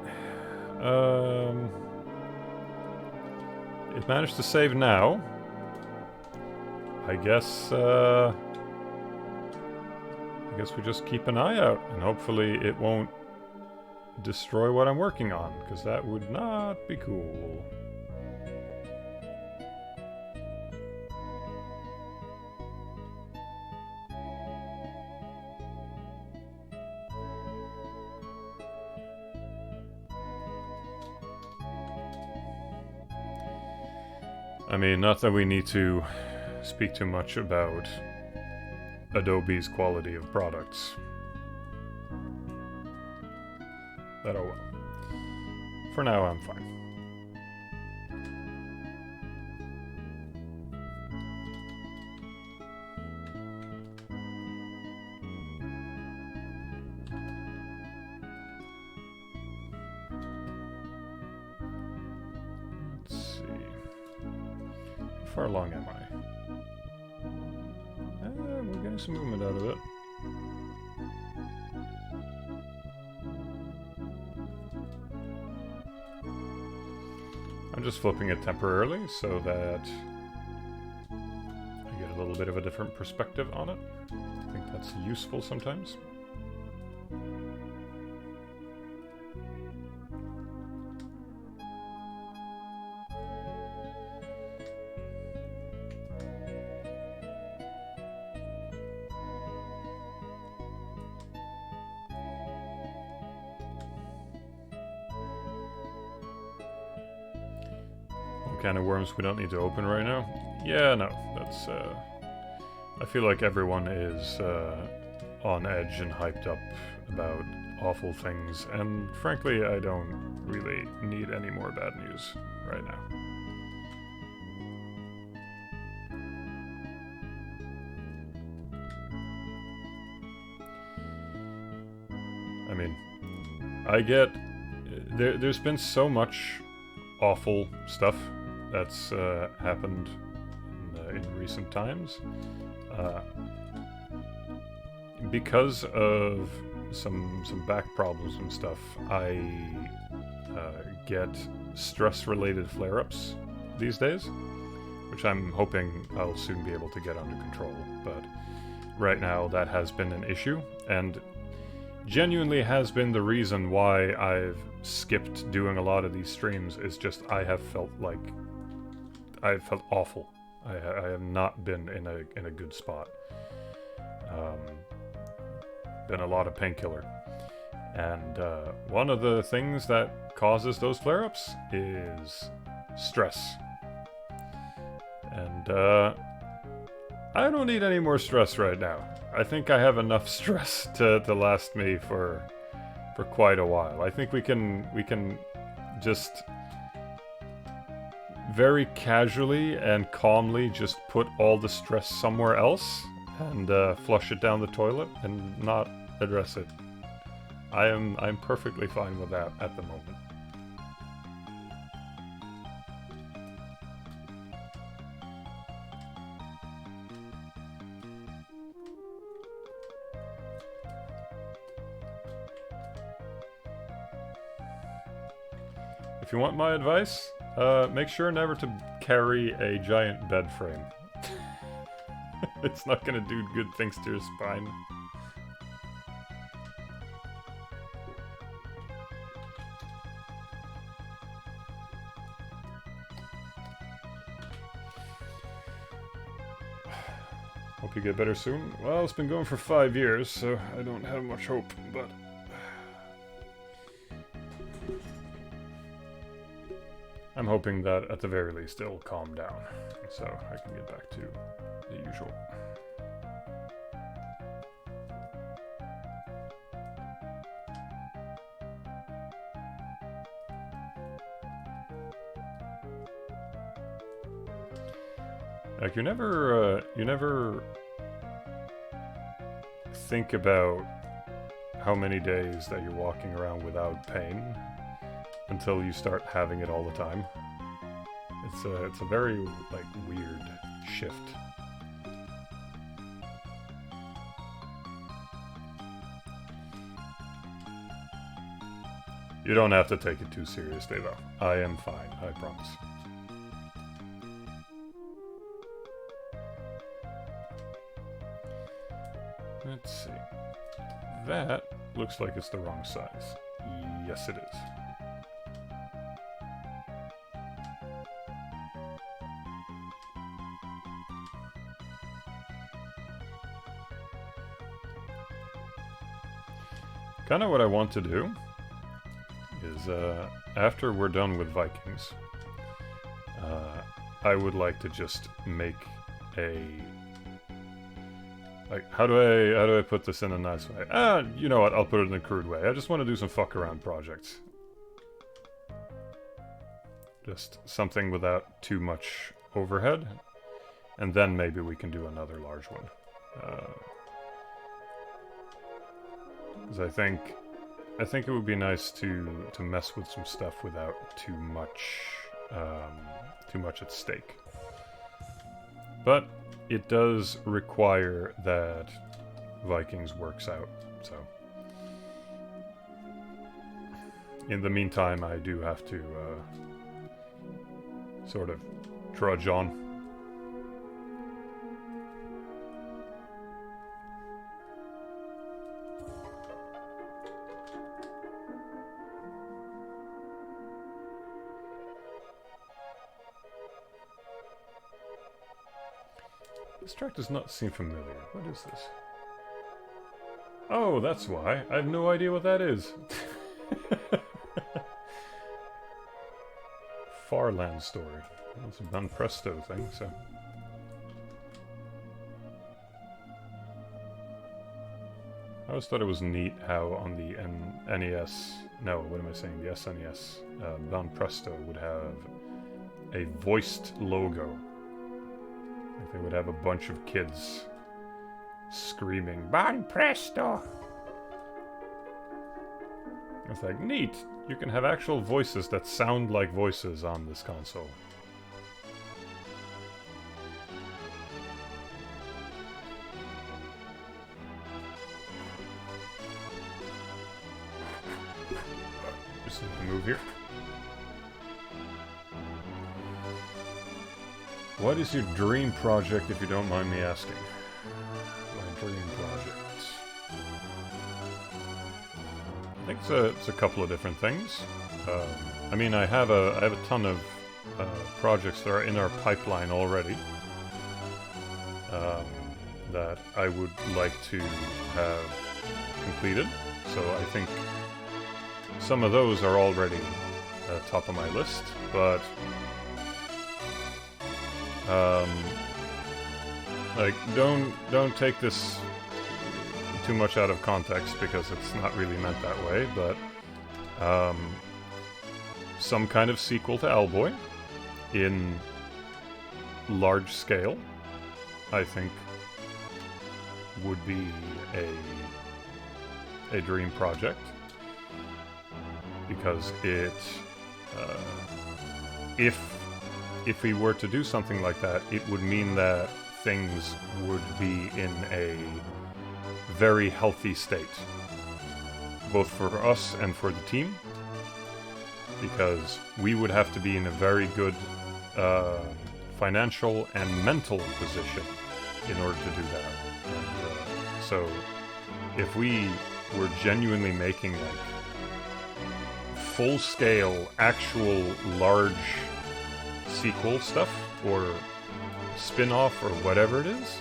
It managed to save now. I guess we just keep an eye out, and hopefully it won't destroy what I'm working on, because that would not be cool. I mean, not that we need to speak too much about Adobe's quality of products. But oh well. For now, I'm fine. Let's see. How far along am I? We're getting some movement out of it. I'm just flipping it temporarily so that I get a little bit of a different perspective on it. I think that's useful sometimes. Can of worms we don't need to open right now? Yeah, no, that's, I feel like everyone is, on edge and hyped up about awful things, and frankly, I don't really need any more bad news right now. I mean, there's been so much awful stuff that's happened in recent times. Because of some back problems and stuff, I get stress-related flare-ups these days, which I'm hoping I'll soon be able to get under control. But right now, that has been an issue, and genuinely has been the reason why I've skipped doing a lot of these streams. Is just I have felt awful. I have not been in a good spot. Been a lot of painkiller, and one of the things that causes those flare-ups is stress. And I don't need any more stress right now. I think I have enough stress to last me for quite a while. I think we can just very casually and calmly just put all the stress somewhere else and flush it down the toilet and not address it. I'm perfectly fine with that at the moment. If you want my advice, make sure never to carry a giant bed frame. It's not gonna do good things to your spine. Hope you get better soon. Well, it's been going for 5 years, so I don't have much hope, but... I'm hoping that, at the very least, it'll calm down, so I can get back to the usual. Like, you never think about how many days that you're walking around without pain until you start having it all the time. It's a very, like, weird shift. You don't have to take it too seriously, though. I am fine, I promise. Let's see. That looks like it's the wrong size. Yes, it is. Kind of what I want to do is, after we're done with Vikings, I would like to just make a... Like, how do I put this in a nice way? You know what, I'll put it in a crude way. I just want to do some fuck around projects. Just something without too much overhead. And then maybe we can do another large one. Because I think it would be nice to mess with some stuff without too much at stake. But it does require that Vikings works out, so... In the meantime, I do have to, sort of trudge on. This track does not seem familiar. What is this? Oh, that's why. I have no idea what that is. Farland story. That's a Ban Presto thing, so... I always thought it was neat how on the NES... No, what am I saying? The SNES. Ban Presto would have a voiced logo. Like they would have a bunch of kids screaming, "Ban Presto!" It's like, neat! You can have actual voices that sound like voices on this console. Just need to move here. What is your dream project, if you don't mind me asking? My dream project. I think it's a couple of different things. I mean, I have a ton of projects that are in our pipeline already that I would like to have completed. So I think some of those are already top of my list, but like, don't take this too much out of context, because it's not really meant that way, but some kind of sequel to Owlboy in large scale, I think, would be a dream project, because it if we were to do something like that, it would mean that things would be in a very healthy state, both for us and for the team, because we would have to be in a very good financial and mental position in order to do that. And, so if we were genuinely making like full-scale, actual large sequel stuff, or spin-off, or whatever it is,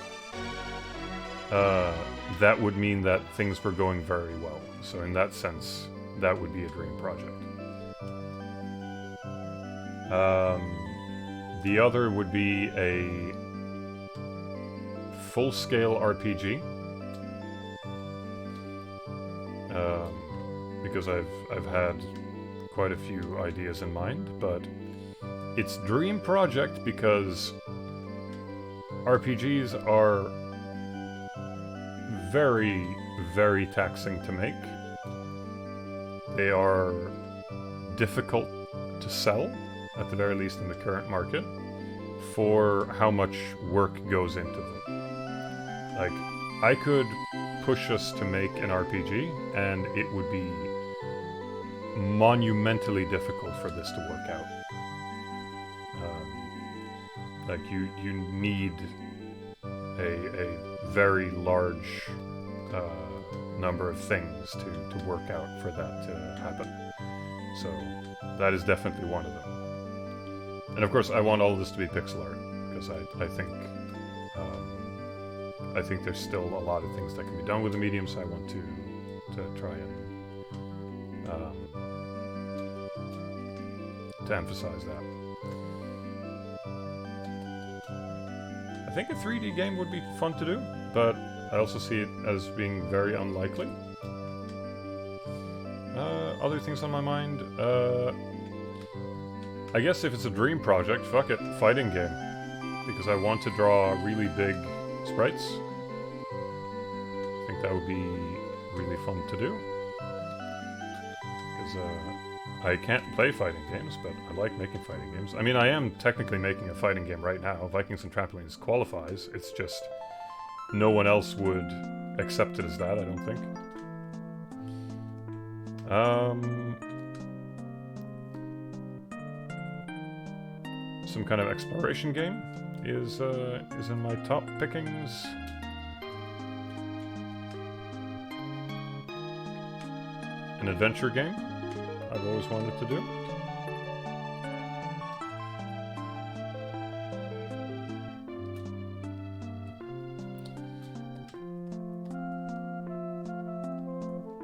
that would mean that things were going very well. So in that sense, that would be a dream project. The other would be a full-scale RPG. Because I've had quite a few ideas in mind, but it's dream project because RPGs are very, very taxing to make. They are difficult to sell, at the very least in the current market, for how much work goes into them. Like, I could push us to make an RPG, and it would be monumentally difficult for this to work out. Like, you need a very large number of things to work out for that to happen. So that is definitely one of them. And of course, I want all of this to be pixel art, because I think there's still a lot of things that can be done with the medium, so I want to try and to emphasize that. I think a 3D game would be fun to do, but I also see it as being very unlikely. Other things on my mind, I guess if it's a dream project, fuck it, fighting game. Because I want to draw really big sprites. I think that would be really fun to do. Because I can't play fighting games, but I like making fighting games. I mean, I am technically making a fighting game right now. Vikings and Trampolines qualifies. It's just no one else would accept it as that, I don't think. Some kind of exploration game is in my top pickings. An adventure game I've always wanted to do.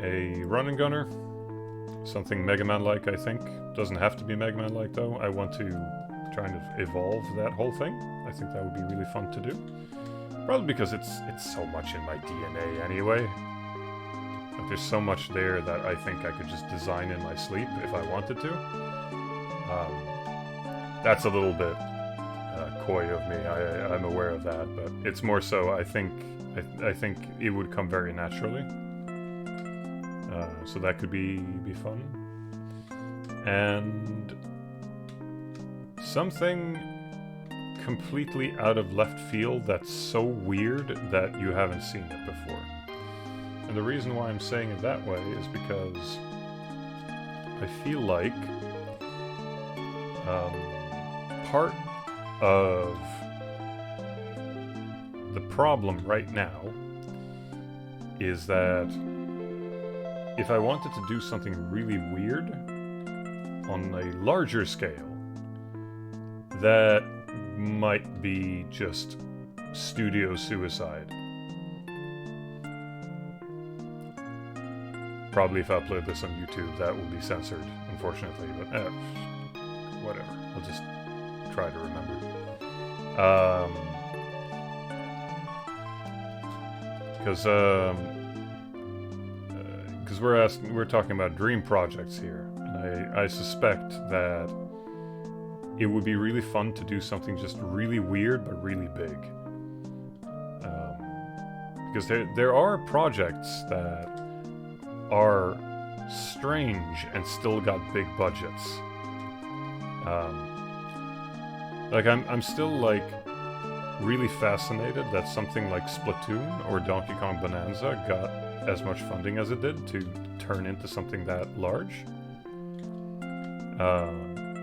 A run and gunner. Something Mega Man-like, I think. Doesn't have to be Mega Man-like, though. I want to try and evolve that whole thing. I think that would be really fun to do. Probably because it's so much in my DNA anyway. Like, there's so much there that I think I could just design in my sleep if I wanted to. That's a little bit coy of me. I'm aware of that, but it's more so I think it would come very naturally. So that could be fun. And something completely out of left field that's so weird that you haven't seen it before. And the reason why I'm saying it that way is because I feel like part of the problem right now is that if I wanted to do something really weird on a larger scale, that might be just studio suicide. Probably if I upload this on YouTube, that will be censored, unfortunately, but whatever. I'll just try to remember. Because we're talking about dream projects here, and I suspect that it would be really fun to do something just really weird but really big. Because there are projects that are strange and still got big budgets. Like I'm still like really fascinated that something like Splatoon or Donkey Kong Bonanza got as much funding as it did to turn into something that large.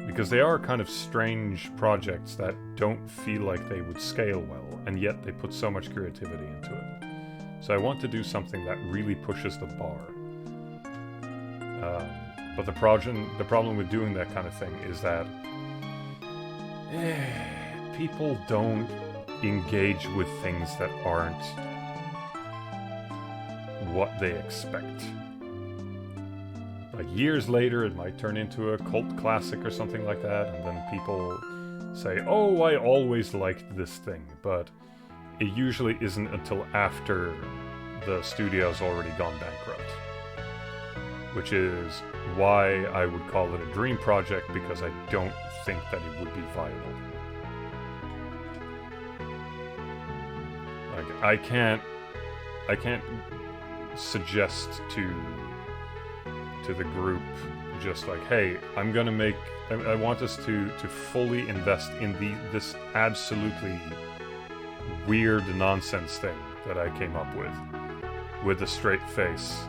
Because they are kind of strange projects that don't feel like they would scale well, and yet they put so much creativity into it. So I want to do something that really pushes the bar. But the problem with doing that kind of thing is that people don't engage with things that aren't what they expect. Like years later, it might turn into a cult classic or something like that, and then people say, oh, I always liked this thing, but it usually isn't until after the studio's already gone bankrupt. Which is why I would call it a dream project, because I don't think that it would be viable. Like, I can't suggest to the group just like, hey, I'm gonna make, I want us to fully invest in this absolutely weird nonsense thing that I came up with a straight face,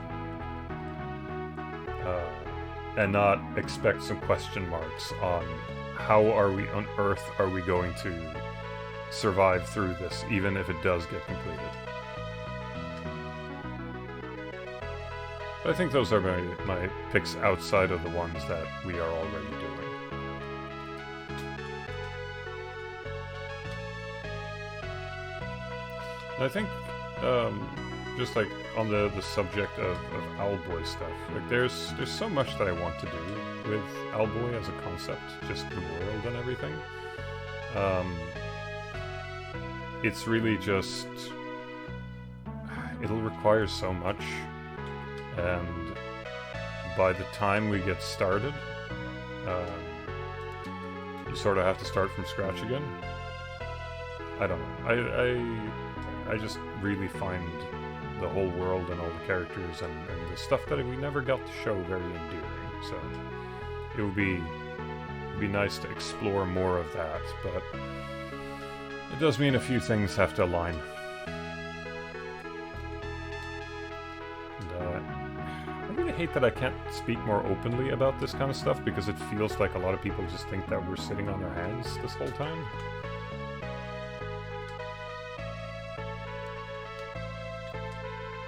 and not expect some question marks on how on earth are we going to survive through this, even if it does get completed. But I think those are my picks outside of the ones that we are already doing. And I think, just like on the subject of Owlboy stuff, like there's so much that I want to do with Owlboy as a concept, just the world and everything. It's really just, it'll require so much, and by the time we get started, you sort of have to start from scratch again. I don't know. I just really find the whole world and all the characters and the stuff that we never got to show very endearing. So it would be nice to explore more of that, but it does mean a few things have to align. And, I really hate that I can't speak more openly about this kind of stuff, because it feels like a lot of people just think that we're sitting on our hands this whole time.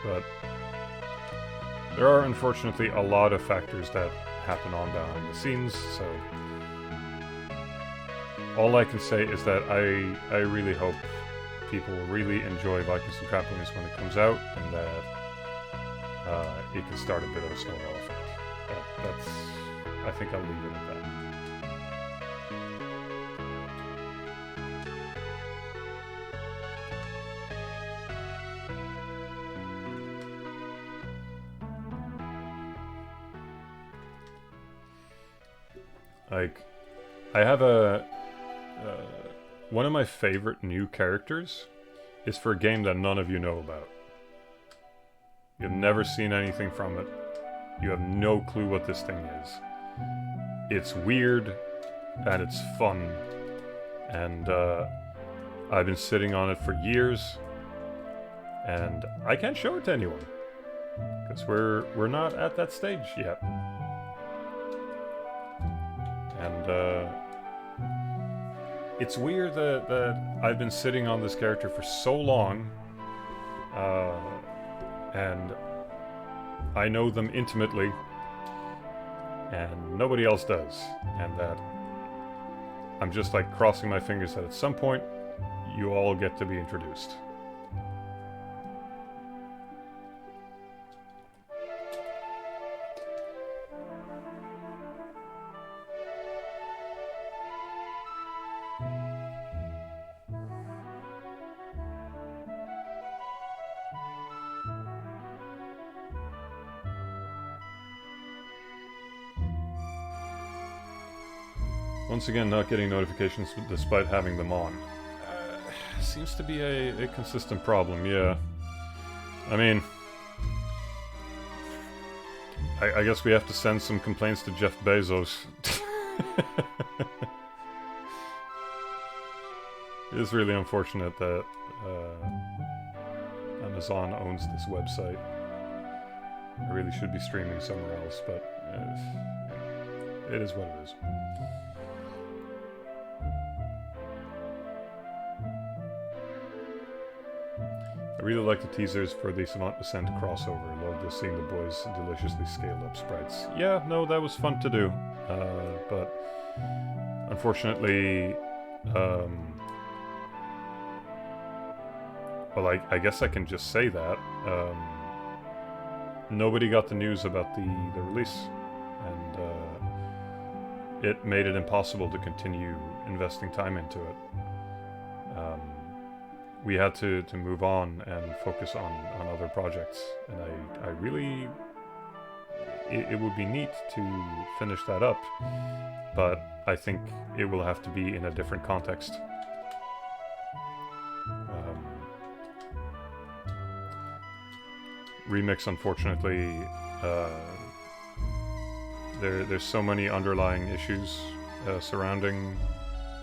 But there are unfortunately a lot of factors that happen on behind the scenes, so all I can say is that I really hope people will really enjoy Vikings and Traplings when it comes out, and that it can start a bit of a snowball effect. That's, I think I'll leave it at that. Like, I have one of my favorite new characters is for a game that none of you know about. You've never seen anything from it. You have no clue what this thing is. It's weird, and it's fun, and I've been sitting on it for years, and I can't show it to anyone, because we're not at that stage yet. And it's weird that I've been sitting on this character for so long, and I know them intimately, and nobody else does, and that I'm just like crossing my fingers that at some point you all get to be introduced. Once again, not getting notifications despite having them on. Seems to be a consistent problem, yeah. I mean, I guess we have to send some complaints to Jeff Bezos. It is really unfortunate that Amazon owns this website. I really should be streaming somewhere else, but it is what it is. I really like the teasers for the Savant Descent crossover. Love just seeing the boys deliciously scaled up sprites. Yeah, no, that was fun to do. But unfortunately, well, I guess I can just say that. nobody got the news about the release, and it made it impossible to continue investing time into it. We had to move on and focus on other projects, and I really... It would be neat to finish that up, but I think it will have to be in a different context. Remix, unfortunately, there's so many underlying issues surrounding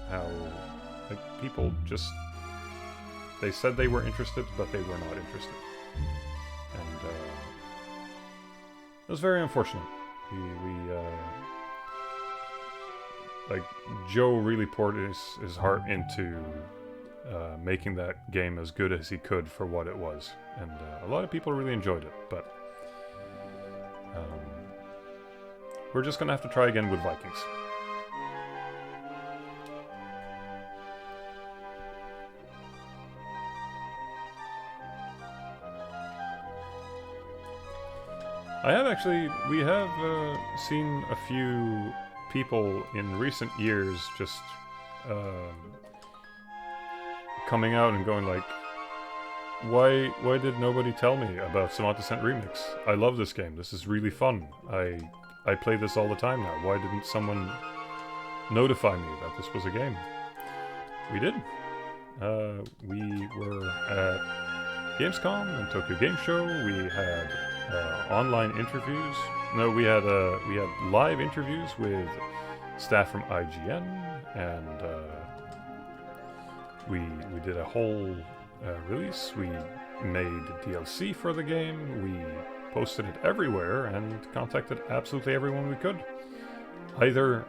how, like, people just... They said they were interested, but they were not interested. And it was very unfortunate. Like, Joe really poured his heart into making that game as good as he could for what it was. And a lot of people really enjoyed it, but we're just gonna have to try again with Vikings. We have seen a few people in recent years just coming out and going like, why did nobody tell me about Savant Descent Remix? I love this game. This is really fun. I play this all the time now. Why didn't someone notify me that this was a game? We did. We were at Gamescom and Tokyo Game Show. We had online interviews. No, we had live interviews with staff from IGN, and we did a whole release. We made DLC for the game. We posted it everywhere and contacted absolutely everyone we could. Either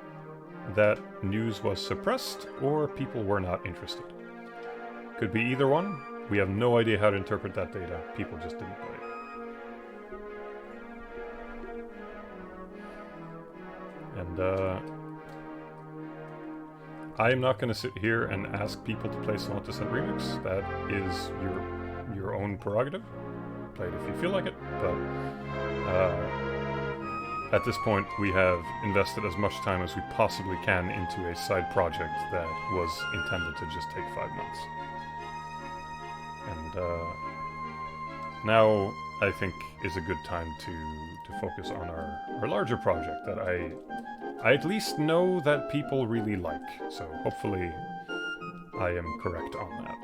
that news was suppressed or people were not interested. Could be either one. We have no idea how to interpret that data. People just didn't play it. And I am not going to sit here and ask people to play Savant Descent Remix. That is your own prerogative. Play it if you feel like it. But at this point, we have invested as much time as we possibly can into a side project that was intended to just take 5 months. And now I think is a good time to focus on our larger project that I at least know that people really like. So hopefully I am correct on that.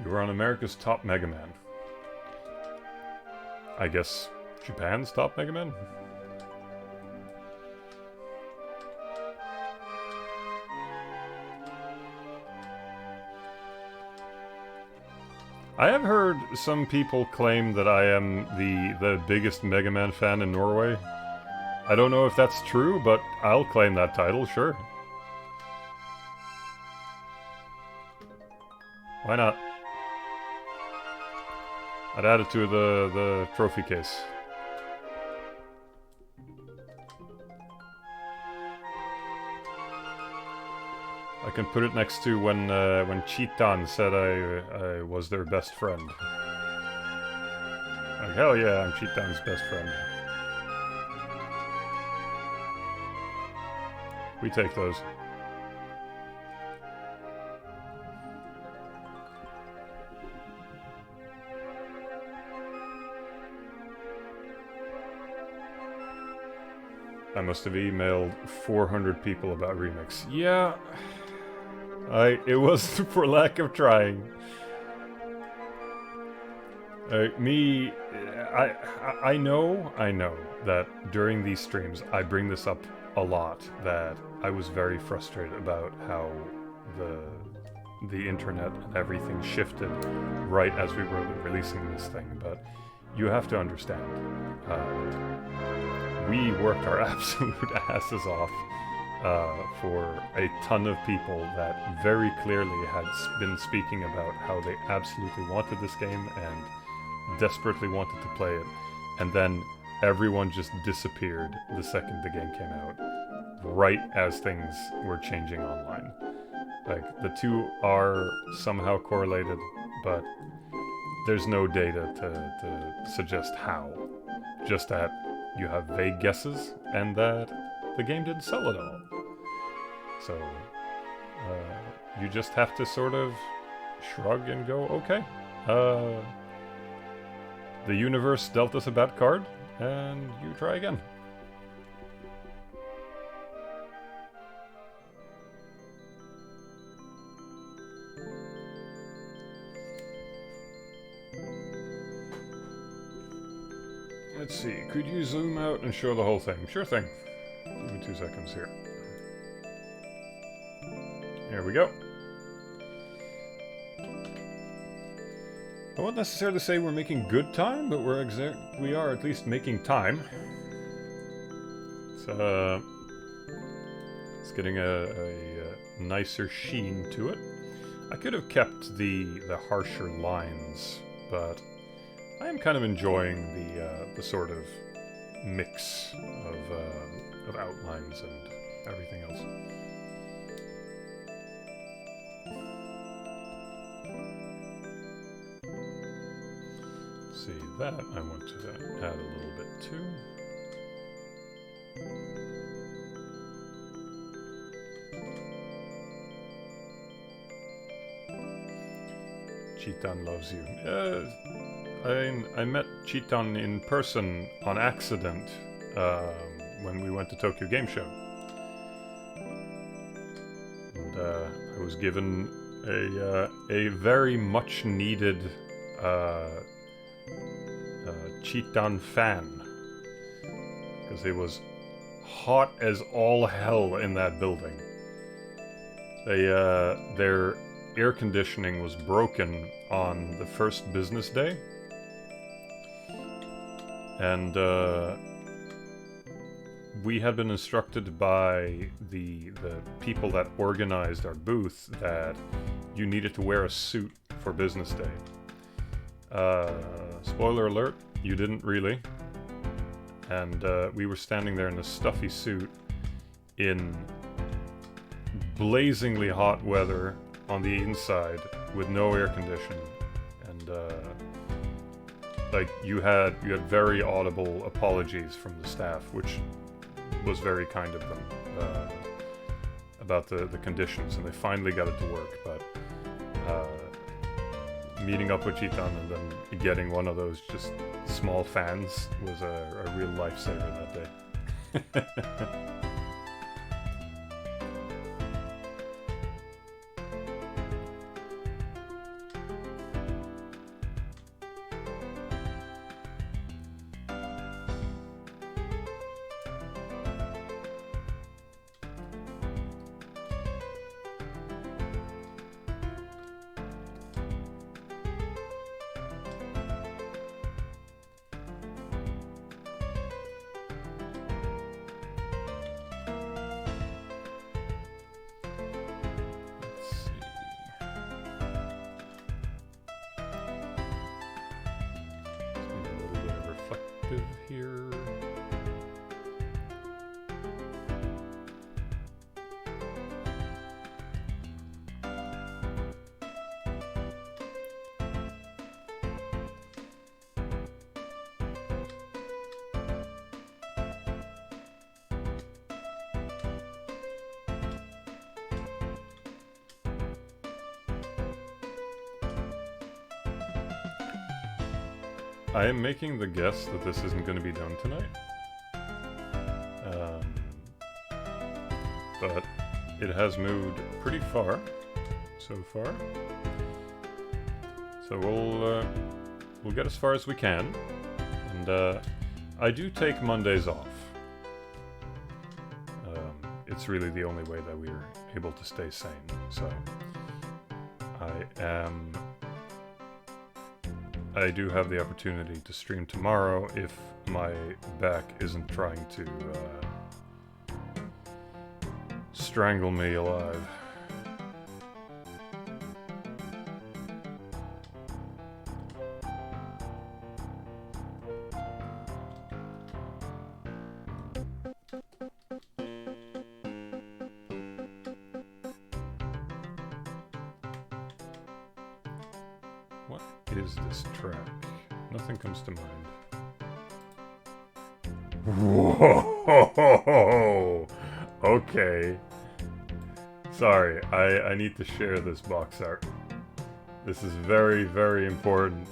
You were on America's top Mega Man. I guess Japan's top Mega Man? I have heard some people claim that I am the biggest Mega Man fan in Norway. I don't know if that's true, but I'll claim that title, sure. Why not? I'd add it to the trophy case. I can put it next to when Chitan said I was their best friend. Like, hell yeah, I'm Chitan's best friend. We take those. I must have emailed 400 people about Remix. Yeah, it was for lack of trying. I know that during these streams I bring this up a lot, that I was very frustrated about how the internet and everything shifted right as we were releasing this thing, but you have to understand, we worked our absolute asses off for a ton of people that very clearly had been speaking about how they absolutely wanted this game and desperately wanted to play it, and then everyone just disappeared the second the game came out, right as things were changing online. Like, the two are somehow correlated, but there's no data to suggest how. Just that you have vague guesses, and that the game didn't sell at all. So, you just have to sort of shrug and go, okay. The universe dealt us a bad card, and you try again. Let's see, could you zoom out and show the whole thing? Sure thing. Give me 2 seconds here. Here we go. I won't necessarily say we're making good time, but we are at least making time. It's getting a nicer sheen to it. I could have kept the harsher lines, but I am kind of enjoying the sort of mix of outlines and everything else. See, that I want to add a little bit too. Cheaton loves you. I met Cheaton in person on accident when we went to Tokyo Game Show. And I was given a very much needed Cheaton fan, because it was hot as all hell in that building. Their air conditioning was broken on the first business day, and we had been instructed by the people that organized our booth that you needed to wear a suit for business day. Spoiler alert, you didn't really. And we were standing there in a stuffy suit in blazingly hot weather on the inside with no air conditioning. And like, you had very audible apologies from the staff, which was very kind of them, about the conditions, and they finally got it to work. But meeting up with Cheaton and then getting one of those just small fans was a real lifesaver that day. Here. I am making the guess that this isn't going to be done tonight. But it has moved pretty far so far. So we'll get as far as we can. And I do take Mondays off. It's really the only way that we're able to stay sane. So I do have the opportunity to stream tomorrow if my back isn't trying to strangle me alive. What is this track? Nothing comes to mind. Whoa! Okay. Sorry, I need to share this box art. This is very, very important.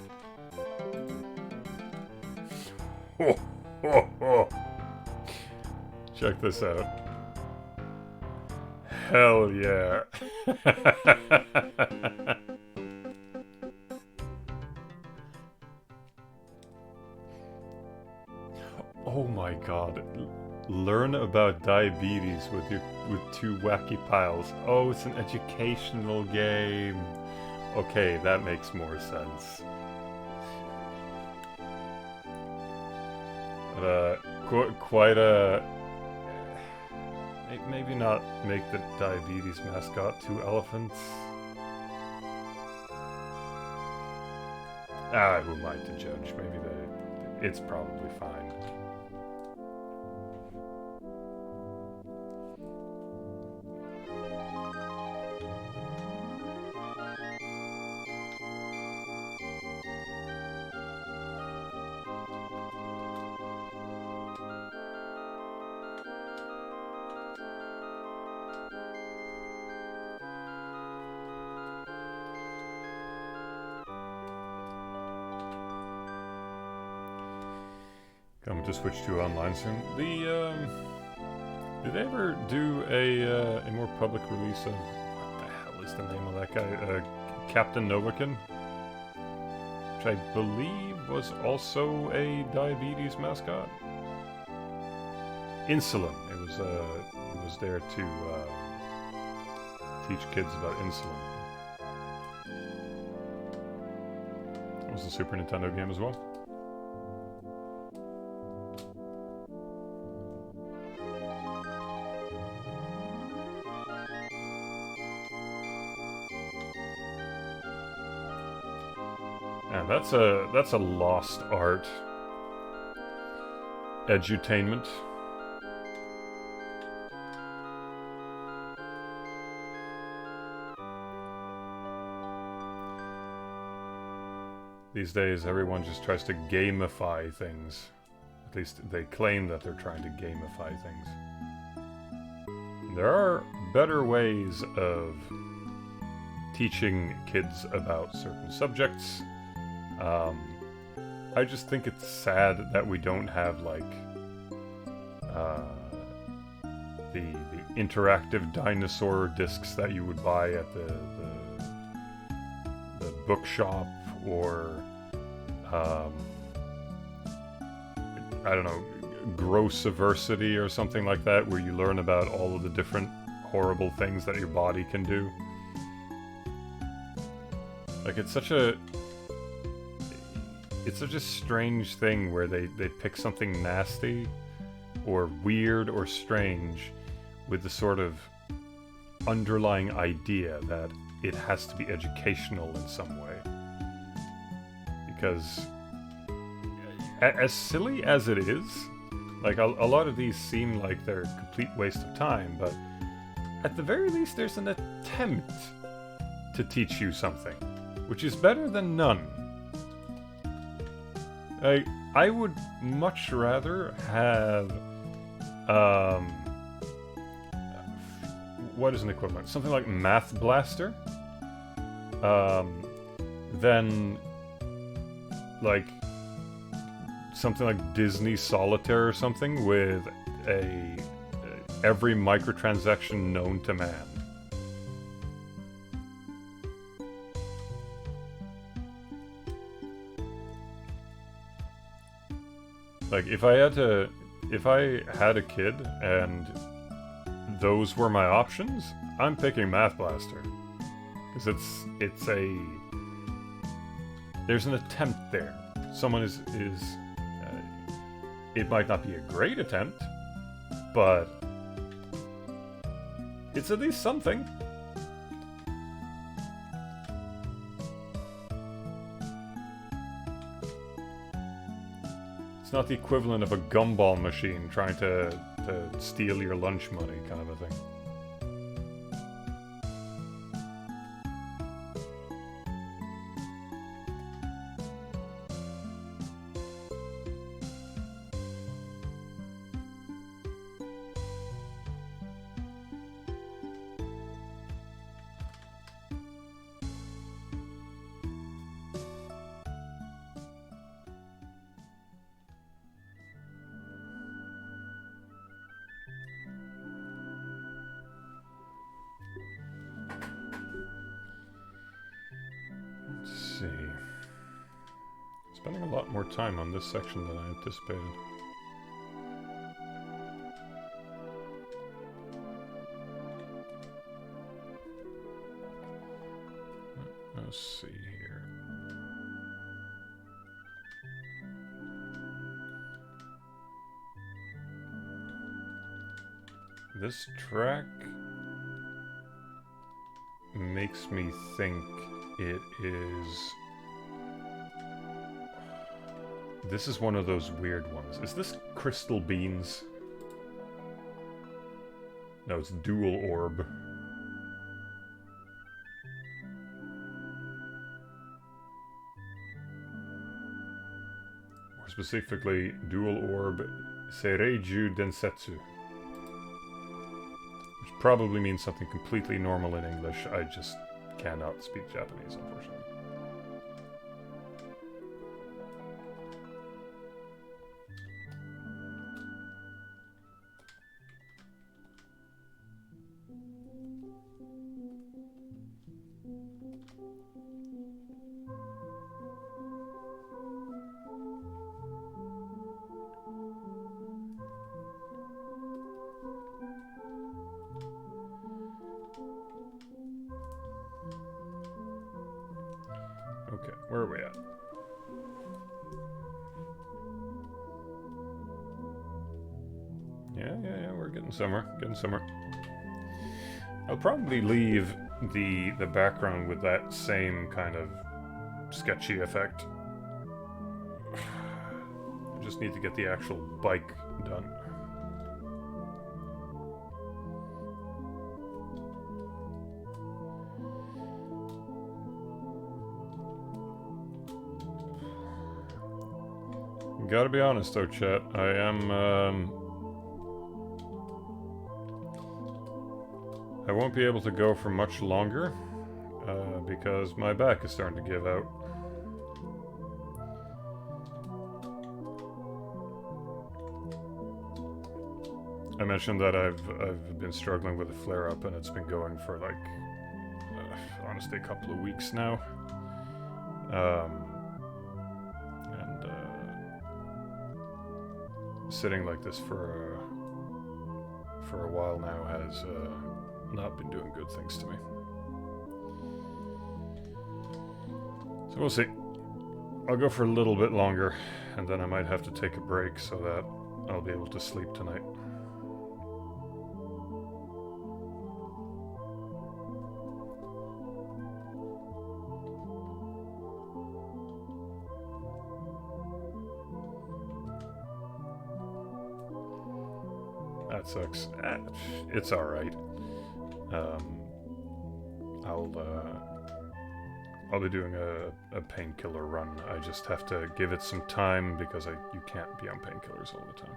Check this out. Hell yeah. Oh my god. Learn about diabetes with two wacky piles. Oh, it's an educational game. Okay, that makes more sense. But, quite a... Maybe not make the diabetes mascot 2 elephants. Who am I to judge? Maybe it's probably fine. Coming to switch to online soon. Did they ever do a more public release of, what the hell is the name of that guy? Captain Novakin? Which I believe was also a diabetes mascot. Insulin. It was there to teach kids about insulin. It was a Super Nintendo game as well. And that's a lost art. Edutainment. These days, everyone just tries to gamify things. At least they claim that they're trying to gamify things. There are better ways of teaching kids about certain subjects. I just think it's sad that we don't have, like, the interactive dinosaur discs that you would buy at the bookshop, or, I don't know, Grossiversity or something like that, where you learn about all of the different horrible things that your body can do. Like, it's such a strange thing where they pick something nasty or weird or strange with the sort of underlying idea that it has to be educational in some way. Because as silly as it is, like, a lot of these seem like they're a complete waste of time, but at the very least there's an attempt to teach you something, which is better than none. I would much rather have, what is an equivalent? Something like Math Blaster, than, like, something like Disney Solitaire or something with every microtransaction known to man. Like, if I had a kid and those were my options, I'm picking Math Blaster. Because there's an attempt there. Someone is it might not be a great attempt, but It's at least something. It's not the equivalent of a gumball machine trying to steal your lunch money kind of a thing. Spending a lot more time on this section than I anticipated. Let's see here. This track makes me think it is... This is one of those weird ones. Is this crystal beans? No, it's dual orb. More specifically, dual orb Sereiju Densetsu. Which probably means something completely normal in English. I just cannot speak Japanese, unfortunately. Okay, where are we at? Yeah, we're getting somewhere, I'll probably leave the background with that same kind of sketchy effect. I just need to get the actual bike done. Gotta be honest though, chat. I won't be able to go for much longer because my back is starting to give out. I mentioned that I've been struggling with a flare-up, and it's been going for like honestly a couple of weeks now. Sitting like this for a while now has not been doing good things to me. So we'll see. I'll go for a little bit longer, and then I might have to take a break so that I'll be able to sleep tonight. That sucks. It's alright. I'll be doing a painkiller run. I just have to give it some time because you can't be on painkillers all the time.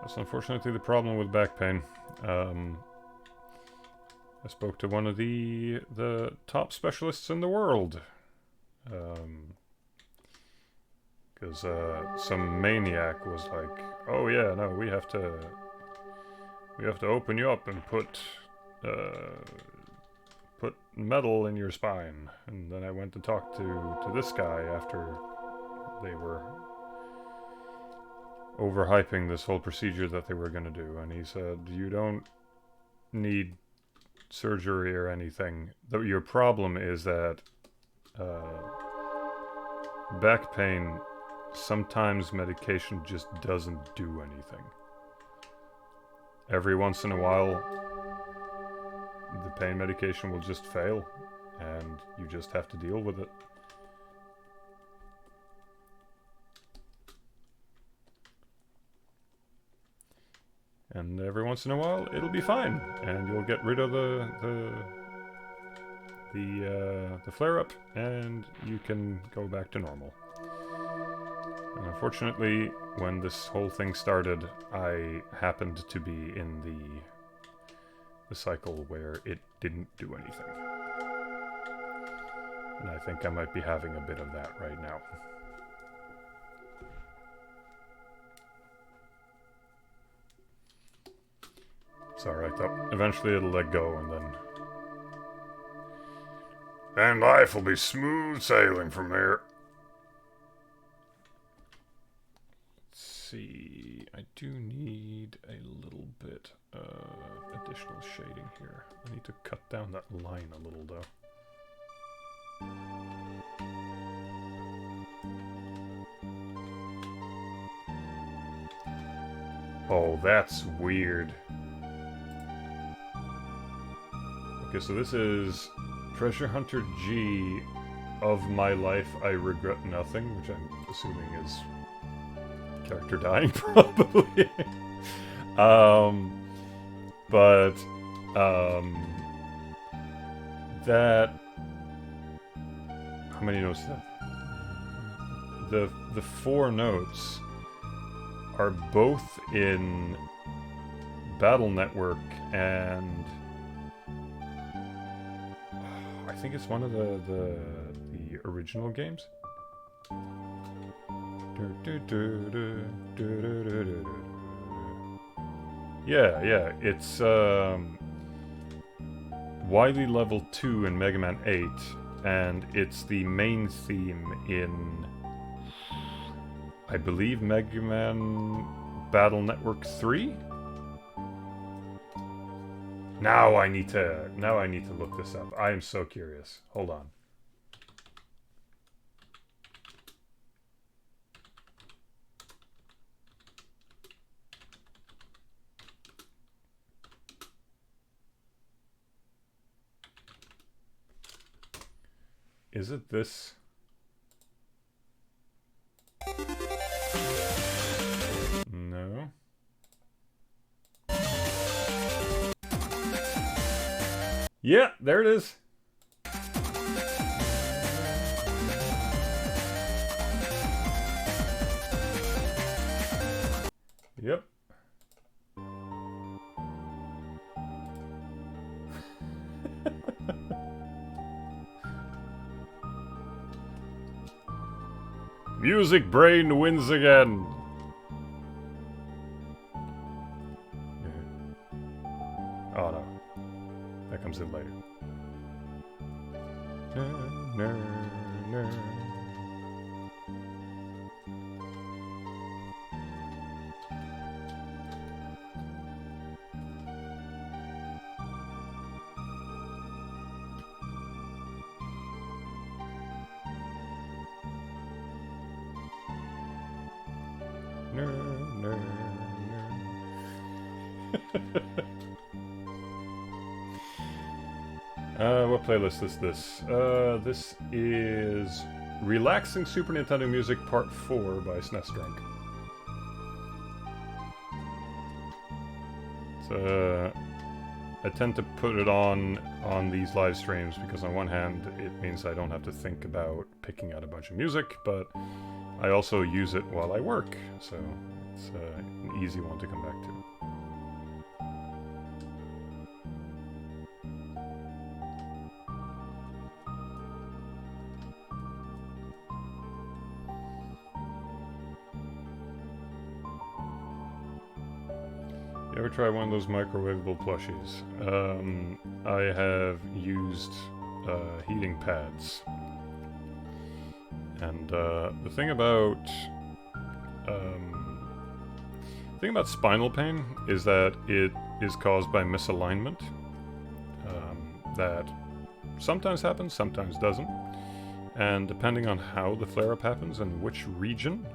That's unfortunately the problem with back pain. I spoke to one of the top specialists in the world. Because some maniac was like, "Oh yeah, no, we have to open you up and put metal in your spine." And then I went and talked to this guy after they were overhyping this whole procedure that they were going to do, and he said, "You don't need surgery or anything. Your problem is that back pain, sometimes medication just doesn't do anything. Every once in a while, the pain medication will just fail, and you just have to deal with it. And every once in a while, it'll be fine, and you'll get rid of the flare-up, and you can go back to normal. And unfortunately, when this whole thing started, I happened to be in the cycle where it didn't do anything. And I think I might be having a bit of that right now. It's alright though. Eventually it'll let go, and then life will be smooth sailing from there. Let's see. I do need a little bit of additional shading here. I need to cut down that line a little though. Oh, that's weird. Okay, so this is Treasure Hunter G of My Life I Regret Nothing, which I'm assuming is character dying, probably. That... How many notes is that? The 4 notes are both in Battle Network and... I think it's one of the original games. Yeah, it's Wily Level 2 in Mega Man 8, and it's the main theme in, I believe, Mega Man Battle Network 3? Now I need to look this up. I am so curious. Hold on. Is it this? No. Yeah, there it is. Yep. Music Brain wins again. Oh no. That comes in later. What playlist is this? This is Relaxing Super Nintendo Music Part 4 by SNES Drunk. I tend to put it on these live streams because on one hand it means I don't have to think about picking out a bunch of music, but I also use it while I work, so it's an easy one to come back to. You ever try one of those microwavable plushies? I have used heating pads. And the thing about spinal pain is that it is caused by misalignment. That sometimes happens, sometimes doesn't. and depending on how the flare-up happens and which region,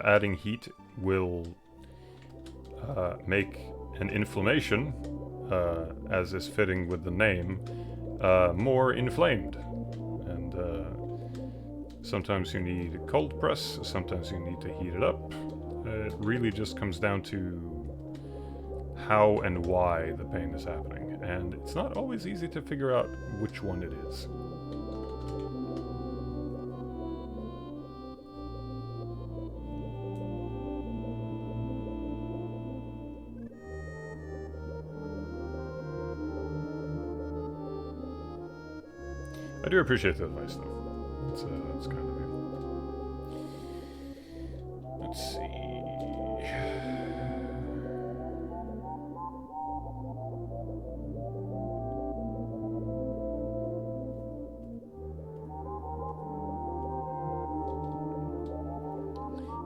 adding heat will make an inflammation, as is fitting with the name, more inflamed. And sometimes you need a cold press, sometimes you need to heat it up. It really just comes down to how and why the pain is happening, and it's not always easy to figure out which one it is. I do appreciate the advice, though. It's kind of you. Let's see.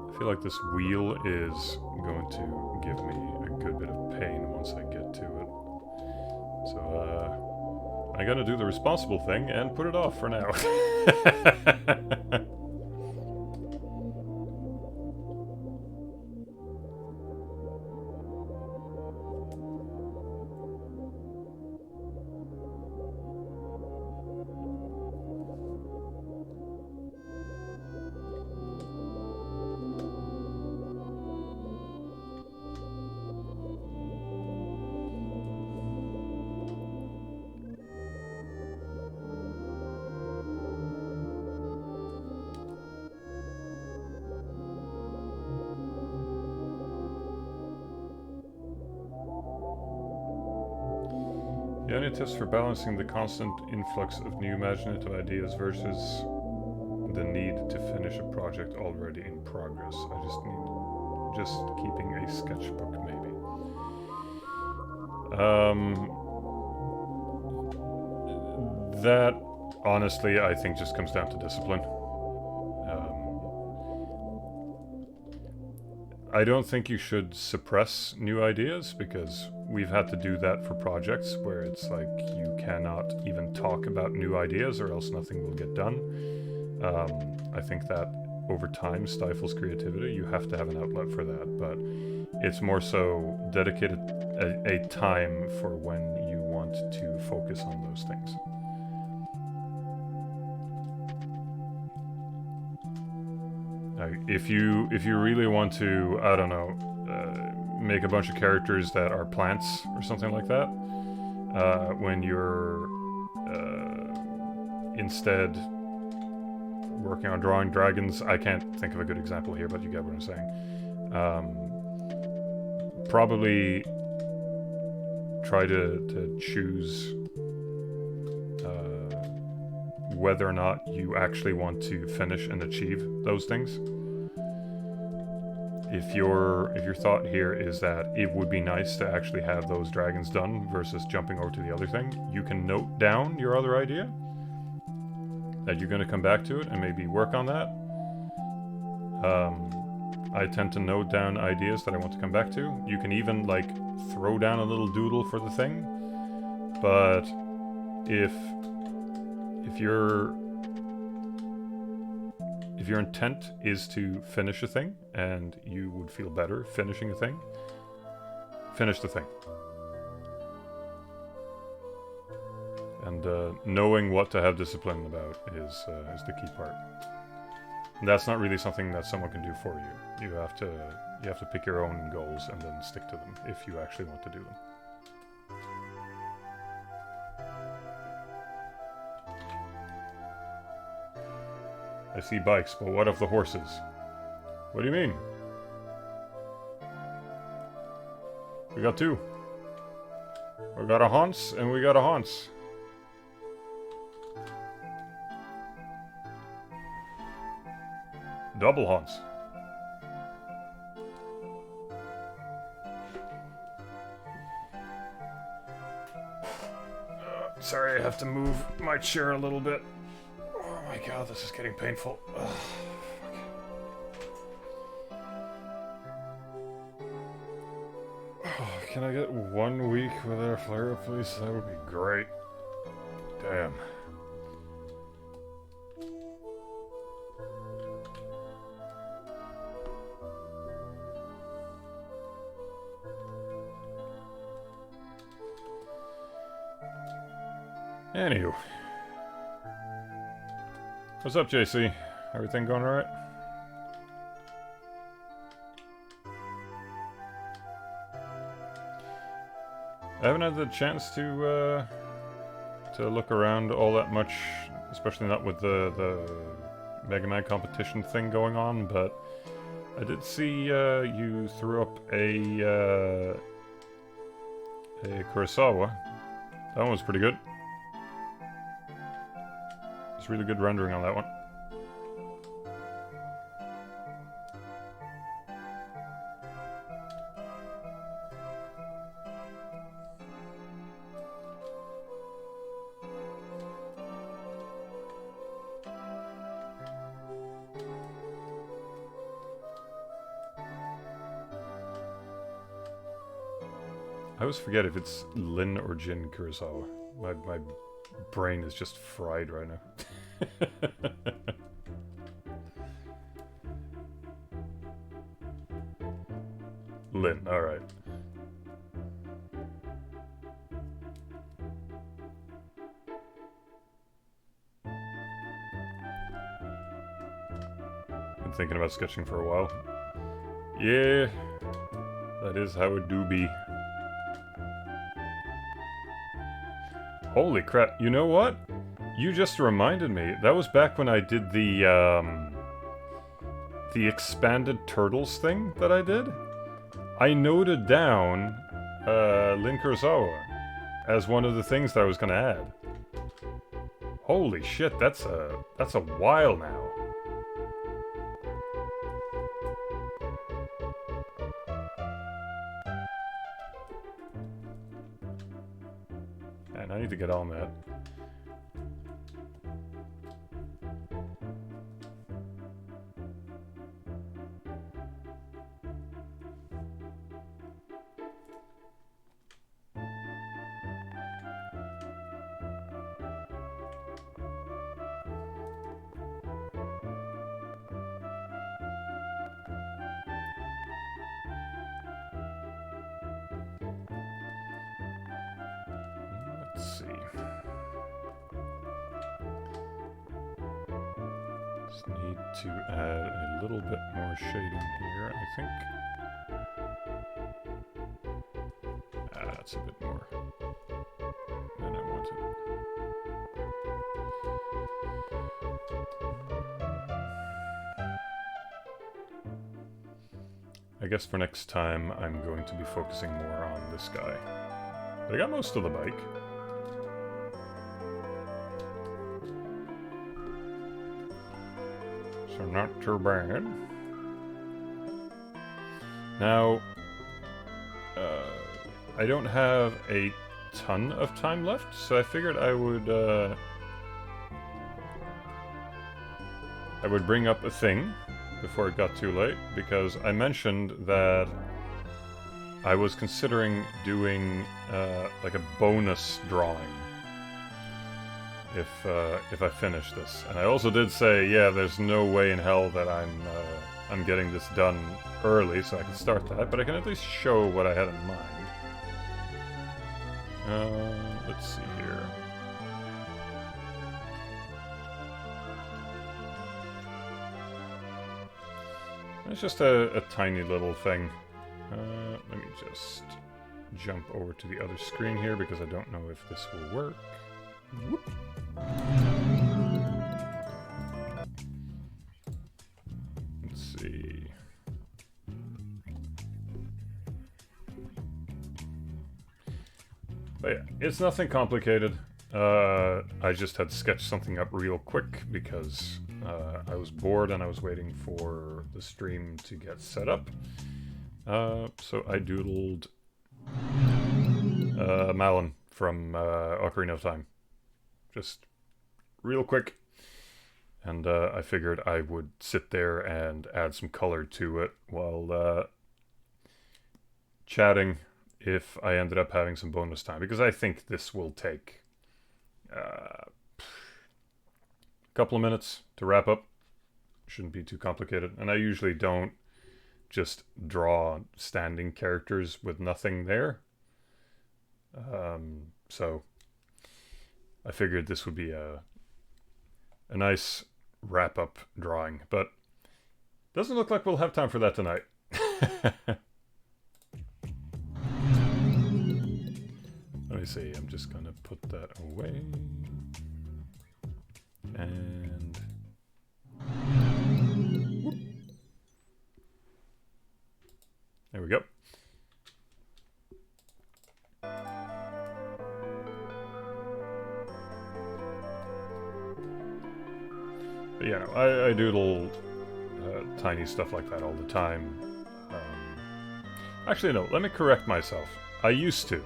I feel like this wheel is going to give me a good bit of pain once I get to it. So, I'm gonna do the responsible thing and put it off for now. The only test for balancing the constant influx of new imaginative ideas versus the need to finish a project already in progress. I just keeping a sketchbook, maybe. That, honestly, I think just comes down to discipline. I don't think you should suppress new ideas, because we've had to do that for projects where it's like you cannot even talk about new ideas or else nothing will get done. I think that over time stifles creativity. You have to have an outlet for that, but it's more so dedicated a time for when you want to focus on those things. If you really want to, I don't know, make a bunch of characters that are plants or something like that, when you're instead working on drawing dragons, I can't think of a good example here, but you get what I'm saying. Probably try to choose whether or not you actually want to finish and achieve those things. If your thought here is that it would be nice to actually have those dragons done versus jumping over to the other thing, you can note down your other idea that you're going to come back to it and maybe work on that. I tend to note down ideas that I want to come back to. You can even like throw down a little doodle for the thing, but if your intent is to finish a thing and you would feel better finishing a thing, finish the thing. And knowing what to have discipline about is the key part. And that's not really something that someone can do for you. You have to pick your own goals and then stick to them if you actually want to do them. I see bikes, but what of the horses? What do you mean? We got two. We got a Hans and we got a Hans. Double Hans. Sorry, I have to move my chair a little bit. Oh my god, this is getting painful. Ugh. Oh, can I get 1 week without a flare-up, please? That would be great. Damn. Anywho. What's up, JC? Everything going alright? I haven't had the chance to look around all that much, especially not with the Mega Man competition thing going on, but I did see you threw up a Kurosawa. That one was pretty good. It's really good rendering on that one. I always forget if it's Lin or Jin Kurosawa. My brain is just fried right now. Lin, alright. Been thinking about sketching for a while. Yeah, that is how it do be. Holy crap, you know what? You just reminded me. That was back when I did the expanded turtles thing that I did. I noted down Lin Kurosawa as one of the things that I was gonna add. Holy shit, that's a while now. Man, I need to get on that. Let's see. Just need to add a little bit more shading here, I think. That's a bit more than I wanted. I guess for next time, I'm going to be focusing more on this guy. But I got most of the bike. So not too bad. Now, I don't have a ton of time left, so I figured I would bring up a thing before it got too late, because I mentioned that I was considering doing like a bonus drawing if I finish this. And I also did say, yeah, there's no way in hell that I'm getting this done early, so I can start that, but I can at least show what I had in mind. Let's see here. It's just a tiny little thing. Let me just jump over to the other screen here because I don't know if this will work. Whoop. Let's see. But yeah, it's nothing complicated. I just had to sketch something up real quick because I was bored and I was waiting for the stream to get set up. So I doodled Malin from Ocarina of Time. Just real quick. And I figured I would sit there and add some color to it while chatting if I ended up having some bonus time. Because I think this will take a couple of minutes to wrap up. Shouldn't be too complicated. And I usually don't just draw standing characters with nothing there. So I figured this would be a nice wrap-up drawing, but doesn't look like we'll have time for that tonight. Let me see, I'm just gonna put that away. And... whoop. There we go. But yeah, I doodle tiny stuff like that all the time. Actually, no, let me correct myself. I used to.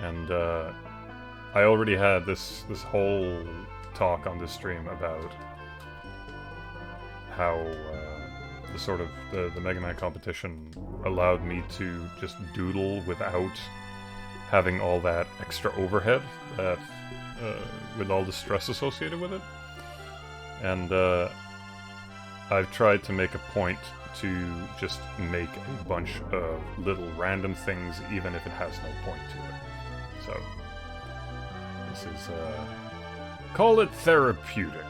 And I already had this whole talk on this stream about how the sort of the Mega Man competition allowed me to just doodle without having all that extra overhead that with all the stress associated with it. And I've tried to make a point to just make a bunch of little random things, even if it has no point to it. So, this is, call it therapeutic.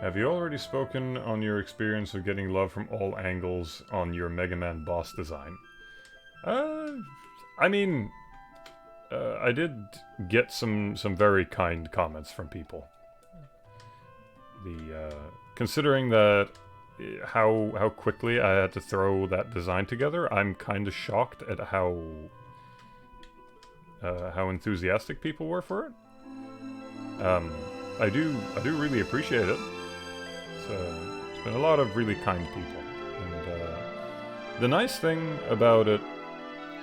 Have you already spoken on your experience of getting love from all angles on your Mega Man boss design? I mean, I did get some very kind comments from people. Considering that how quickly I had to throw that design together, I'm kind of shocked at how enthusiastic people were for it. I do really appreciate it. It's been a lot of really kind people, and the nice thing about it,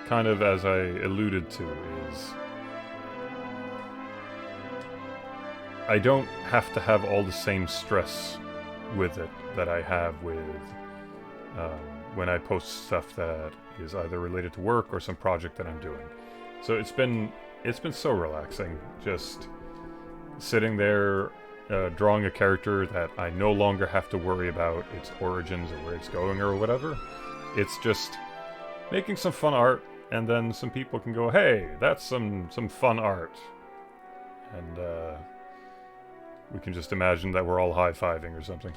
kind of as I alluded to, is I don't have to have all the same stress with it that I have with when I post stuff that is either related to work or some project that I'm doing. So it's been so relaxing, just sitting there drawing a character that I no longer have to worry about its origins or where it's going or whatever. It's just making some fun art, and then some people can go, hey, that's some fun art. And we can just imagine that we're all high-fiving or something.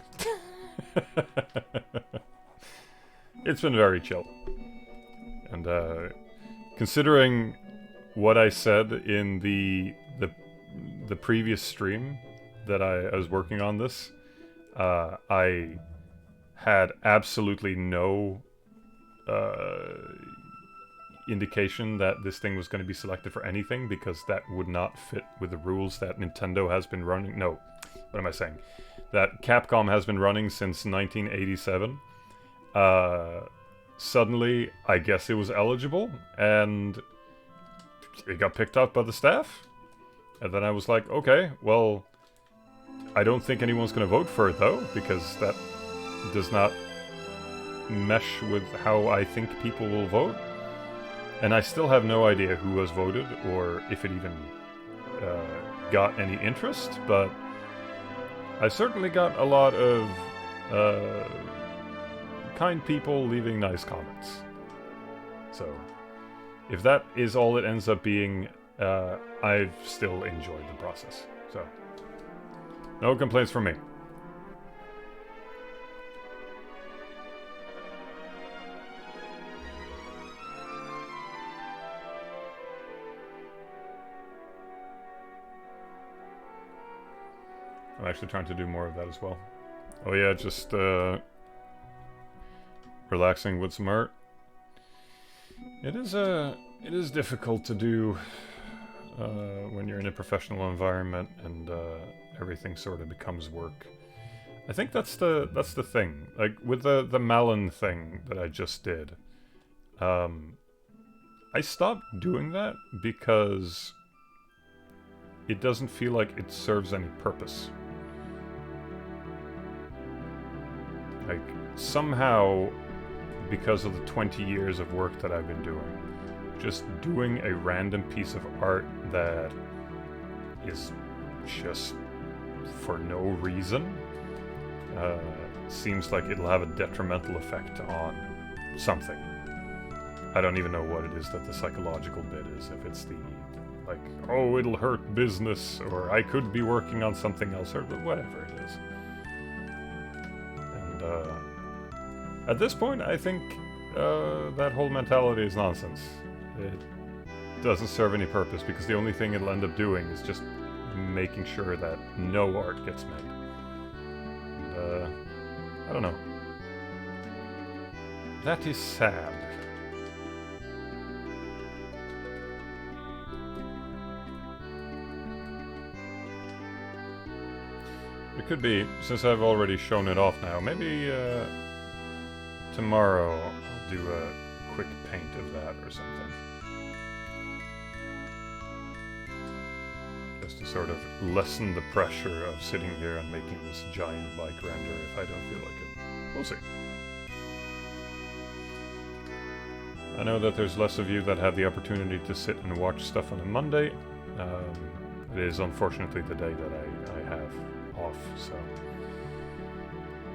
It's been very chill. And considering what I said in the previous stream that I was working on this, I had absolutely no indication that this thing was going to be selected for anything, because that would not fit with the rules that Nintendo has been running. No, what am I saying? That Capcom has been running since 1987. Suddenly, I guess it was eligible, and it got picked up by the staff. And then I was like, okay, well, I don't think anyone's going to vote for it, though, because that does not mesh with how I think people will vote. And I still have no idea who has voted, or if it even got any interest, but I certainly got a lot of kind people leaving nice comments. So, if that is all it ends up being, I've still enjoyed the process. So, no complaints from me. I'm actually trying to do more of that as well. Oh yeah, just relaxing with some art. It is difficult to do when you're in a professional environment and everything sort of becomes work. I think that's the thing. Like with the Malin thing that I just did, I stopped doing that because it doesn't feel like it serves any purpose. Like, somehow, because of the 20 years of work that I've been doing, just doing a random piece of art that is just for no reason seems like it'll have a detrimental effect on something. I don't even know what it is that the psychological bit is. If it's the, like, oh, it'll hurt business, or I could be working on something else, or whatever it is. And at this point, I think that whole mentality is nonsense. It doesn't serve any purpose, because the only thing it'll end up doing is just making sure that no art gets made. And, I don't know. That is sad. It could be, since I've already shown it off now, maybe tomorrow I'll do a quick paint of that or something. Just to sort of lessen the pressure of sitting here and making this giant bike render if I don't feel like it. We'll see. I know that there's less of you that have the opportunity to sit and watch stuff on a Monday. It is unfortunately the day that I have off, so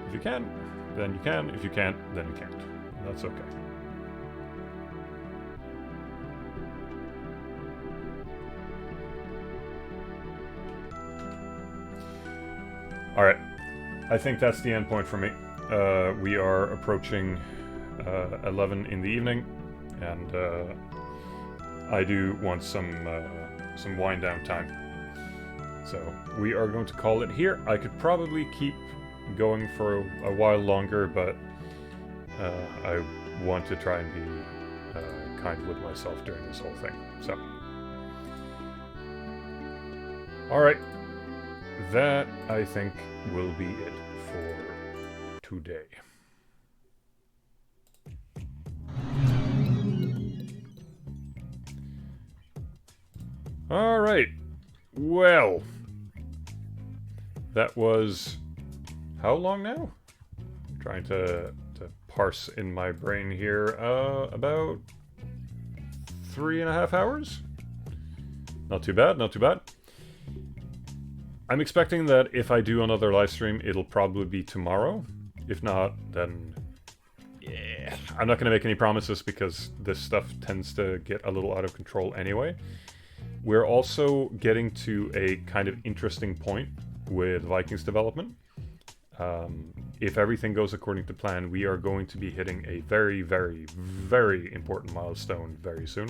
if you can, then you can. If you can't, then you can't. That's okay. Alright, I think that's the end point for me. We are approaching 11 in the evening, and I do want some wind down time. So we are going to call it here. I could probably keep going for a while longer, but I want to try and be kind with myself during this whole thing. So, alright. That, I think, will be it for today. Alright. Well, that was how long now? I'm trying to parse in my brain here. About 3.5 hours? Not too bad, not too bad. I'm expecting that if I do another live stream, it'll probably be tomorrow. If not, then yeah. I'm not going to make any promises because this stuff tends to get a little out of control anyway. We're also getting to a kind of interesting point with Vikings development. If everything goes according to plan, we are going to be hitting a very, very, very important milestone very soon.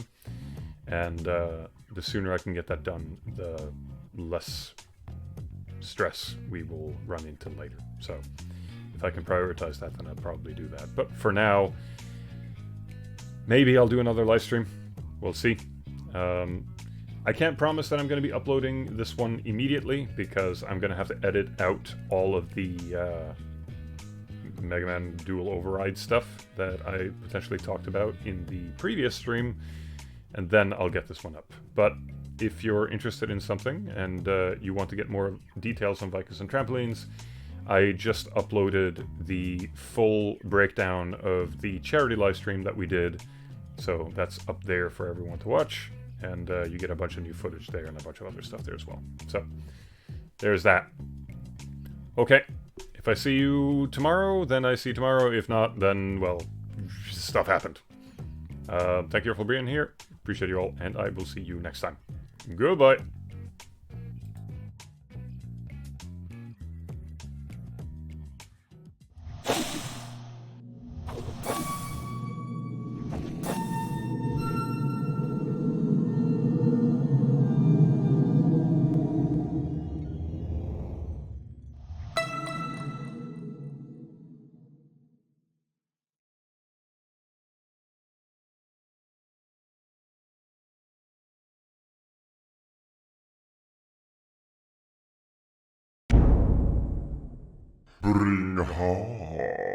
And the sooner I can get that done, the less stress we will run into later. So if I can prioritize that, then I'll probably do that. But for now, maybe I'll do another live stream. We'll see. I can't promise that I'm going to be uploading this one immediately, because I'm going to have to edit out all of the Mega Man Dual Override stuff that I potentially talked about in the previous stream, and then I'll get this one up. But if you're interested in something and you want to get more details on Vikings and Trampolines, I just uploaded the full breakdown of the charity live stream that we did, so that's up there for everyone to watch, and you get a bunch of new footage there and a bunch of other stuff there as well. So there's that. Okay, if I see you tomorrow, then I see you tomorrow. If not, then, well, stuff happened. Thank you for being here. Appreciate you all, and I will see you next time. Goodbye. Bring home.